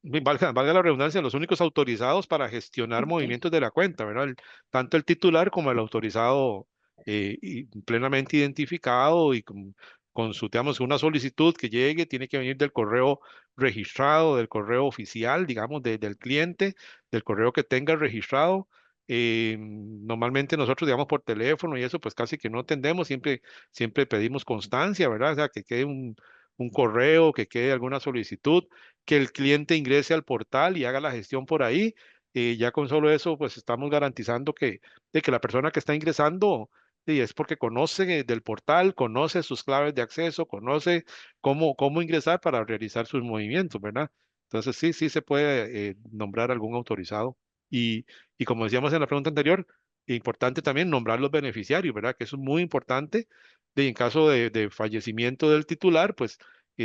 valga la redundancia, los únicos autorizados para gestionar ok. movimientos de la cuenta, ¿verdad? Tanto el titular como el autorizado y plenamente identificado y con su, digamos, una solicitud que llegue, tiene que venir del correo registrado, del correo oficial, digamos, del cliente, del correo que tenga registrado. Normalmente nosotros, digamos, por teléfono y eso, pues casi que no atendemos, siempre pedimos constancia, ¿verdad? O sea, que quede un correo, que quede alguna solicitud, que el cliente ingrese al portal y haga la gestión por ahí. Ya con solo eso, pues estamos garantizando de que la persona que está ingresando es porque conoce del portal, conoce sus claves de acceso, conoce cómo ingresar para realizar sus movimientos, ¿verdad? Entonces sí se puede nombrar algún autorizado. Y, y como decíamos en la pregunta anterior, importante también nombrar los beneficiarios, ¿verdad? Que eso es muy importante. En caso de fallecimiento del titular, pues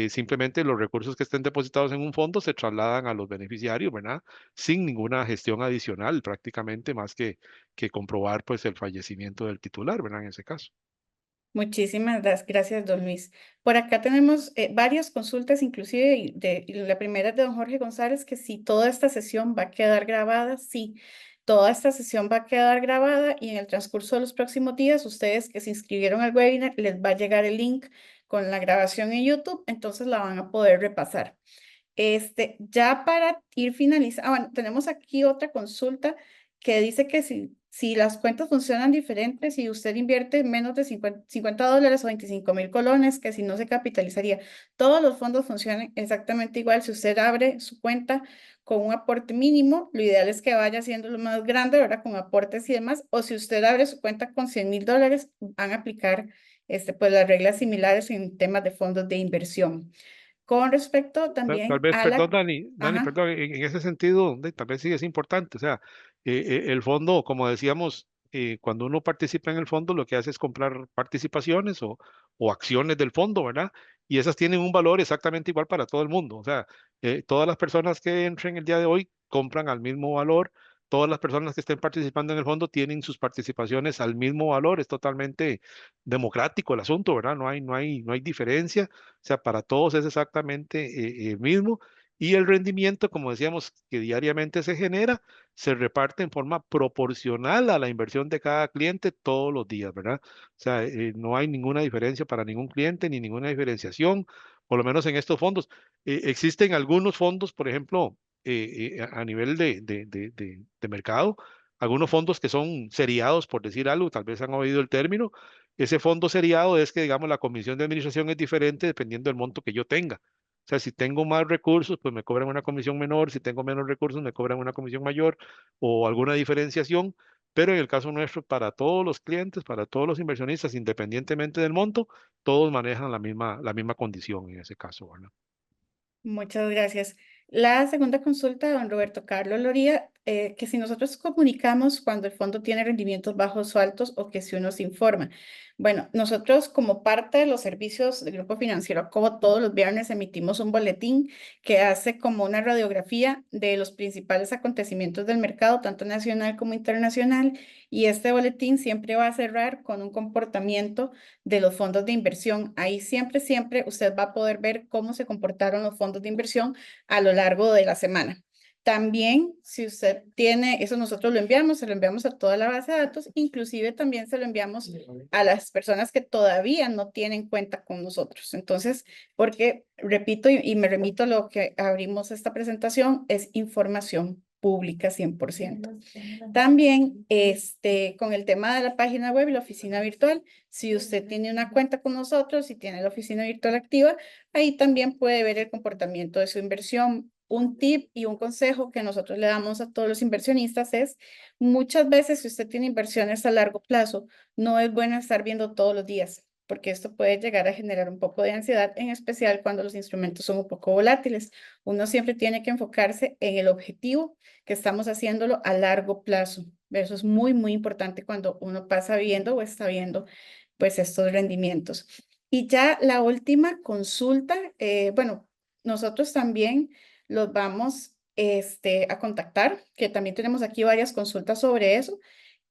simplemente los recursos que estén depositados en un fondo se trasladan a los beneficiarios, ¿verdad? Sin ninguna gestión adicional, prácticamente más que comprobar pues el fallecimiento del titular, ¿verdad? En ese caso. Muchísimas gracias, don Luis. Por acá tenemos varias consultas, inclusive y la primera es de don Jorge González, que si toda esta sesión va a quedar grabada. Sí, toda esta sesión va a quedar grabada y en el transcurso de los próximos días, ustedes que se inscribieron al webinar, les va a llegar el link con la grabación en YouTube, entonces la van a poder repasar. Ya para ir finalizando, bueno, tenemos aquí otra consulta que dice que si las cuentas funcionan diferentes, si usted invierte menos de $50 o 25,000 colones, que si no se capitalizaría. Todos los fondos funcionan exactamente igual. Si usted abre su cuenta con un aporte mínimo, lo ideal es que vaya siendo lo más grande, ¿verdad? Con aportes y demás. O si usted abre su cuenta con $100,000, van a aplicar pues, las reglas similares en temas de fondos de inversión. Con respecto Tal también vez, a perdón, la... Dani, Ajá, perdón, en ese sentido, tal vez sí es importante, o sea, el fondo, como decíamos, cuando uno participa en el fondo, lo que hace es comprar participaciones o acciones del fondo, ¿verdad? Y esas tienen un valor exactamente igual para todo el mundo, o sea, todas las personas que entren el día de hoy compran al mismo valor, todas las personas que estén participando en el fondo tienen sus participaciones al mismo valor, es totalmente democrático el asunto, ¿verdad? No hay diferencia, o sea, para todos es exactamente el mismo. Y el rendimiento, como decíamos, que diariamente se genera, se reparte en forma proporcional a la inversión de cada cliente todos los días, ¿verdad? O sea, no hay ninguna diferencia para ningún cliente ni ninguna diferenciación, por lo menos en estos fondos. Existen algunos fondos, por ejemplo, a nivel de mercado, algunos fondos que son seriados, por decir algo, tal vez han oído el término. Ese fondo seriado es que, digamos, la comisión de administración es diferente dependiendo del monto que yo tenga. O sea, si tengo más recursos, pues me cobran una comisión menor, si tengo menos recursos, me cobran una comisión mayor o alguna diferenciación, pero en el caso nuestro, para todos los clientes, para todos los inversionistas, independientemente del monto, todos manejan la misma condición en ese caso, ¿verdad? muchas gracias. La segunda consulta, don Roberto Carlos Loría, que si nosotros comunicamos cuando el fondo tiene rendimientos bajos o altos o que si uno se informa. Bueno, nosotros como parte de los servicios del Grupo Financiero, como todos los viernes emitimos un boletín que hace como una radiografía de los principales acontecimientos del mercado, tanto nacional como internacional, y este boletín siempre va a cerrar con un comportamiento de los fondos de inversión. Ahí siempre usted va a poder ver cómo se comportaron los fondos de inversión a lo largo de la semana. También, si usted tiene, eso nosotros lo enviamos, se lo enviamos a toda la base de datos, inclusive también se lo enviamos a las personas que todavía no tienen cuenta con nosotros. Entonces, porque, repito y me remito a lo que abrimos esta presentación, es información. pública 100%. También con el tema de la página web y la oficina virtual, si usted tiene una cuenta con nosotros y tiene la oficina virtual activa, ahí también puede ver el comportamiento de su inversión. Un tip y un consejo que nosotros le damos a todos los inversionistas es, muchas veces si usted tiene inversiones a largo plazo, no es bueno estar viendo todos los días, porque esto puede llegar a generar un poco de ansiedad, en especial cuando los instrumentos son un poco volátiles. Uno siempre tiene que enfocarse en el objetivo que estamos haciéndolo a largo plazo. Eso es muy, muy importante cuando uno pasa viendo o está viendo pues estos rendimientos. Y ya la última consulta, bueno, nosotros también los vamos a contactar, que también tenemos aquí varias consultas sobre eso.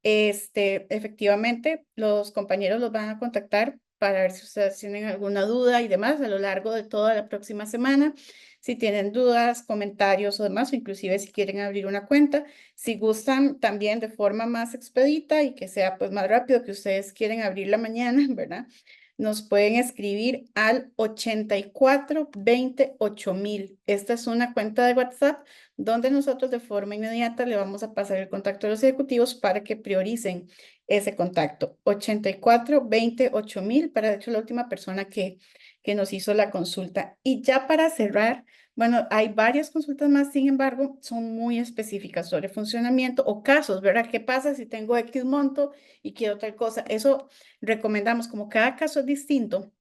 Efectivamente, los compañeros los van a contactar para ver si ustedes tienen alguna duda y demás a lo largo de toda la próxima semana. Si tienen dudas, comentarios o demás, o inclusive si quieren abrir una cuenta, si gustan también de forma más expedita y que sea pues más rápido, que ustedes quieren abrirla mañana, ¿verdad? Nos pueden escribir al 8428.000. Esta es una cuenta de WhatsApp donde nosotros de forma inmediata le vamos a pasar el contacto de los ejecutivos para que prioricen ese contacto. 8428.000 para, de hecho, la última persona que nos hizo la consulta. Y ya para cerrar, bueno, hay varias consultas más, sin embargo, son muy específicas sobre funcionamiento o casos, ¿verdad? ¿Qué pasa si tengo X monto y quiero tal cosa? Eso recomendamos, como cada caso es distinto,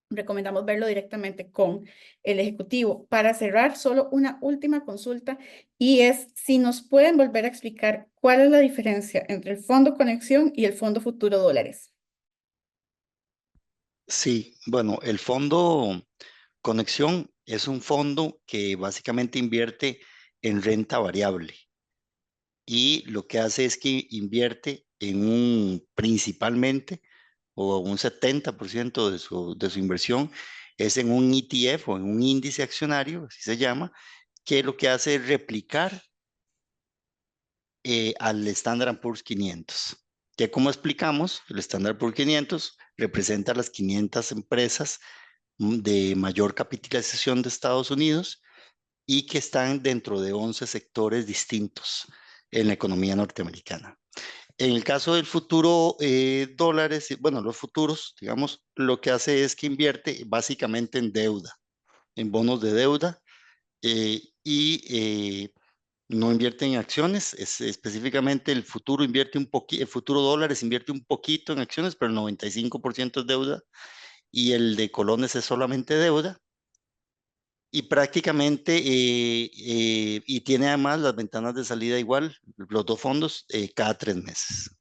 recomendamos verlo directamente con el ejecutivo. Para cerrar, solo una última consulta y es si nos pueden volver a explicar cuál es la diferencia entre el Fondo Conexión y el Fondo Futuro Dólares. Sí, bueno, el fondo Conexión es un fondo que básicamente invierte en renta variable y lo que hace es que invierte en principalmente o un 70% de su inversión es en un ETF o en un índice accionario, así se llama, que lo que hace es replicar al Standard Poor's 500. Que como explicamos, el Standard Poor's 500 representa las 500 empresas de mayor capitalización de Estados Unidos y que están dentro de 11 sectores distintos en la economía norteamericana. En el caso del futuro dólares, bueno, los futuros, digamos, lo que hace es que invierte básicamente en deuda, en bonos de deuda y no invierte en acciones. Específicamente el futuro invierte un poquito, el futuro dólares invierte un poquito en acciones, pero el 95% es deuda y el de colones es solamente deuda. Y prácticamente, y tiene además las ventanas de salida igual, los dos fondos, cada 3 meses.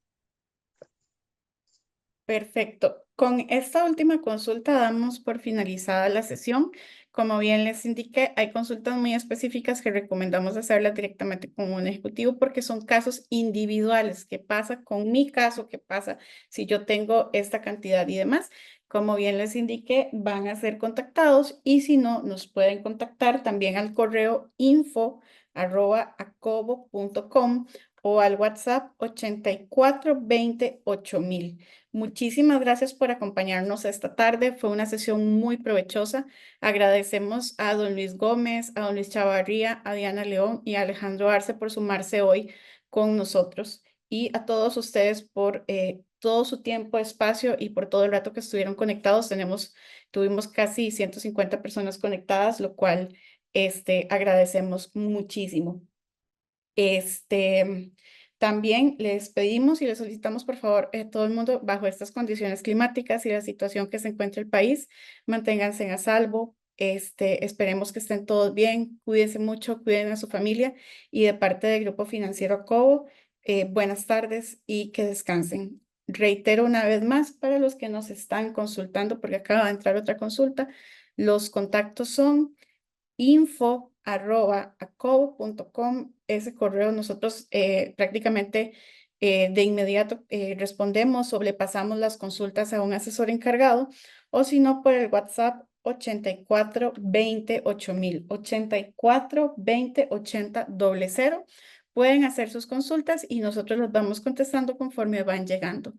Perfecto. Con esta última consulta damos por finalizada la sesión. Como bien les indiqué, hay consultas muy específicas que recomendamos hacerlas directamente con un ejecutivo porque son casos individuales. ¿Qué pasa con mi caso? ¿Qué pasa si yo tengo esta cantidad y demás? Como bien les indiqué, van a ser contactados y si no, nos pueden contactar también al correo info@acobo.com o al WhatsApp 8428.000. Muchísimas gracias por acompañarnos esta tarde. Fue una sesión muy provechosa. Agradecemos a don Luis Gómez, a don Luis Chavarría, a Diana León y a Alejandro Arce por sumarse hoy con nosotros y a todos ustedes por todo su tiempo, espacio y por todo el rato que estuvieron conectados. Tuvimos casi 150 personas conectadas, lo cual agradecemos muchísimo. También les pedimos y les solicitamos, por favor, todo el mundo bajo estas condiciones climáticas y la situación que se encuentra el país, manténganse a salvo. Esperemos que estén todos bien, cuídense mucho, cuiden a su familia y de parte del Grupo Financiero Acobo, buenas tardes y que descansen. Reitero una vez más para los que nos están consultando, porque acaba de entrar otra consulta, los contactos son info@acobo.com. Ese correo nosotros prácticamente de inmediato respondemos o le pasamos las consultas a un asesor encargado o si no por el WhatsApp 8428.000 84208000. Pueden hacer sus consultas y nosotros las vamos contestando conforme van llegando.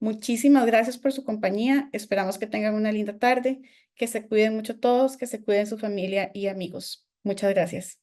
Muchísimas gracias por su compañía. Esperamos que tengan una linda tarde. Que se cuiden mucho todos, que se cuiden su familia y amigos. Muchas gracias.